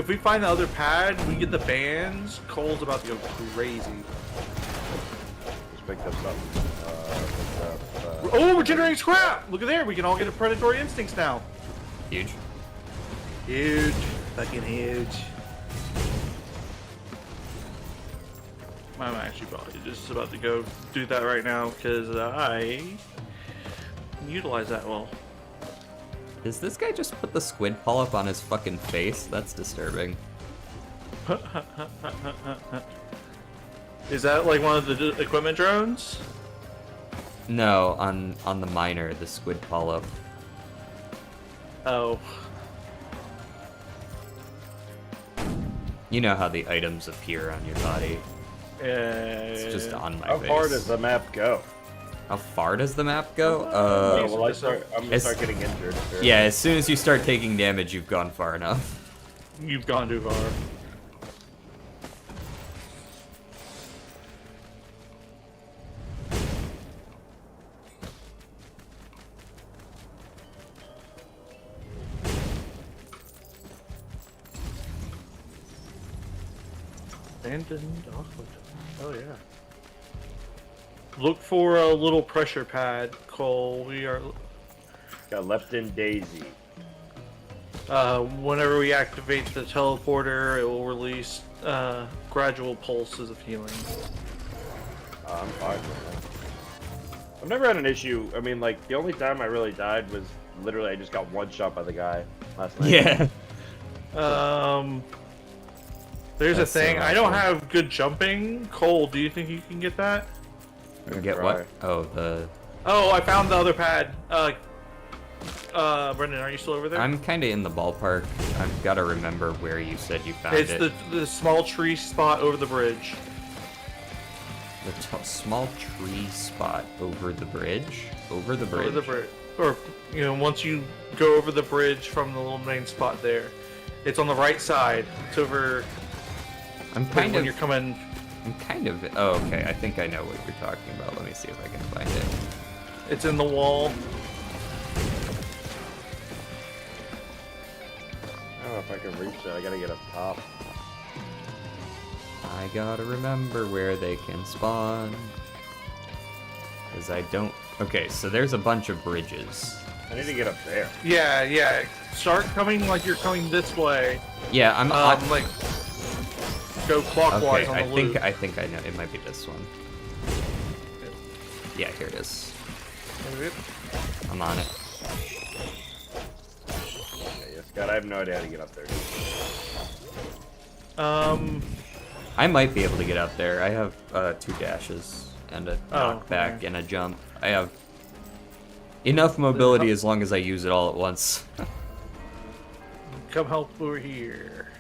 we find the other pad, we get the bands. Cole's about to go crazy. Just picked up something. Oh, we're generating scrap! Look at there, we can all get a predatory instincts now. Huge. Huge, fucking huge. I'm actually probably just about to go do that right now because I utilize that well. Does this guy just put the squid polyp on his fucking face? That's disturbing. Is that like one of the equipment drones? No, on the miner, the squid polyp. Oh. You know how the items appear on your body. It's just on my How face. far does the map go? How far does the map go? Oh, well, I'm gonna it's- start getting injured. Yeah, as soon as you start taking damage, you've gone far enough. You've gone too far. Abandoned aqueduct. Oh yeah. Look for a little pressure pad, Cole. We are. Got Lepton Daisy. Whenever we activate the teleporter, it will release gradual pulses of healing. I'm fine with that. I've never had an issue. I mean, like, the only time I really died was literally I just got one shot by the guy last night. Yeah. There's That's a thing. so I don't awesome. have good jumping. Cole, do you think you can get that? Get what? Oh, the... Oh, I found the other pad. Brendan, are you still over there? I'm kind of in the ballpark. I've got to remember where you said you found It's it. the small tree spot over the bridge. The small tree spot over the bridge? Over the bridge? Over the bridge. Or, you know, once you go over the bridge from the little main spot there. It's on the right side. It's over when you're coming. I'm kind of... Oh, okay. I think I know what you're talking about. Let me see if I can find it. It's in the wall. I don't know if I can reach that. I gotta get up top. I gotta remember where they can spawn. Because I don't... Okay, so there's a bunch of bridges. I need to get up there. Yeah, yeah. Start coming like you're coming this way. Yeah, I'm... Like go clockwise okay, on the loop. I think I know. It might be this one. Yeah, here it is. I'm on it. Okay, yes, God, I have no idea how to get up there. I might be able to get up there. I have 2 dashes and a knockback okay. and a jump. I have enough mobility as long as I use it all at once. Come help over here.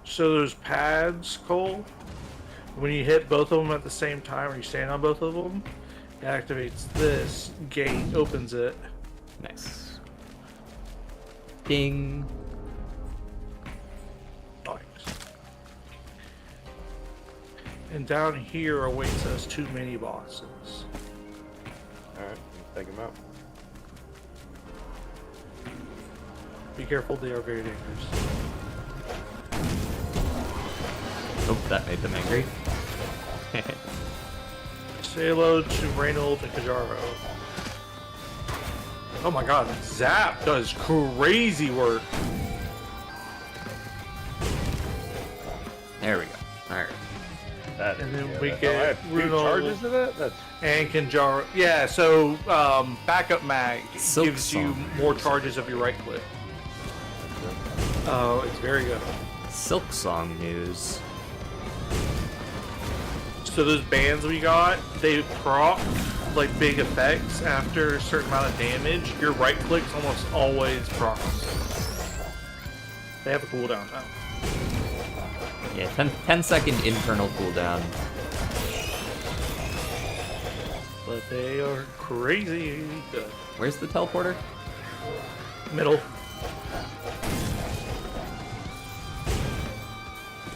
So those pads, Cole, when you hit both of them at the same time, or you stand on both of them, it activates this gate, opens it. Nice. Ding. Nice. And down here awaits us 2 mini bosses. Alright, let's take him out. Be careful, they are very dangerous. Oh, that made them angry. Say hello to Reynold and Kajaro. Oh my god, Zap does crazy work. There we go. Alright. That And is- then yeah, we that- get I have 2 Rudolph. charges of that? That's And Kanjaro. Yeah, so backup mag Silk gives you Song. more charges of your right click. Oh, it's very good. Silk Song news. So those bands we got, they proc like big effects after a certain amount of damage. Your right click's almost always proc. They have a cooldown time. Yeah, 10 second internal cooldown. but they are crazy good. Where's the teleporter? Middle.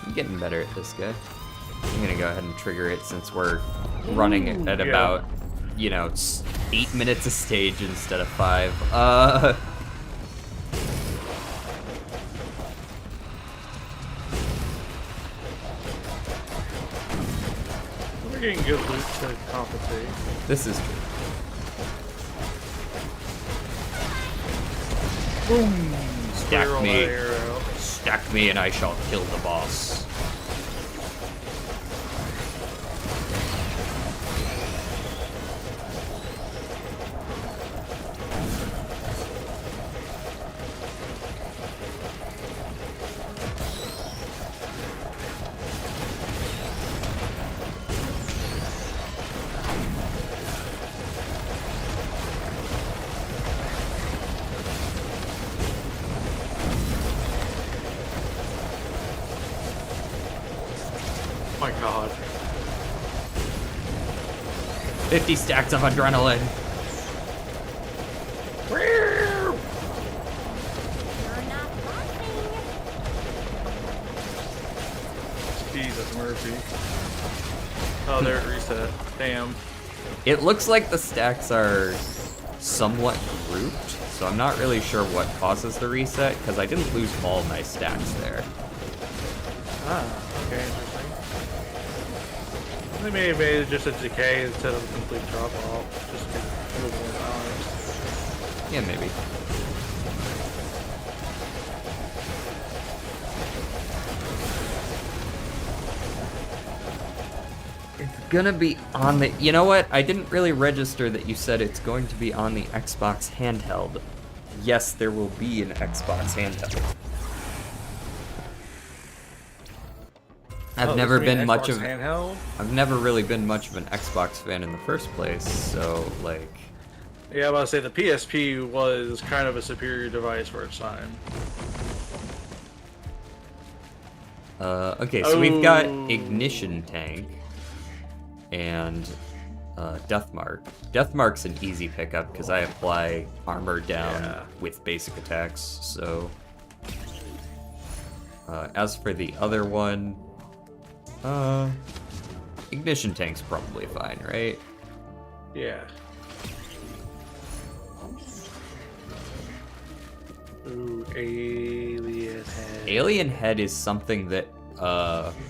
I'm getting better at this guy. I'm gonna go ahead and trigger it since we're running it at yeah. about, you know, 8 minutes a stage instead of 5. We're getting good loot to compensate. This is true. Boom! Stack Squirrel me. arrow. Stack me and I shall kill the boss. Oh my god. 50 stacks of adrenaline. You're not laughing. Jesus Murphy. Oh, there it reset. Damn. It looks like the stacks are somewhat grouped, so I'm not really sure what causes the reset, because I didn't lose all my stacks there. Ah, okay, interesting. They may have made it just a decay instead of a complete drop off, just to a little more balanced. Yeah, maybe. It's gonna be on the... You know what? I didn't really register that you said it's going to be on the Xbox handheld. Yes, there will be an Xbox handheld. I've never been much of... handheld. I've never really been much of an Xbox fan in the first place, so, like... Yeah, I was about to say the PSP was kind of a superior device for its time. Okay, so we've got Ignition Tank and Deathmark. Deathmark's an easy pickup because I apply armor down with basic attacks, so... as for the other one... Ignition Tank's probably fine, right? Yeah. Ooh, Alien Head. Alien Head is something that,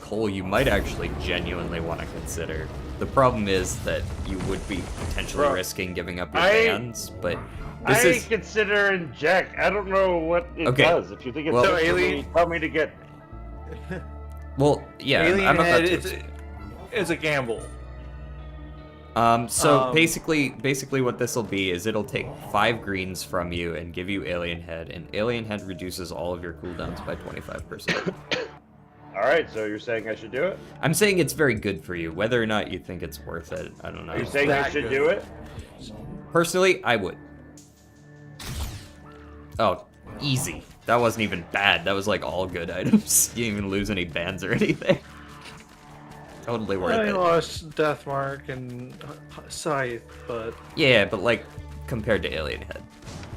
Cole, you might actually genuinely want to consider. The problem is that you would be potentially risking giving up your bands, but this is... consider inject. I don't know what it does. If you think it's well, alien, tell me to get... Well, yeah, Alien I'm about Head, to... it's a gamble. Basically what this will be is it'll take 5 greens from you and give you Alien Head, and Alien Head reduces all of your cooldowns by 25%. Alright, so you're saying I should do it? I'm saying it's very good for you. Whether or not you think it's worth it, I don't know. Are you saying I should do it? Personally, I would. Oh, easy. That wasn't even bad. That was like all good items. You didn't even lose any bands or anything. Totally worth I it. lost Deathmark and Scythe, but... Yeah, but like, compared to Alien Head.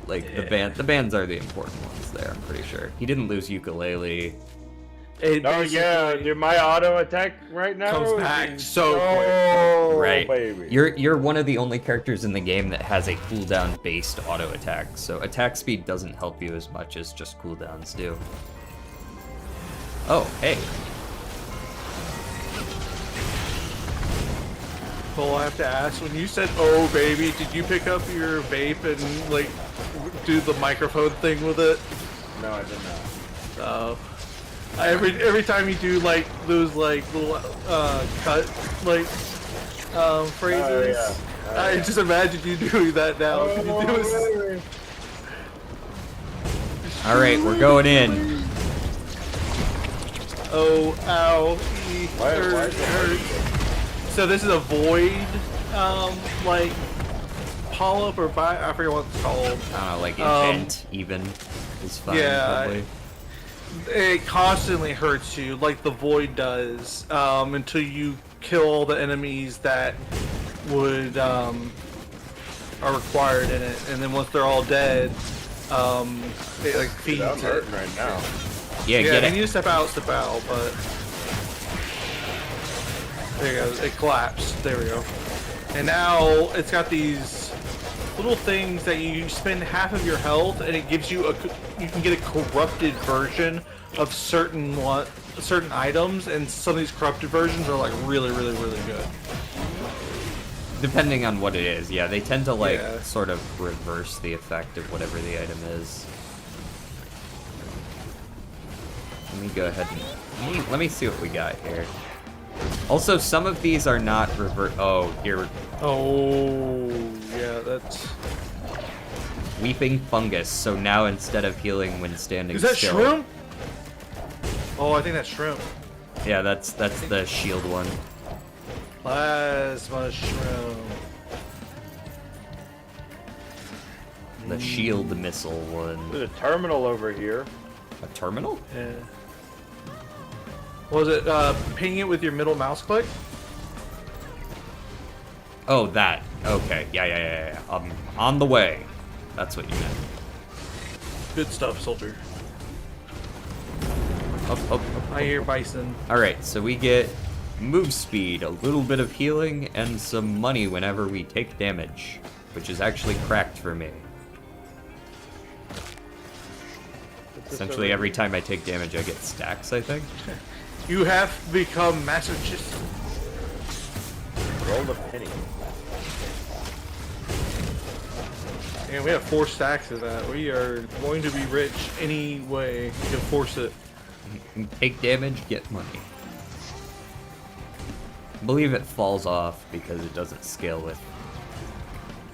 Like, the bands are the important ones there, I'm pretty sure. He didn't lose Ukulele. Oh yeah, dude, my auto attack right now comes back so quick. Right. Baby. You're one of the only characters in the game that has a cooldown based auto attack, so attack speed doesn't help you as much as just cooldowns do. Oh, hey. Well, I have to ask, when you said, oh baby, did you pick up your vape and like do the microphone thing with it? No, I did not. Every time you do like those like little cut like phrases, I just imagine you doing that now. Can you do it? All right, we're going in. Oh, ow, Why is it hurting? So this is a void, like polyp or I forget what it's called. I don't know, like invent even is fine. Yeah, probably. It constantly hurts you, like the void does, until you kill all the enemies that would are required in it, and then once they're all dead, it like feeds Dude, I'm it. hurting right now. Yeah, Yeah, get I it. mean, you step out, but there you go. It collapsed. There we go. And now it's got these little things that you spend half of your health, and it gives you you can get a corrupted version of certain items, and some of these corrupted versions are like really, really, really good. Depending on what it is, yeah, they tend to like Yeah. sort of reverse the effect of whatever the item is. Let me go ahead and let me see what we got here. Also, some of these are not revert. Oh, here, Oh, yeah, that's. weeping fungus. So now instead of healing when standing Is that still, shroom? Oh, I think that's shroom. yeah, that's the shield one. Plasma shroom. The shield missile one. There's a terminal over here. A terminal? Yeah. Was it pinging it with your middle mouse click? Oh, that. Okay. Yeah. On the way. That's what you meant. Good stuff, soldier. Up. I hear bison. Alright, so we get move speed, a little bit of healing, and some money whenever we take damage, which is actually cracked for me. Essentially, every time I take damage, I get stacks, I think. You have become Massachusetts. Roll the penny. And we have 4 stacks of that. We are going to be rich any way we can force it. Take damage, get money. I believe it falls off because it doesn't scale with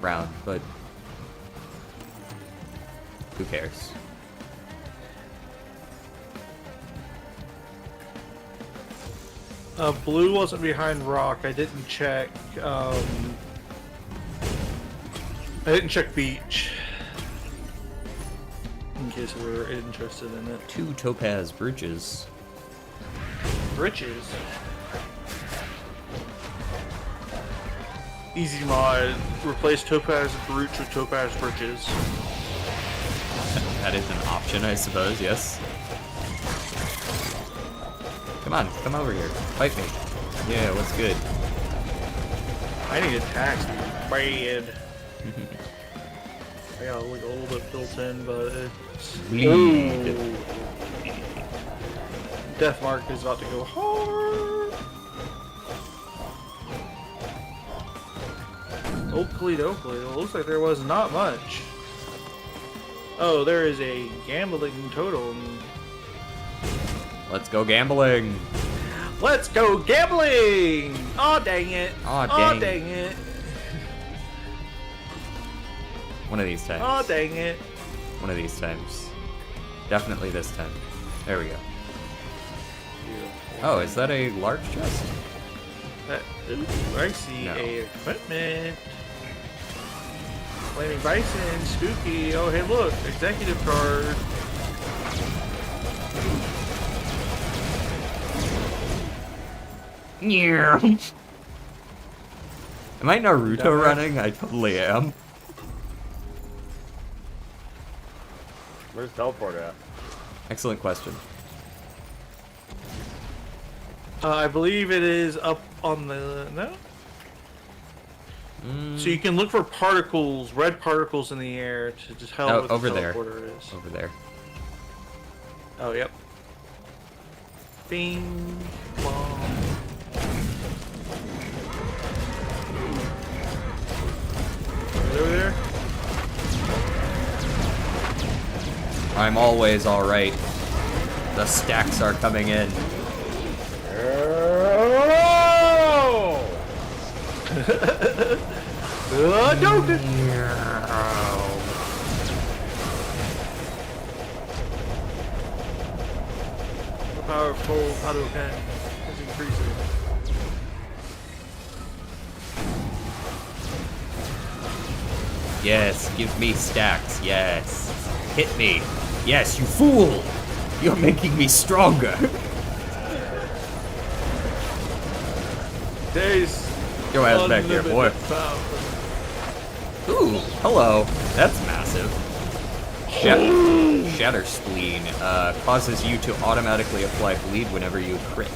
round, but who cares? Blue wasn't behind rock. I didn't check. I didn't check beach. In case we were interested in it. 2 topaz bridges. Bridges. Easy mod. Replace topaz brooch with topaz bridges. That is an option, I suppose, yes. Come on, come over here. Fight me. Yeah, what's good? I need attacks bad. I got like a little bit built in, but it's. Bleed. Ooh. Deathmark is about to go hard. Oakley Doakley. It looks like there was not much. Oh, there is a gambling totem. Let's go gambling. Let's go gambling! Aw, dang it. Aw, Aw, dang. dang it. One of these times. Aw, dang it. One of these times. Definitely this time. There we go. Oh, is that a large chest? Ooh, I see No. a equipment. Flaming Bison, spooky. Oh, hey, look, executive card. Yeah. Am I Naruto Dumbass. running? I totally am. Where's teleport at? Excellent question. I believe it is up on the no. So you can look for particles, red particles in the air to just help. Oh, with over the there. teleporter is. Over there. Oh, yep. Bing, bong. Over there. I'm always alright. The stacks are coming in. Oh! Don't it. The powerful Hadouken is increasing. Yes, give me stacks. Yes. Hit me. Yes, you fool! You're making me stronger. There's Your ass back here, boy. Unlimited power. Ooh, hello. That's massive. Shatter Spleen causes you to automatically apply bleed whenever you crit.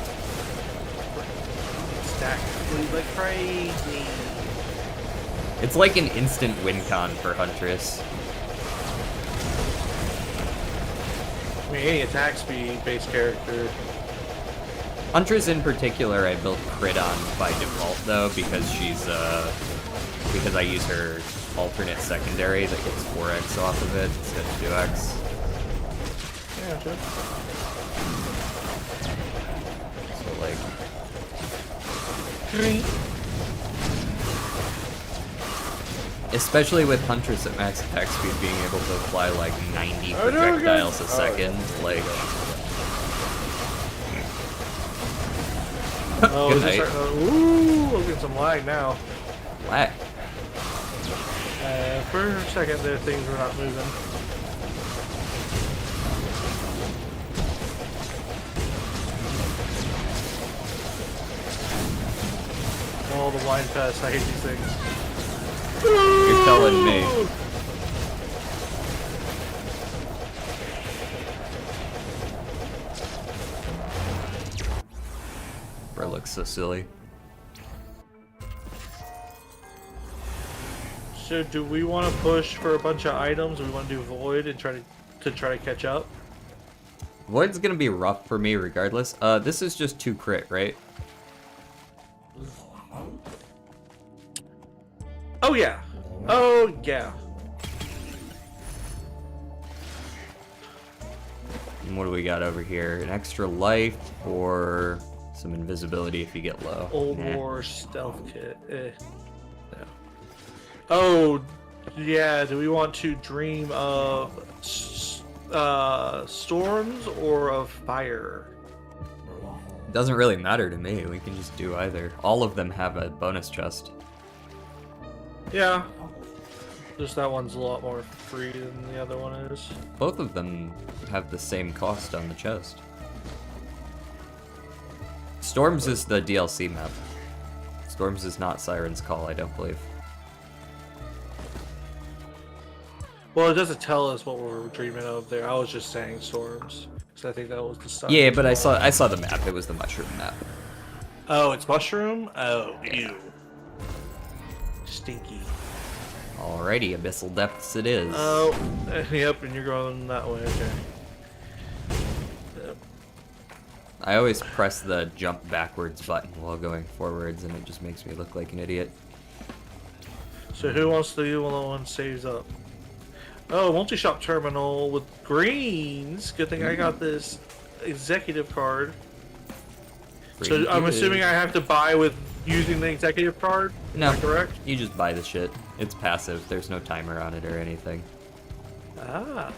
Stack bleed like crazy. It's like an instant win con for Huntress. I mean, any attack speed based character. Huntress in particular I built crit on by default though, because she's because I use her alternate secondary that gets 4x off of it instead of 2x. Yeah, sure. So like especially with Huntress at max attack speed being able to apply like 90 Oh, no, projectiles a good. second, like Oh, Good is it night. starting to, ooh, look at some lag now. lag. For a second there, things were not moving. Oh, the blind fest, I hate these things. You're telling me. Bro looks so silly. So do we want to push for a bunch of items? We want to do Void and try to catch up? Void's gonna be rough for me regardless. This is just 2 crit, right? Oh yeah. Oh yeah. And what do we got over here? An extra life or some invisibility if you get low? Old Nah. War stealth kit. No. Oh yeah. Do we want to dream of storms or of fire? Doesn't really matter to me. We can just do either. All of them have a bonus chest. Yeah. Just that one's a lot more free than the other one is. Both of them have the same cost on the chest. Storms is the DLC map. Storms is not Siren's Call, I don't believe. Well, it doesn't tell us what we're dreaming of there. I was just saying storms, because I think that was the stuff. Yeah, but I saw the map. It was the mushroom map. Oh, it's mushroom. Oh, ew. Stinky. Alrighty, Abyssal Depths it is. Oh, yep, and you're going that way. Okay. Yep. I always press the jump backwards button while going forwards, and it just makes me look like an idiot. So who wants to do one saves up? Oh, multi-shop terminal with greens. Good thing I got this executive card. So Pretty I'm good. assuming I have to buy with using the executive card? No, Is that correct? you just buy the shit. It's passive. There's no timer on it or anything. Ah.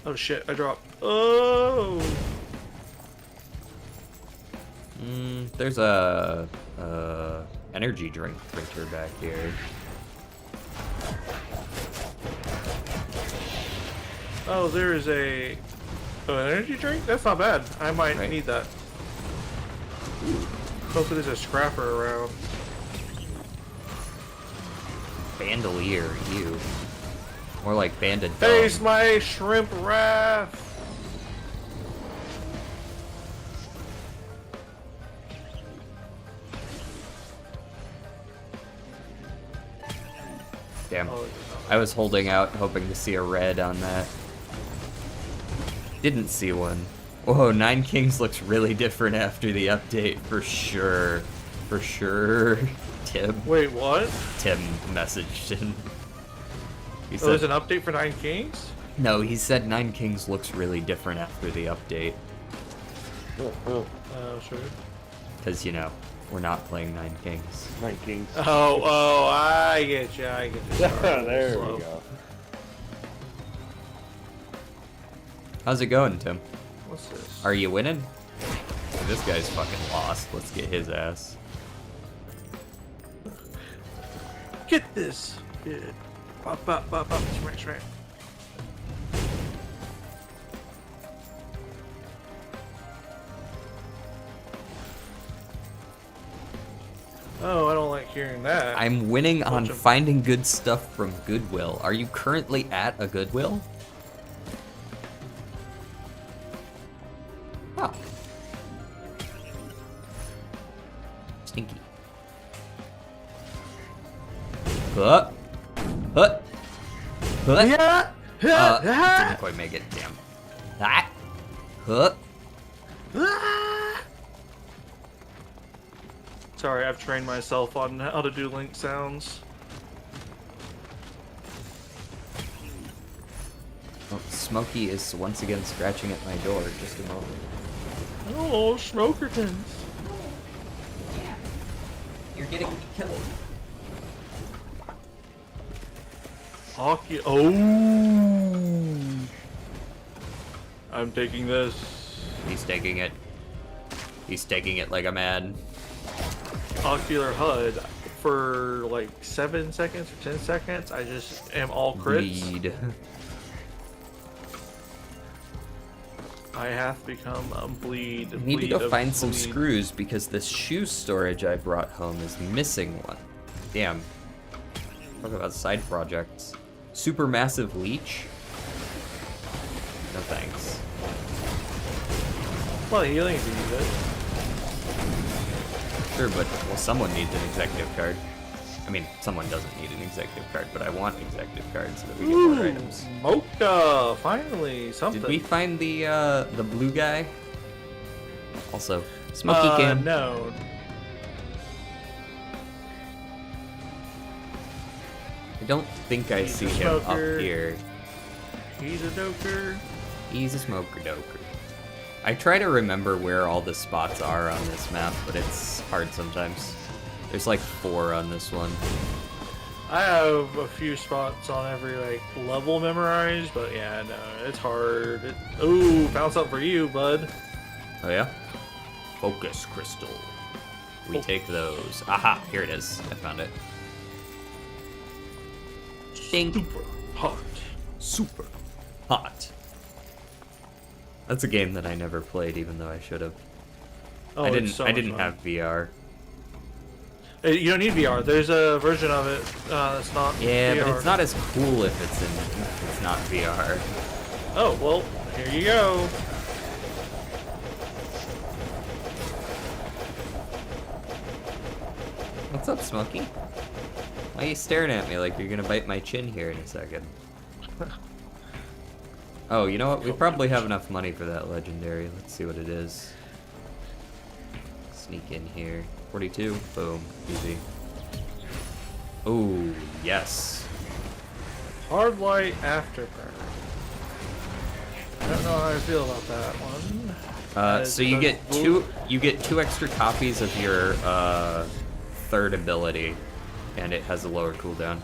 Oh shit, I dropped. Oh! There's a energy drink printer back here. Oh, there is an energy drink? That's not bad. I might Right. need that. Hopefully there's a scrapper around. Bandolier, you. More like banded dog. Face my shrimp wrath! Damn. Oh, I was holding out, hoping to see a red on that. Didn't see one. Whoa, Nine Kings looks really different after the update, for sure. For sure. Tim wait, what? messaged in. He Oh, there's said, an update for Nine Kings? no, he said Nine Kings looks really different after the update. Oh, sure. Because, you know, we're not playing Nine Kings. 9 Kings. Oh, I get you, There we Slow. go. How's it going, Tim? What's this? Are you winning? This guy's fucking lost. Let's get his ass. Get this! Yeah. Bop, bop, bop, bop. Smack, smack. Oh, I don't like hearing that. I'm winning on Bunch of- finding good stuff from Goodwill. Are you currently at a Goodwill? Oh. Stinky. Huh? Huh? Huh? Yeah. Didn't quite make it. Damn. That. Huh? Sorry, I've trained myself on how to do Link sounds. Oh, Smokey is once again scratching at my door. Just a moment. Oh, Smokertons. You're getting killed. Hockey. Oh. I'm taking this. He's taking it. He's taking it like a man. Ocular HUD for like 7 seconds or 10 seconds. I just am all crits. Bleed. I have become a bleed. I need to bleed go of find some bleed. screws because this shoe storage I brought home is missing one. Damn. Talk about side projects. Supermassive leech? No thanks. Well, healing if you need it. Sure, but well, someone needs an executive card. I mean, someone doesn't need an executive card, but I want executive cards so that we get more items. Mocha, finally something. Did we find the blue guy? Also, Smoky Cam. No. I don't think I He's see a him up smoker. here. He's a doker. He's a smoker doker. I try to remember where all the spots are on this map, but it's hard sometimes. There's like 4 on this one. I have a few spots on every like level memorized, but yeah, no, it's hard. Ooh, found something for you, bud. Oh yeah? Focus crystal. We take those. Aha, here it is. I found it. Ding. Super hot. Super hot. That's a game that I never played, even though I should have. Oh, I it's didn't. so I much didn't fun. have VR. You don't need VR. There's a version of it that's not Yeah, VR. but it's not as cool if it's not VR. Oh, well, here you go. What's up, Smokey? Why are you staring at me like you're gonna bite my chin here in a second? Oh, you know what? We probably have enough money for that legendary. Let's see what it is. Sneak in here. 42. Boom. Easy. Oh, yes. Hard light afterburn. I don't know how I feel about that one. So you get two extra copies of your third ability, and it has a lower cooldown.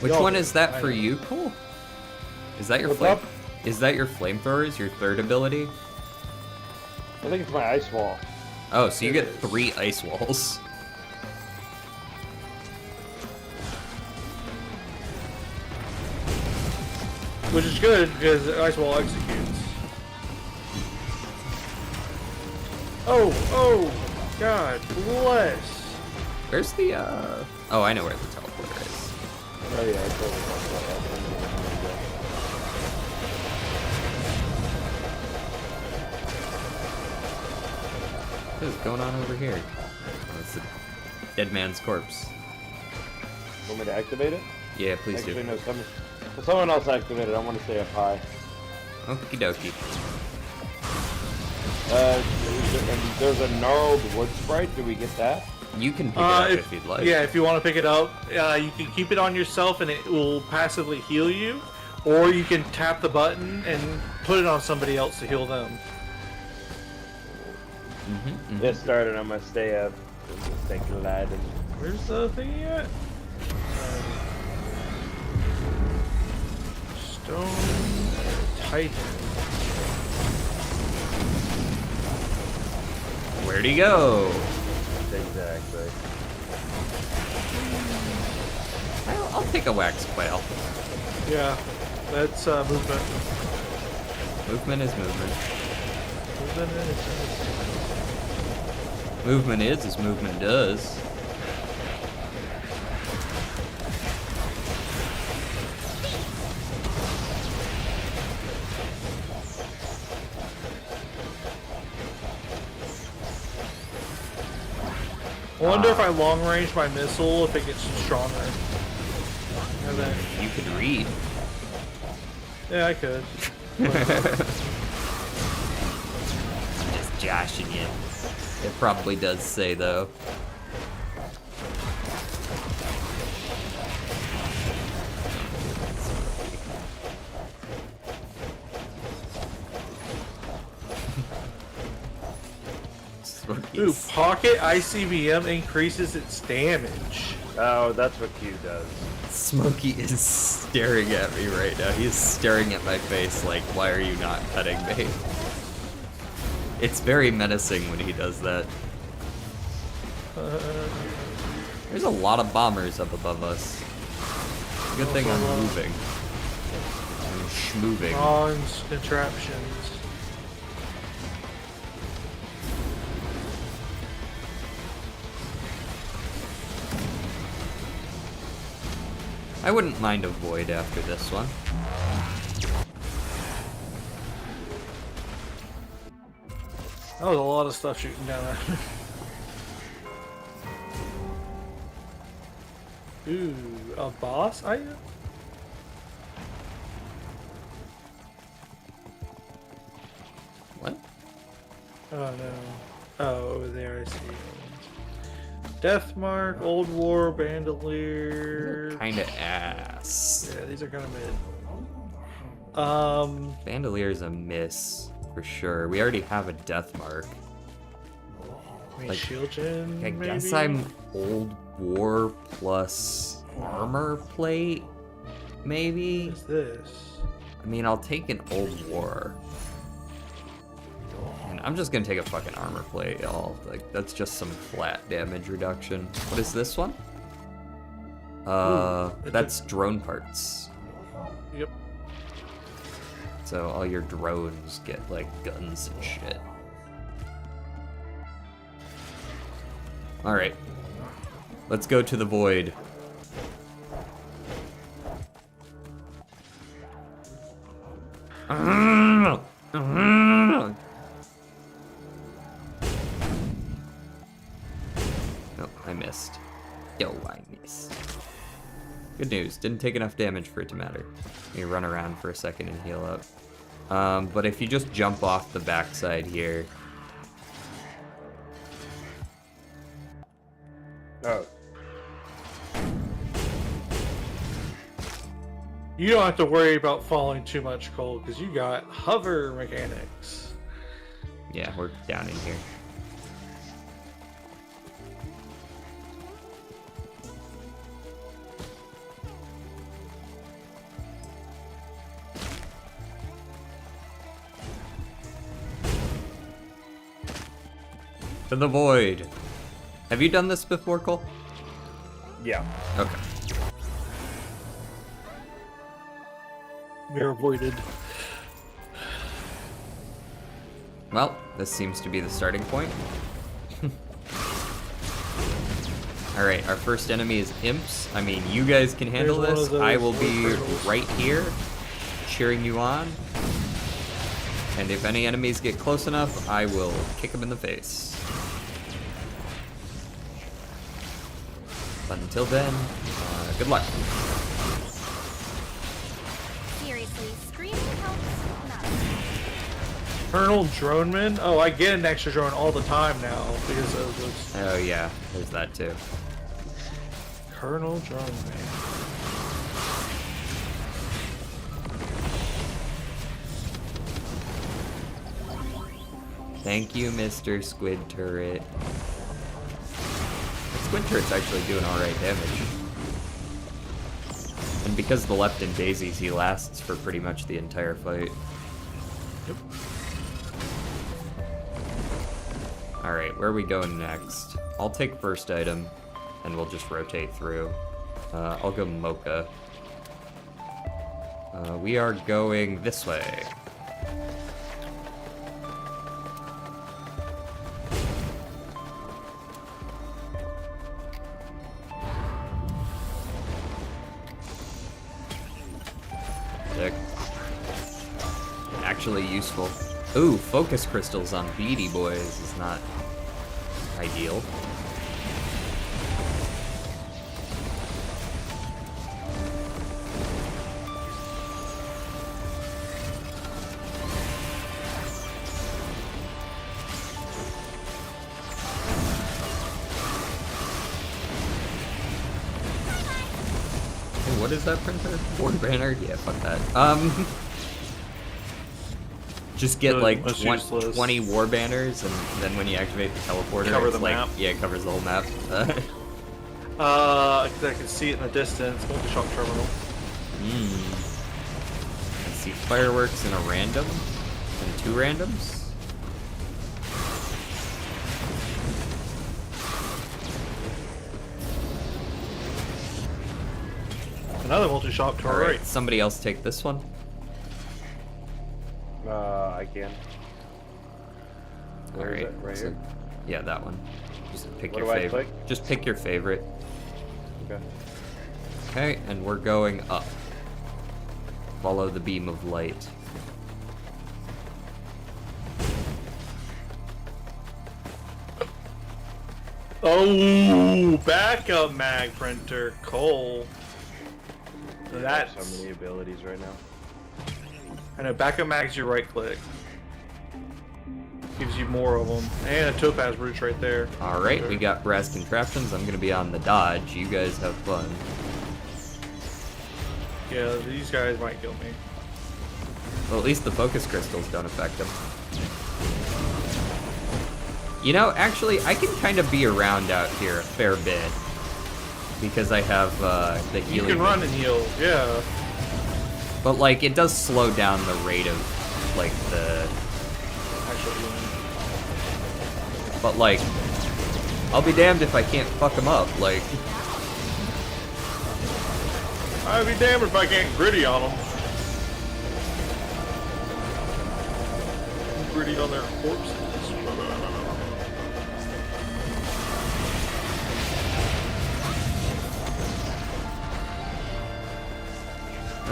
Which Yo, one is that for I- you, Cole? Is that your What's flame? up? Is that your flamethrowers? Your third ability? I think it's my ice wall. Oh, so you It get is. 3 ice walls. Which is good because Ice Wall executes. Oh, God bless. Where's the Oh, I know where the teleporter is. Oh yeah, I totally forgot about that. What is going on over here? Oh, it's the dead man's corpse. Want me to activate it? Yeah, please Actually, do. no. Someone else activate it. I want to stay up high. Okie dokie. And there's a gnarled wood sprite. Do we get that? You can pick it up if you'd like. Yeah, if you want to pick it up, you can keep it on yourself and it will passively heal you, or you can tap the button and put it on somebody else to heal them. It started. I'm gonna stay up. Just take a lad and Where's the thing at? Stone Titan. Where'd he go? exactly. I'll take a wax quail. Yeah, that's movement. Movement is movement. Movement is- Movement is as movement does. I wonder if I long range my missile, if it gets stronger. And then, You could read. yeah, I could. Just joshing you. It probably does say though. Ooh, pocket ICBM increases its damage. Oh, that's what Q does. Smokey is staring at me right now. He's staring at my face like, why are you not petting me? It's very menacing when he does that. There's a lot of bombers up above us. Good thing I'm moving. I'm schmoving. Bronze contraptions. I wouldn't mind a void after this one. That was a lot of stuff shooting down at me. Ooh, a boss item? What? Oh no. Oh, over there I see. Death Mark, Old War, Bandolier. Kinda ass. Yeah, these are kind of mid. Bandelier's a miss, for sure. We already have a death mark. I mean, Like, shield gen, I maybe? guess I'm Old War plus armor plate, maybe? What is this? I mean, I'll take an Old War. And I'm just gonna take a fucking armor plate, y'all. Like, that's just some flat damage reduction. What is this one? That's drone parts. Yep. So all your drones get, like, guns and shit. Alright. Let's go to the void. Oh, I missed. Yo, I missed. Good news, didn't take enough damage for it to matter. Let me run around for a second and heal up. But if you just jump off the backside here... Oh. You don't have to worry about falling too much, Cole, because you got hover mechanics. Yeah, we're down in here. To the void. Have you done this before, Cole? Yeah. Okay. We are avoided. Well, this seems to be the starting point. Alright, our first enemy is imps. I mean, you guys can handle There's one this. of those I will be turtles. right here, cheering you on. And if any enemies get close enough, I will kick them in the face. But until then, good luck. Seriously, screaming helps not. Colonel Droneman? Oh, I get an extra drone all the time now because of this. Oh yeah, there's that too. Colonel Droneman. Thank you, Mr. Squid Turret. Squid Turret's actually doing alright damage. And because the left in daisies, he lasts for pretty much the entire fight. Yep. Alright, where are we going next? I'll take first item, and we'll just rotate through. I'll go Mocha. We are going this way. actually useful. Ooh, focus crystals on Beady Boys is not ideal. Hey, what is that printer? War banner? Yeah, fuck that. Just get The like most useless. 20 war banners, and then when you activate the teleporter, Cover it's the like, map. yeah, it covers the whole map. I can see it in the distance. Multi-shot terminal. I see fireworks in a random, and 2 randoms. Another multi-shot to our Alright, right. somebody else take this one. I can. Where is Alright, it? Right so- here? yeah, that one. Just pick What your do I favorite. click? Just pick your favorite. Okay. Okay, and we're going up. Follow the beam of light. Oh, backup mag printer, Cole. I have That's so many abilities right now. I know backup mag's your right click. Gives you more of them, and a topaz roots right there. Alright, we got brass contraptions. I'm gonna be on the dodge. You guys have fun. Yeah, these guys might kill me. Well, at least the focus crystals don't affect them. You know, actually, I can kind of be around out here a fair bit. Because I have the You healing. can run and heal, yeah. But, like, it does slow down the rate of, like, the... Actually, But, like, I'll be damned if I can't fuck them up. Like, I'd be damned if I can't gritty on them. Gritty on their corpses.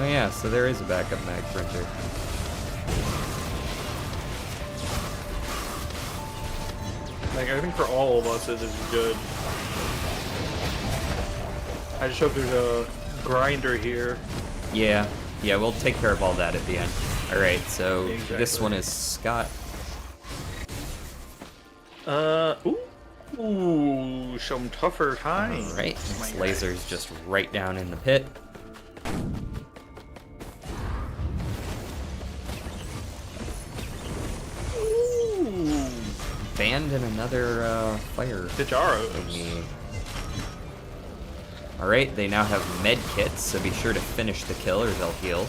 oh yeah, so there is a backup mag printer. Like, I think for all of us it is good. I just hope there's a grinder here. Yeah, yeah, we'll take care of all that at the end. Alright, so this Exactly. one is Scott. Ooh, some tougher times. Alright, my this guy. laser's just right down in the pit. Ooh, Banned in another fire Tijaros. thingy. Alright, they now have med kits, so be sure to finish the kill or they'll heal.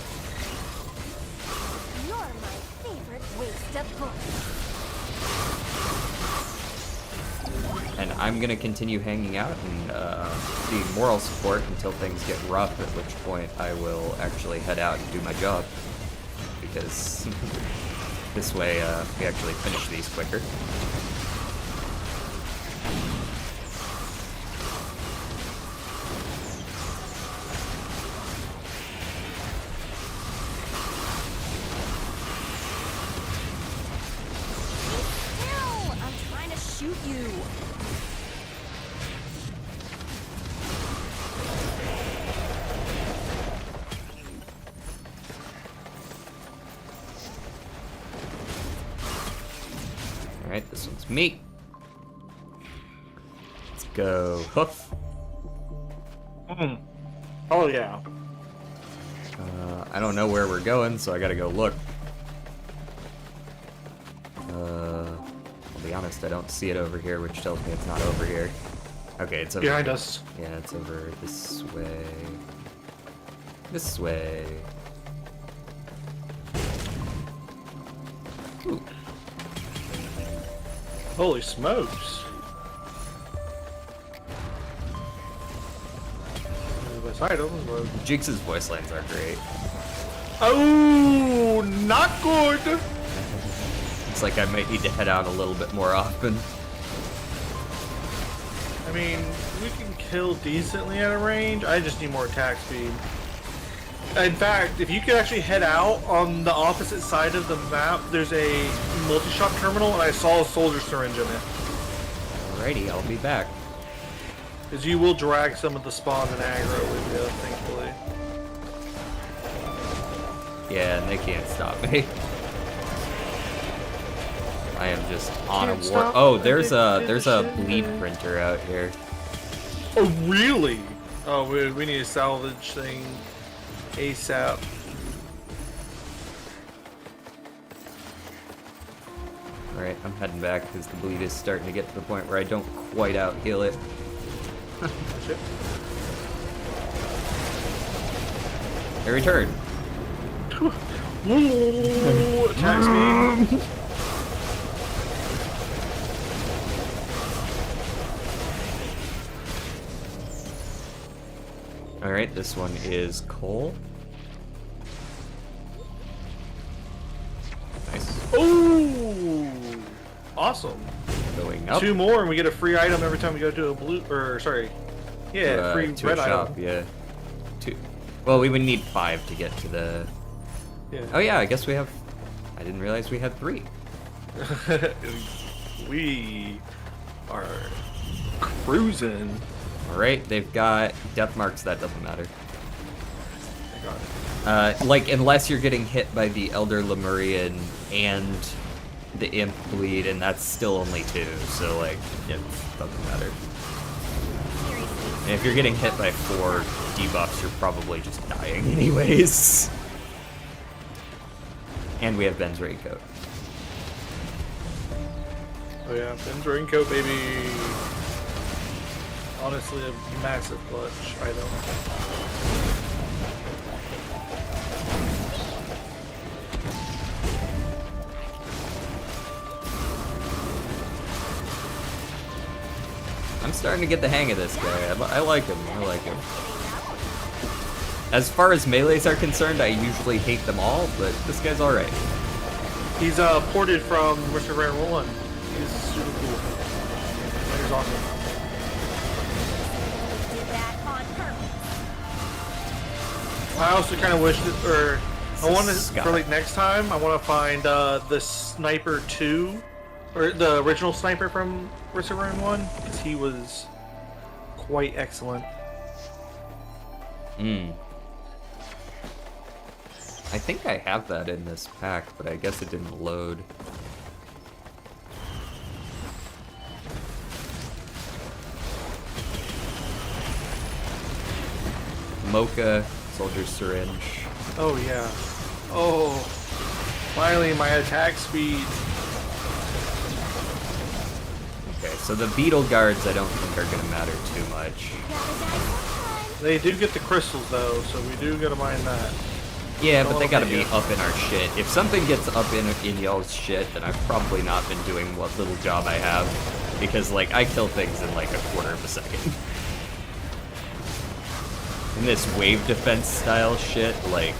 You're my favorite waste of bullets. And I'm gonna continue hanging out and being moral support until things get rough, at which point I will actually head out and do my job. Because this way we actually finish these quicker. Still, I'm trying to shoot you. Alright, this one's me. Let's go hoof. Oh yeah. I don't know where we're going, so I gotta go look. I'll be honest, I don't see it over here, which tells me it's not over here. Okay, it's over Behind here. us. Yeah, it's over this way. This way. Ooh. Holy smokes. Beside them was- Jinx's voice lines are great. Oh, not good. It's like I might need to head out a little bit more often. I mean, we can kill decently at a range. I just need more attack speed. In fact, if you could actually head out on the opposite side of the map, there's a multi-shop terminal, and I saw a soldier syringe in it. Alrighty, I'll be back. Because you will drag some of the spawns and aggro with you, thankfully. Yeah, and they can't stop me. I am just on a Can't war. stop Oh, there's a addiction. bleed printer out here. Oh, really? Oh, we need a salvage thing ASAP. Alright, I'm heading back because the bleed is starting to get to the point where I don't quite out heal it. Shit. I return. Ooh, attack speed. Alright, this one is coal. Nice. Ooh, awesome. Going up. 2 more and we get a free item every time we go to a blue, or sorry, yeah, free to red a shop, item. yeah. 2. Well, we would need 5 to get to the... Yeah. Oh yeah, I guess we have... I didn't realize we had 3. We are cruising. Alright, they've got death marks, that doesn't matter. I got it. Like, unless you're getting hit by the Elder Lemurian and the Imp Bleed, and that's still only 2, so, like, it doesn't matter. And if you're getting hit by 4 debuffs, you're probably just dying anyways. And we have Ben's Raincoat. Oh yeah, Ben's Raincoat, baby. Honestly, a massive clutch item. I'm starting to get the hang of this guy. I like him. I like him. As far as melees are concerned, I usually hate them all, but this guy's alright. He's ported from Mr. Rare 1. He's super cool. He's awesome. Did that on purpose. I also kind of wish that, or I want to, Scott. for like next time, I want to find the Sniper 2, or the original Sniper from Rare 1, because he was quite excellent. I think I have that in this pack, but I guess it didn't load. Mocha, Soldier Syringe. Oh yeah. Oh, finally my attack speed. Okay, so the Beetle Guards I don't think are going to matter too much. They do get the crystals though, so we do gotta mind that. Yeah, but they Oh, gotta be yeah. up in our shit. If something gets up in y'all's shit, then I've probably not been doing what little job I have. Because, like, I kill things in, like, a quarter of a second. In this wave defense style shit, like...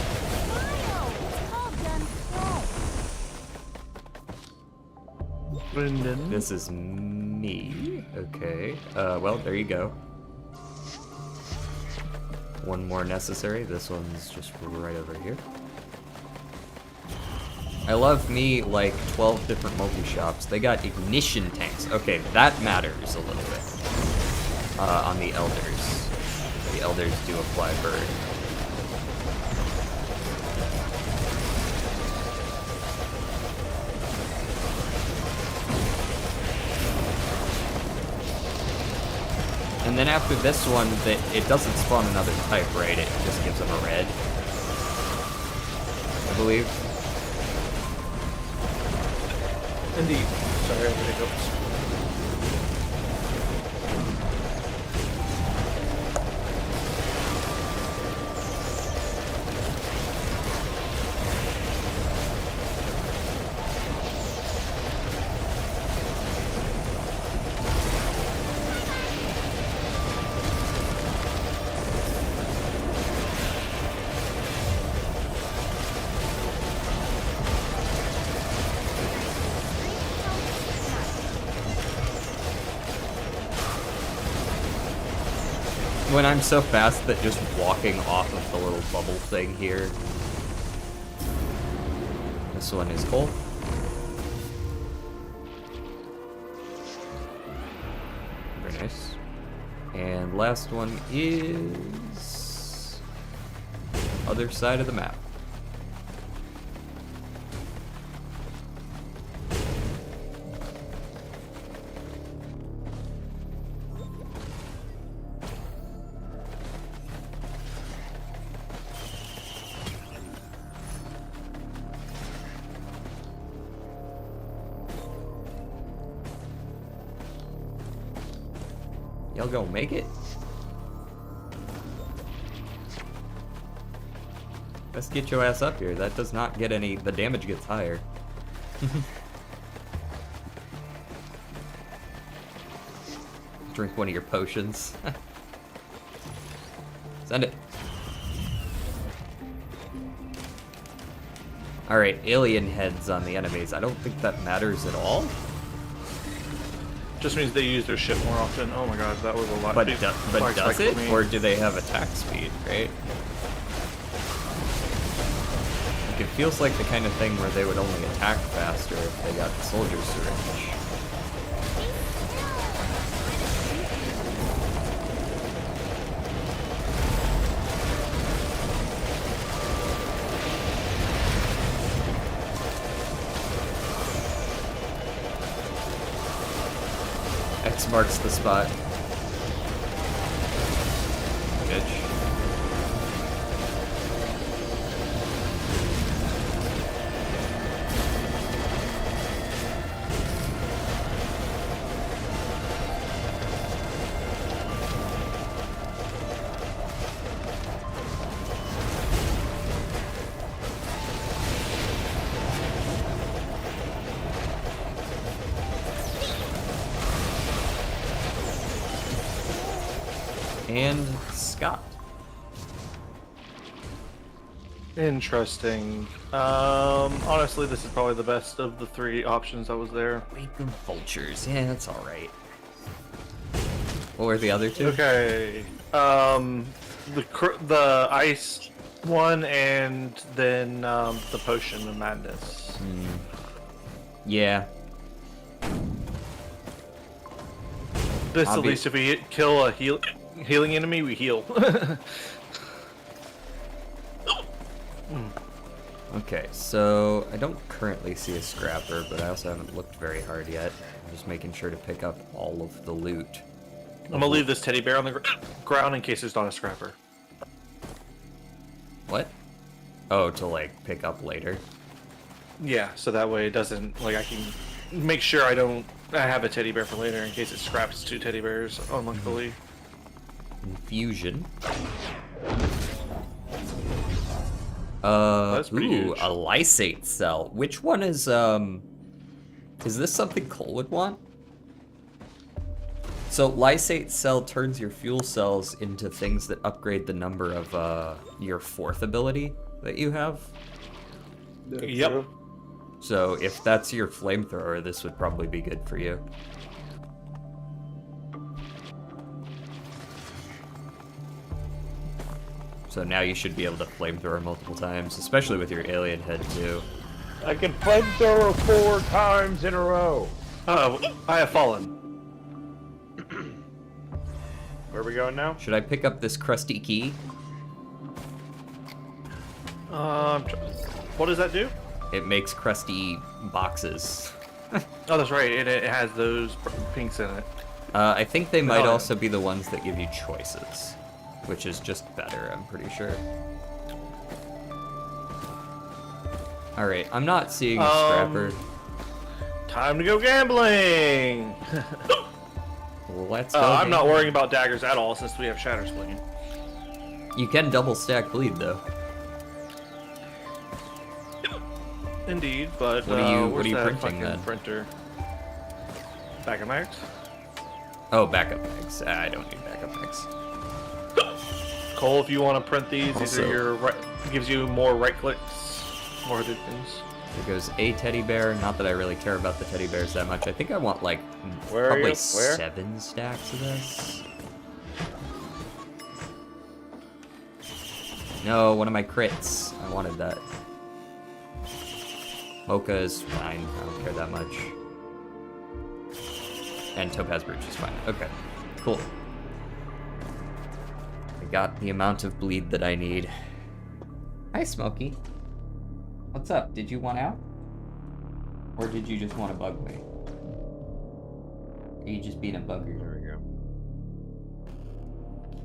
Smile. It's called gun control. Brendan. This is me. Okay. Well, there you go. One more necessary. This one's just right over here. I love me, like, 12 different multi-shops. They got ignition tanks. Okay, that matters a little bit. On the Elders. The Elders do apply burn. And then after this one, it doesn't spawn another type, right? It just gives them a red. I believe. Indeed. Sorry, I'm gonna go. when I'm so fast that just walking off of the little bubble thing here. This one is coal. Very nice. And last one is other side of the map. Y'all gonna make it? Let's get your ass up here. That does not get any... The damage gets higher. Drink one of your potions. Send it. Alright, alien heads on the enemies. I don't think that matters at all. Just means they use their ship more often. Oh my god, that was a lot. But, big does spike it? for me. Or do they have attack speed, right? Like, it feels like the kind of thing where they would only attack faster if they got the soldier syringe. X marks the spot. Bitch. And Scott. Interesting. Honestly, this is probably the best of the three options that was there. Wake of Vultures. Yeah, that's alright. What were the other two? Okay. The ice one, and then the potion of madness. Yeah. This I'll at be- least if we kill a healing enemy, we heal. Okay, so I don't currently see a scrapper, but I also haven't looked very hard yet. I'm just making sure to pick up all of the loot. I'm gonna leave this teddy bear on the ground in case there's not a scrapper. What? Oh, to like pick up later. Yeah, so that way it doesn't, like, I can make sure I have a teddy bear for later in case it scraps two teddy bears, unluckily. Infusion. That's pretty ooh, huge. a lysate cell. Which one is this something Cole would want? So lysate cell turns your fuel cells into things that upgrade the number of your fourth ability that you have. Yep. So if that's your flamethrower, this would probably be good for you. So now you should be able to flamethrower multiple times, especially with your alien head too. I can flamethrower 4 times in a row. Oh, I have fallen. Where are we going now? Should I pick up this crusty key? What does that do? It makes crusty boxes. Oh, that's right. It has those pinks in it. I think they might Oh, yeah. also be the ones that give you choices, which is just better, I'm pretty sure. Alright, I'm not seeing a scrapper. Time to go gambling. Let's go. I'm not game. worrying about daggers at all since we have Shatter Spleen. You can double stack bleed though. Indeed, but What are you where's that printing fucking then? Printer. Back of max. Oh, backup mags. I don't need backup mags. Cole, if you want to print these Also- are your right. Gives you more right clicks, more good things. There goes a teddy bear. Not that I really care about the teddy bears that much. I think I want like Where are probably you? Where? 7 stacks of this. No, one of my crits. I wanted that. Mocha is fine. I don't care that much. And Topaz Bridge is fine. Okay, cool. I got the amount of bleed that I need. Hi, Smokey. What's up? Did you want out? Or did you just want to bug me? Are you just being a bugger? There we go.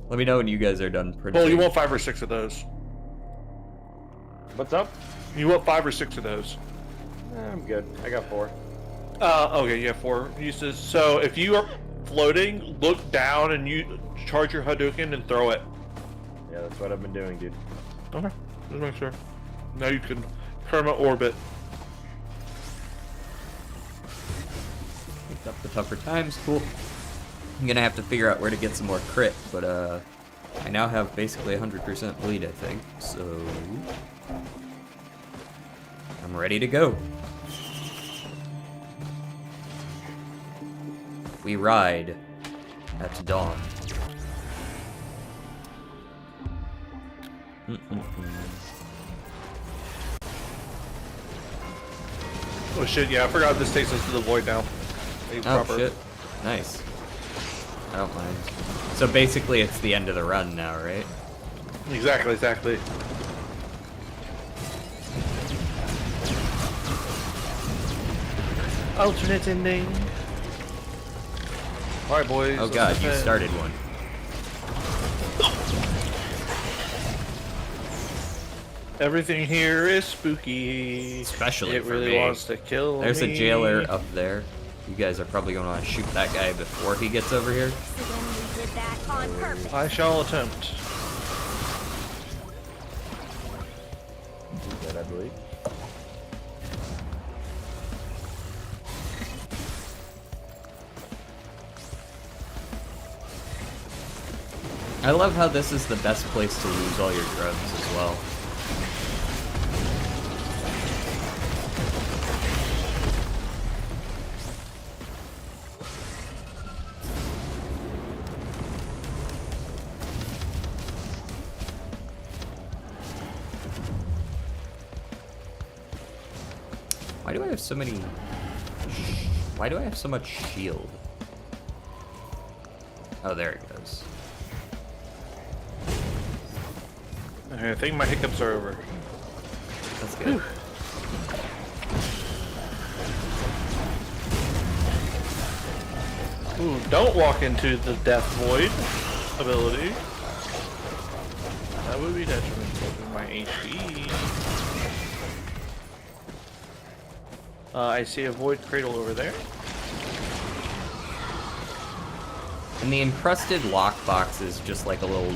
Let me know when you guys are done printing. Well, you want 5 or 6 of those. What's up? You want 5 or 6 of those. I'm good. I got 4. Okay, you have 4 uses. So if you are floating, look down and you charge your Hadouken and throw it. Yeah, that's what I've been doing, dude. Okay, just make sure. Now you can perma orbit. Picked up the tougher times, cool. I'm gonna have to figure out where to get some more crit, but I now have basically 100% bleed, I think, so I'm ready to go. We ride at dawn. Oh shit, yeah, I forgot this takes us to the void now. Oh shit, nice. I don't mind. So basically it's the end of the run now, right? Exactly. Alternate ending. Alright, boys. Oh god, you started one. Everything here is spooky. Especially it for really me. wants to kill There's me. a jailer up there. You guys are probably going to want to shoot that guy before he gets over here. So then we did that on purpose. I shall attempt. That I believe. I love how this is the best place to lose all your drugs as well. Why do I have so many... Why do I have so much shield? Oh, there it goes. Okay, I think my hiccups are over. That's good. Ooh, don't walk into the death void ability. That would be detrimental to my HP. I see a void cradle over there. And the encrusted lockbox is just like a little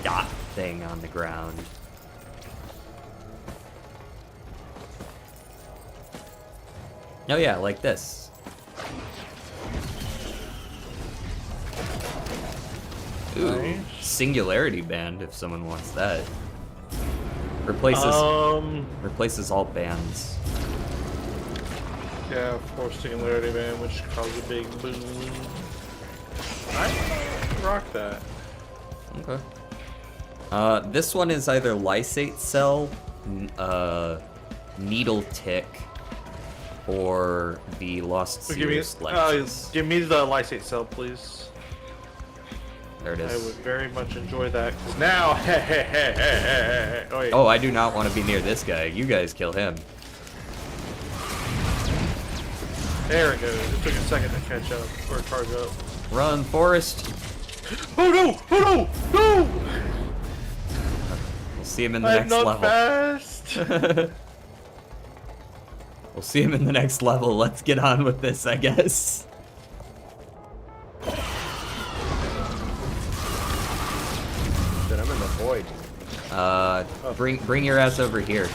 dot thing on the ground. Oh yeah, like this. Ooh, Nice. Singularity Band if someone wants that. Replaces all bands. Yeah, Force Singularity Band, which causes a big boom. I rock that. Okay. This one is either Lysate Cell, Needle Tick, or the Lost So give me, Seers Lexus. give me the Lysate cell, please. There it I is. would very much enjoy that. 'Cause now, oh, wait. Oh, I do not want to be near this guy. You guys kill him. There it goes. It took a second to catch up or charge up. Run, Forrest. Oh no! Oh no! No! We'll see him in the I'm next not level. fast. We'll see him in the next level. Let's get on with this, I guess. Shit, I'm in the void. Bring your ass over here.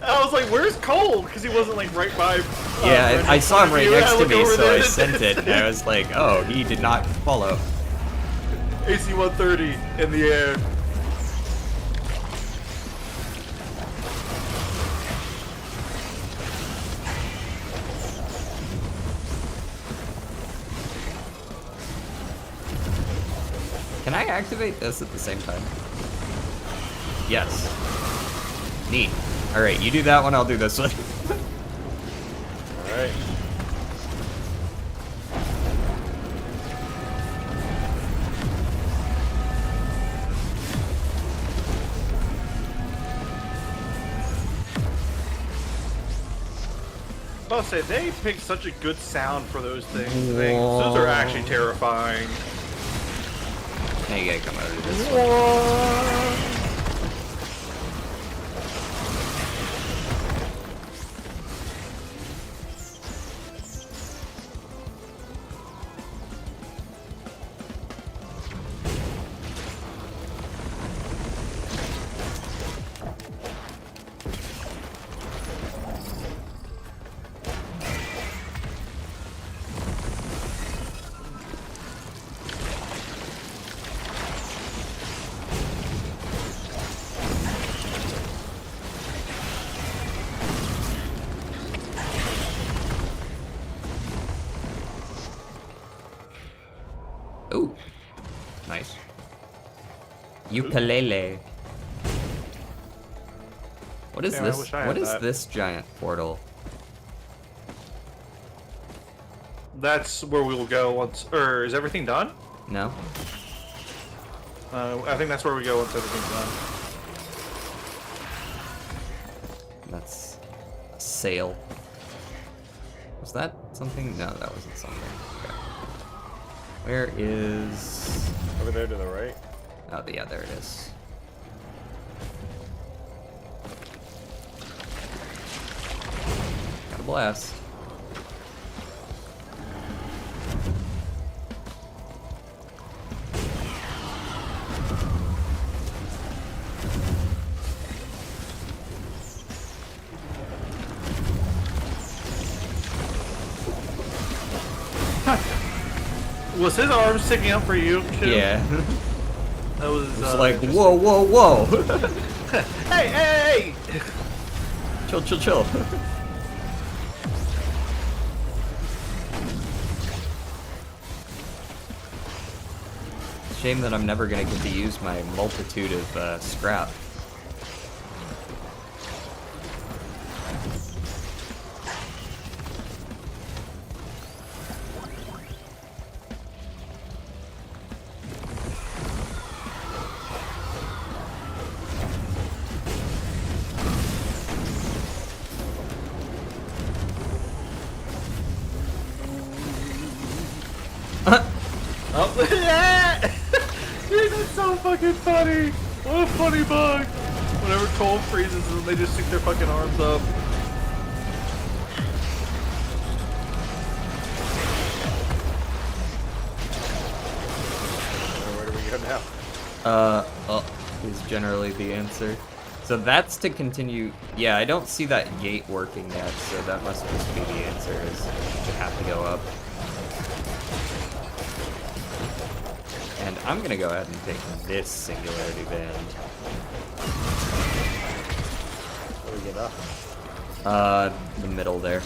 I was like, "Where's Cole?" Because he wasn't like right by. Yeah, right I in saw front him of right you, and next I to look me, over so there I and sent it, and I was like, oh, he did not follow. AC 130 in the air. Can I activate this at the same time? Yes. Neat. Alright, you do that one, I'll do this one. Alright. I'll say they picked such a good sound for those things. Those are actually terrifying. Now you gotta come out of this one. Ooh, nice. Ukulele. What is Damn, I this? wish I had What is that. this giant portal? That's where we will go once. Or is everything done? No? I think that's where we go once everything's done. That's a sail. Was that something? No, that wasn't something. Okay. Where is... Over there to the right. Oh, yeah, there it is. Got a blast. Was his arm sticking up for you, too? Yeah. That was. It's like, whoa, whoa, whoa. Hey, hey, hey! Chill, chill, chill. Shame that I'm never gonna get to use my multitude of scrap. Oh, yeah! Dude, that's so fucking funny! What a funny bug! Whenever cold freezes them, they just stick their fucking arms up. Where do we go now? Up is generally the answer. So that's to continue. Yeah, I don't see that gate working yet, so that must just be the answer, is you have to go up. And I'm gonna go ahead and take this singularity band. Where do we get up? The middle there.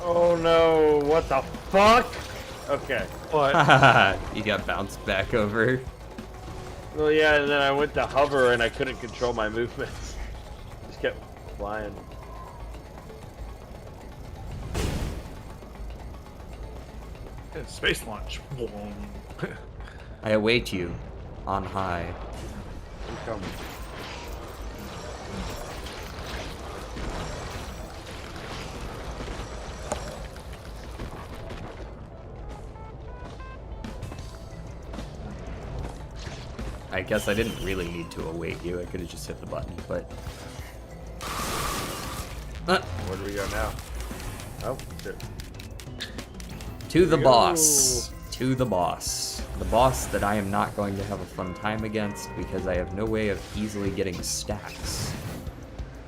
Oh no, what the fuck? Okay. What? You got bounced back over. Well, yeah, and then I went to hover and I couldn't control my movements. Just kept flying. Space launch. I await you on high. I'm coming. I guess I didn't really need to await you. I could have just hit the button, but... Where do we go now? Oh, shit. To the we boss. To the boss. The boss that I am not going to have a fun time against because I have no way of easily getting stacks.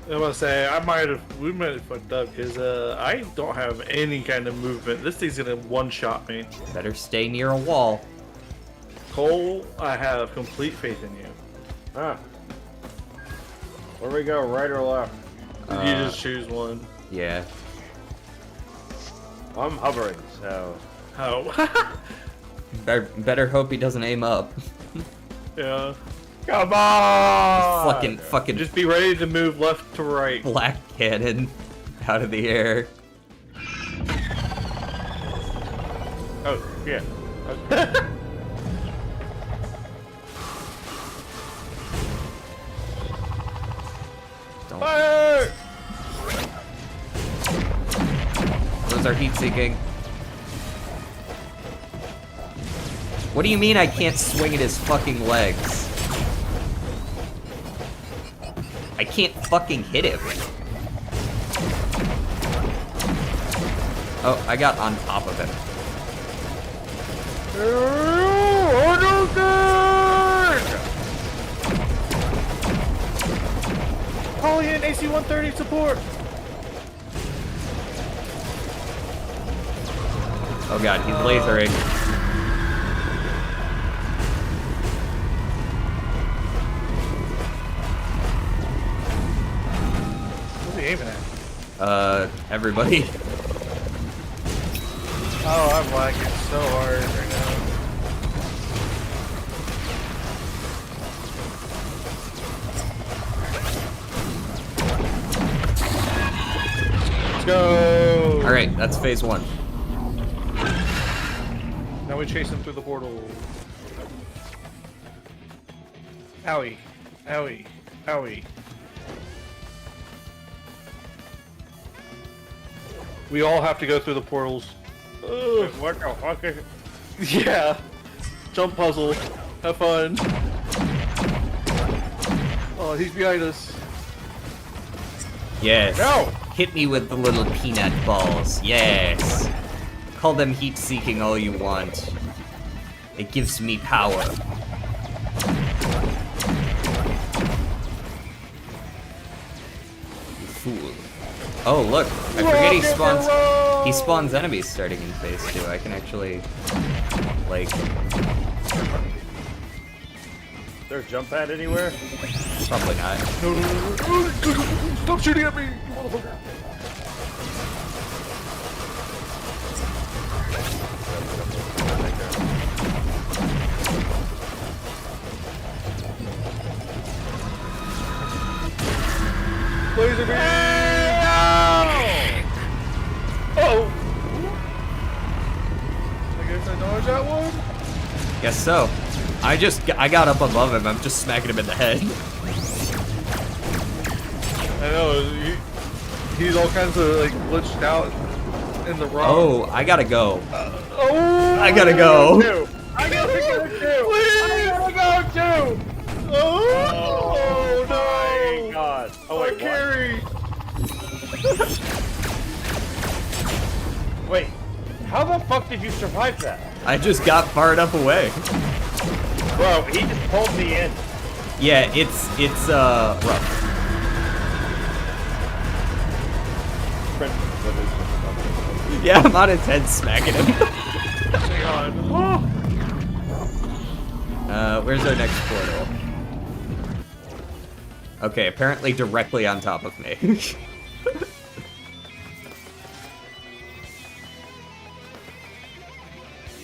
I was gonna say we might have fucked up because I don't have any kind of movement. This thing's gonna one-shot me. Better stay near a wall. Cole, I have complete faith in you. Ah. Where do we go, right or left? You just choose one. Yeah. I'm hovering, so. Oh. Better hope he doesn't aim up. Yeah. Come on! Fucking Just be ready to move left to right. black cannon out of the air. Oh, yeah. Don't. Fire! Those are heat seeking. What do you mean I can't swing at his fucking legs? I can't fucking hit him. Oh, I got on top of him. Calling in AC-130 support. Oh god, he's lasering. What's he aiming at? Everybody. Oh, I'm lagging so hard right now. Let's go! Alright, that's phase one. Now we chase him through the portal. Owie. Owie. Owie. We all have to go through the portals. Ugh. What the fuck is it? Yeah. Jump puzzle. Have fun. Oh, he's behind us. Yes. No! Hit me with the little peanut balls. Yes. Call them heat-seeking all you want. It gives me power. You fool. Oh, look. I forget he spawns enemies starting in phase 2. I can actually, like... Is there a jump pad anywhere? Probably not. No, no, no, no. Stop shooting at me, you motherfucker. Laser beam! Oh! I guess I dodged that one? Guess so. I got up above him. I'm just smacking him in the head. I know, he's all kinds of like glitched out in the wrong. Oh, I gotta go. Oh! I gotta go. I gotta go too! I gotta go too! Oh, no! My god. Oh, My wait, what? carry! Wait, how the fuck did you survive that? I just got far enough away. Bro, he just pulled me in. Yeah, it's rough. Yeah, I'm on his head smacking him. Hang on. Where's our next portal? Okay, apparently directly on top of me.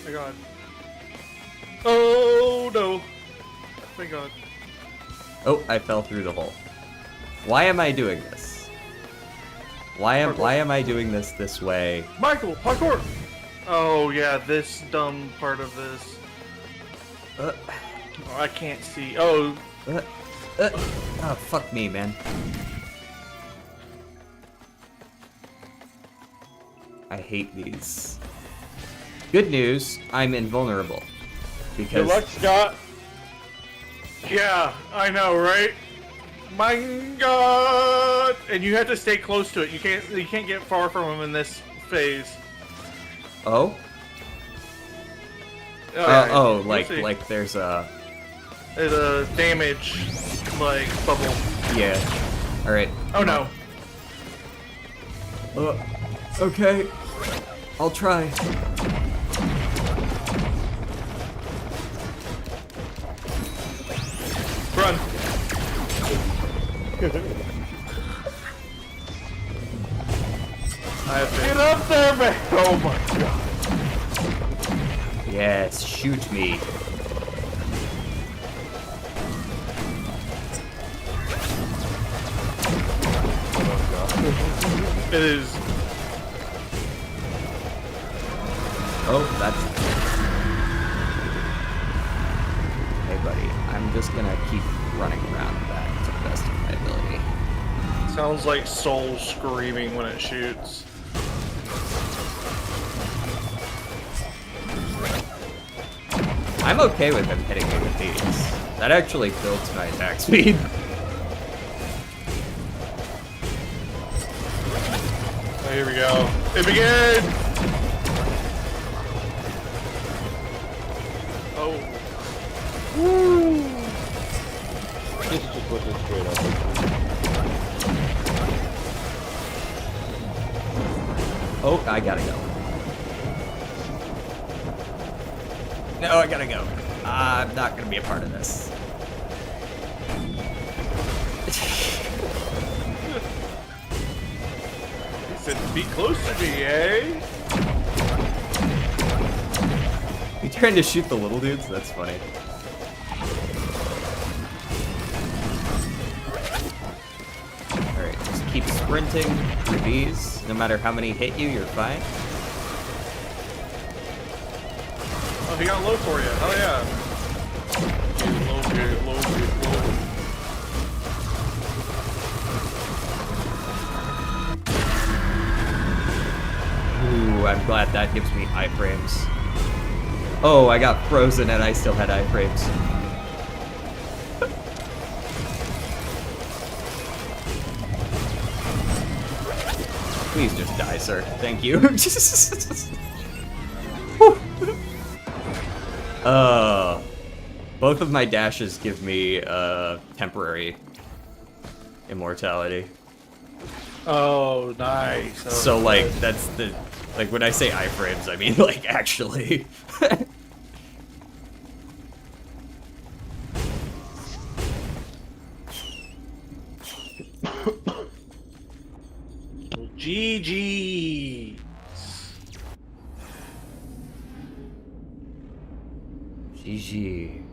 My god. Oh no. Thank god. Oh, I fell through the hole. Why am I doing this? Why am I doing this way? Michael, parkour! Oh yeah, this dumb part of this. Uh, Oh, I can't see. Oh, oh, fuck me, man. I hate these. Good news, I'm invulnerable. Good Because luck, Scott. yeah, I know, right? My god! And you have to stay close to it. You can't get far from him in this phase. oh, yeah, oh, you'll like see. there's a There's a damage like bubble. yeah. All right. Oh no. Okay. I'll try. Run. I have Get faith. up there, man! Oh my god. Yes, shoot me. It is. Oh, that's... Hey, buddy. I'm just gonna keep running around that to the best of my ability. Sounds like Soul screaming when it shoots. I'm okay with him hitting me with these. That actually builds my attack speed. Oh, here we go. It began! Oh. This is just looking straight up. Oh, I gotta go. No, I gotta go. I'm not gonna be a part of this. He said, be close to me, eh? You trying to shoot the little dudes? That's funny. Alright, just keep sprinting through these. No matter how many hit you, you're fine. Oh, he got low for you. Hell yeah. Get low, get low, get low. Ooh, I'm glad that gives me iframes. Oh, I got frozen and I still had iframes. Please just die, sir. Thank you. Both of my dashes give me temporary immortality. Oh, nice. That was So like good. that's the like when I say iframes, I mean like actually. GG. GG.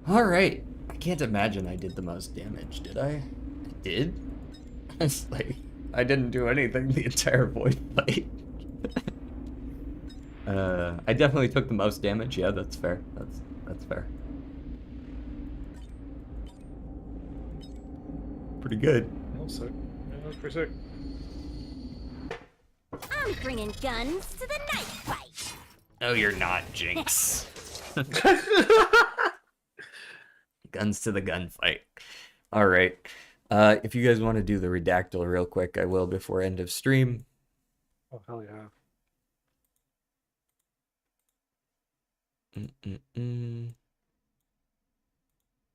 All right. I can't imagine I did the most damage, did I? I did? It's like I didn't do anything the entire void fight. I definitely took the most damage. Yeah, that's fair. That's fair. Pretty good. That was sick. Yeah, that was pretty sick. I'm bringing guns to the knife fight. No, you're not, Jinx. Guns to the gunfight. All right. If you guys want to do the redactyl real quick, I will before end of stream. Oh, hell yeah.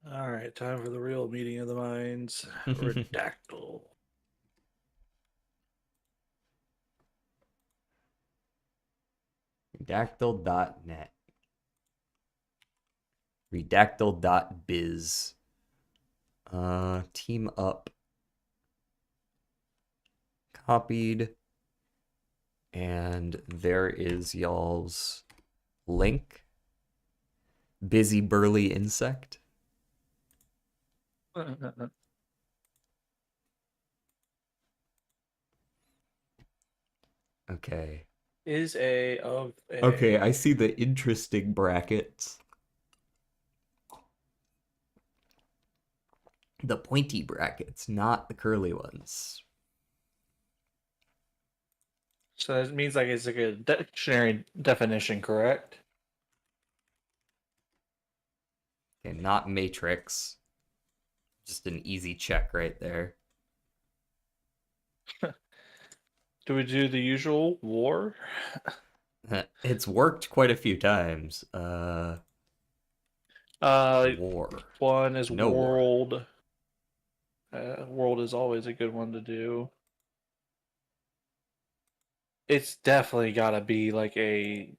All right, time for the real meeting of the minds. Redactyl. Redactyl.net. Redactyl.biz. Team up. Copied. And there is y'all's link. Busy burly insect. Okay. Is a of a. Okay, I see the interesting brackets. The pointy brackets, not the curly ones. So that means like it's like a dictionary definition, correct? Okay, not matrix. Just an easy check right there. Do we do the usual war? It's worked quite a few times. War. One is No war. world. World is always a good one to do. It's definitely got to be like a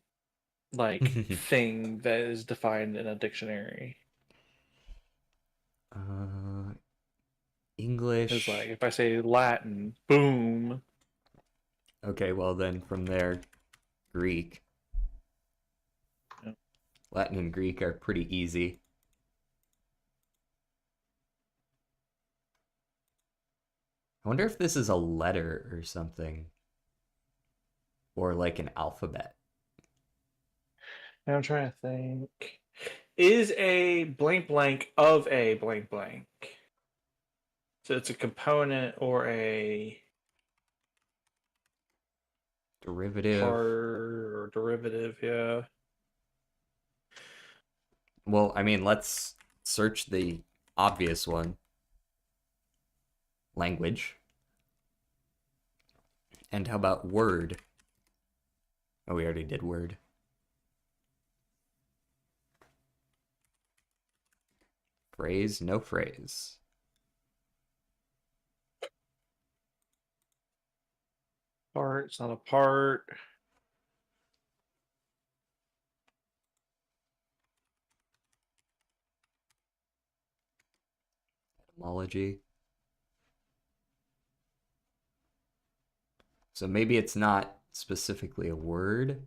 like thing that is defined in a dictionary. It's like English. if I say Latin, boom. Okay, well then from there, Greek. Yeah. Latin and Greek are pretty easy. I wonder if this is a letter or something, or like an alphabet. Now I'm trying to think. Is a blank blank of a blank blank? So it's a component or a Derivative. part or derivative, yeah. Well, I mean, let's search the obvious one. Language. And how about word? Oh, we already did word. Phrase, no phrase. Part, it's not a part. Etymology. So maybe it's not specifically a word.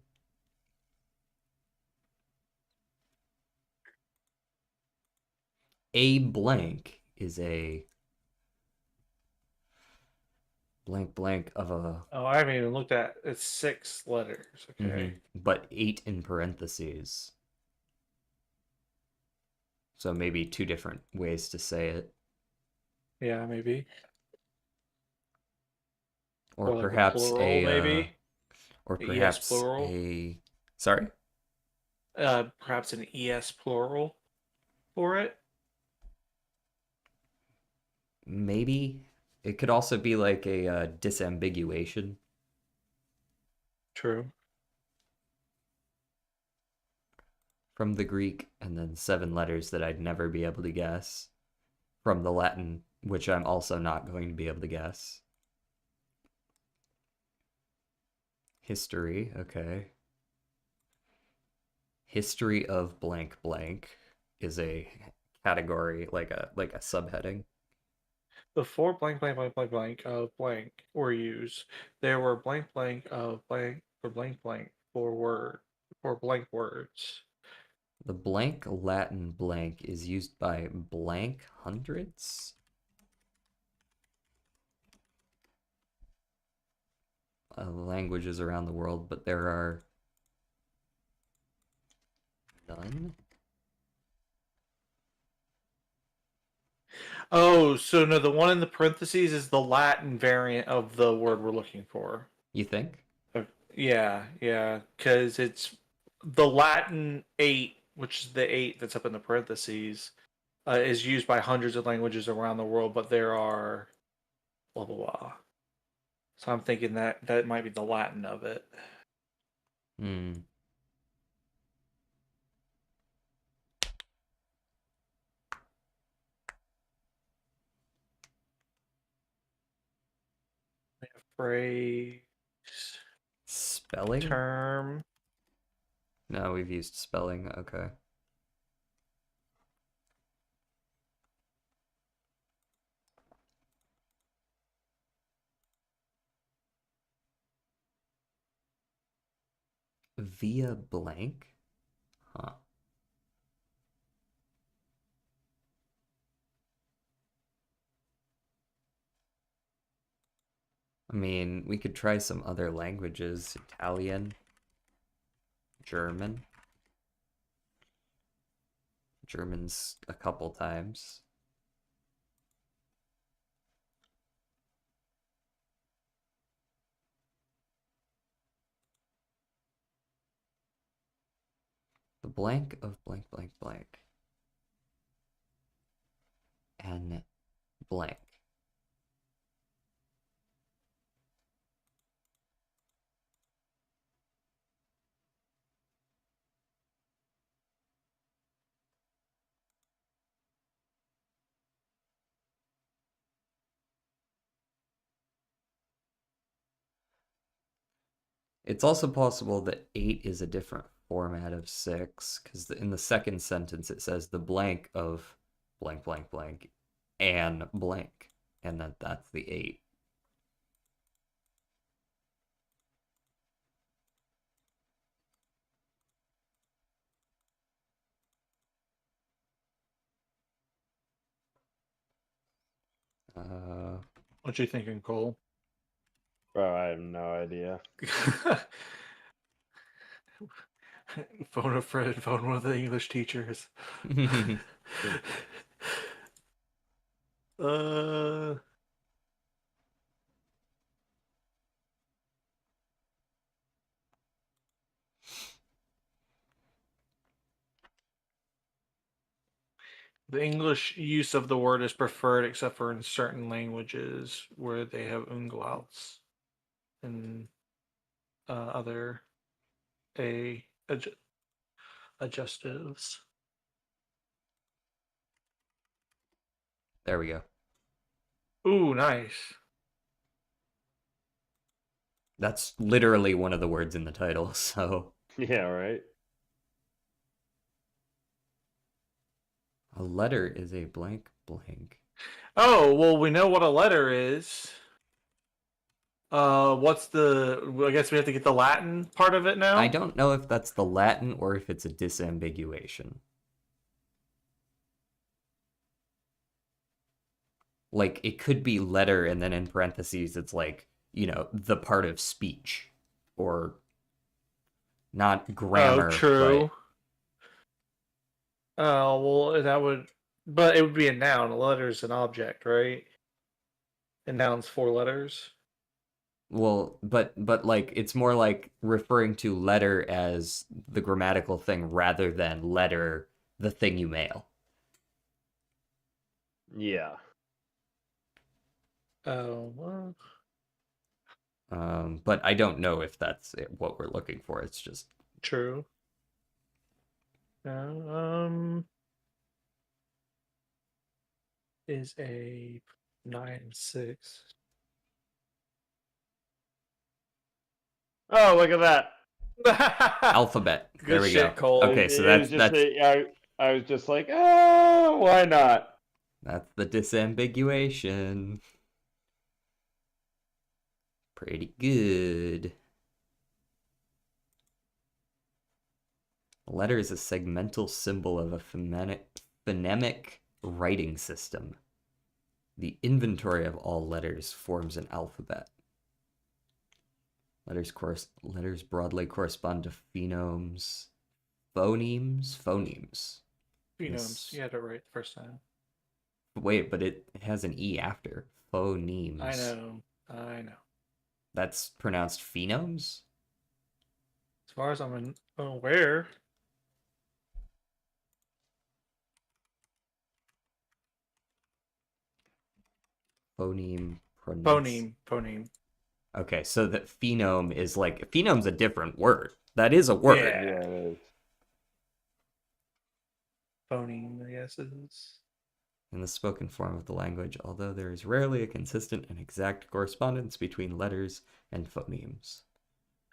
A blank is a blank blank of a Oh, I haven't even looked at it's 6 letters. Okay. but 8 in parentheses. So maybe 2 different ways to say it. Yeah, maybe. Or Or like a perhaps plural, maybe. or ES perhaps plural. a sorry? Perhaps an ES plural for it. Maybe it could also be like a disambiguation True. from the Greek, and then 7 letters that I'd never be able to guess from the Latin, which I'm also not going to be able to guess. History, okay. History of blank blank is a category, like a subheading. Before blank blank blank blank blank of blank were used, there were blank blank of blank for blank blank for blank words. The blank Latin blank is used by blank hundreds. Languages around the world, but there are none. Oh, so no, the one in the parentheses is the Latin variant of the word we're looking for. You think? Yeah, yeah, because it's the Latin 8, which is the 8 that's up in the parentheses, is used by hundreds of languages around the world, but there are blah blah blah. So I'm thinking that that might be the Latin of it. Hmm. Phrase, Spelling? term. No, we've used spelling. Okay. Via blank? Huh. I mean, we could try some other languages. Italian, German. German's a couple times. The blank of blank blank blank. And blank. It's also possible that 8 is a different format of 6, because in the second sentence it says the blank of blank blank blank and blank, and that's the 8. What you thinking, Cole? Bro, I have no idea. Phone a friend, phone one of the English teachers. uh, the English use of the word is preferred except for in certain languages where they have umlauts and other adjectives. There we go. Ooh, nice. That's literally one of the words in the title, so. Yeah, right? A letter is a blank blank. Oh, well, we know what a letter is. What's I guess we have to get the Latin part of it now? I don't know if that's the Latin or if it's a disambiguation. Like, it could be letter, and then in parentheses, it's like, the part of speech. Or not grammar. Oh, true. But... Oh, well, but it would be a noun. A letter is an object, right? And noun's 4 letters. Well, but like, it's more like referring to letter as the grammatical thing rather than letter, the thing you mail. Yeah. Oh, well. But I don't know if that's what we're looking for. It's just True. Is a 9-6. Oh, look at that. alphabet. There we go. Cole. Okay, so It was I was just like, oh, why not? That's the disambiguation. Pretty good. A letter is a segmental symbol of a phonemic writing system. The inventory of all letters forms an alphabet. Letters broadly correspond to phonemes. Phonemes? Phonemes. You had it right the first time. Wait, but it has an E after. Phonemes. I know. That's pronounced phenomes? As far as I'm aware. Phoneme. Phoneme. Okay, so that phenome is like... Phenome's a different word. That is a word. Yeah, it is. Phoneme, I guess it is. In the spoken form of the language, although there is rarely a consistent and exact correspondence between letters and phonemes.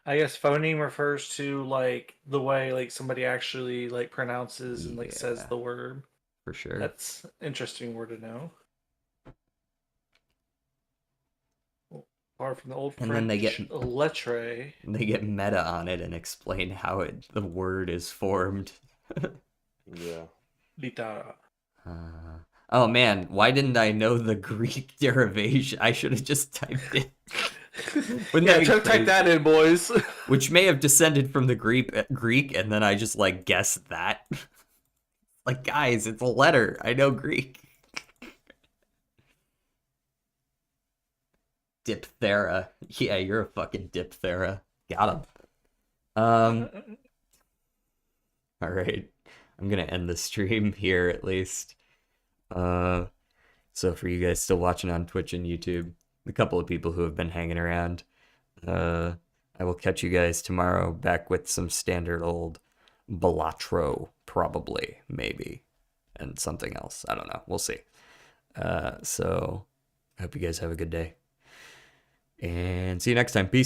I guess phoneme refers to like the way like somebody actually like pronounces and like says the word. For sure. That's an interesting word to know. Far from the old French, and then they get lettre. They get meta on it and explain how the word is formed. Yeah. Litara. Oh man, why didn't I know the Greek derivation? I should have just typed it. Type that in, boys. Which may have descended from the Greek, and then I just like guessed that. Like, guys, it's a letter. I know Greek. Diphthera. Yeah, you're a fucking diphthera. Got him. All right. I'm gonna end the stream here at least. So for you guys still watching on Twitch and YouTube, the couple of people who have been hanging around, I will catch you guys tomorrow back with some standard old Balatro, probably, maybe, and something else. I don't know. We'll see. So I hope you guys have a good day. And see you next time. Peace.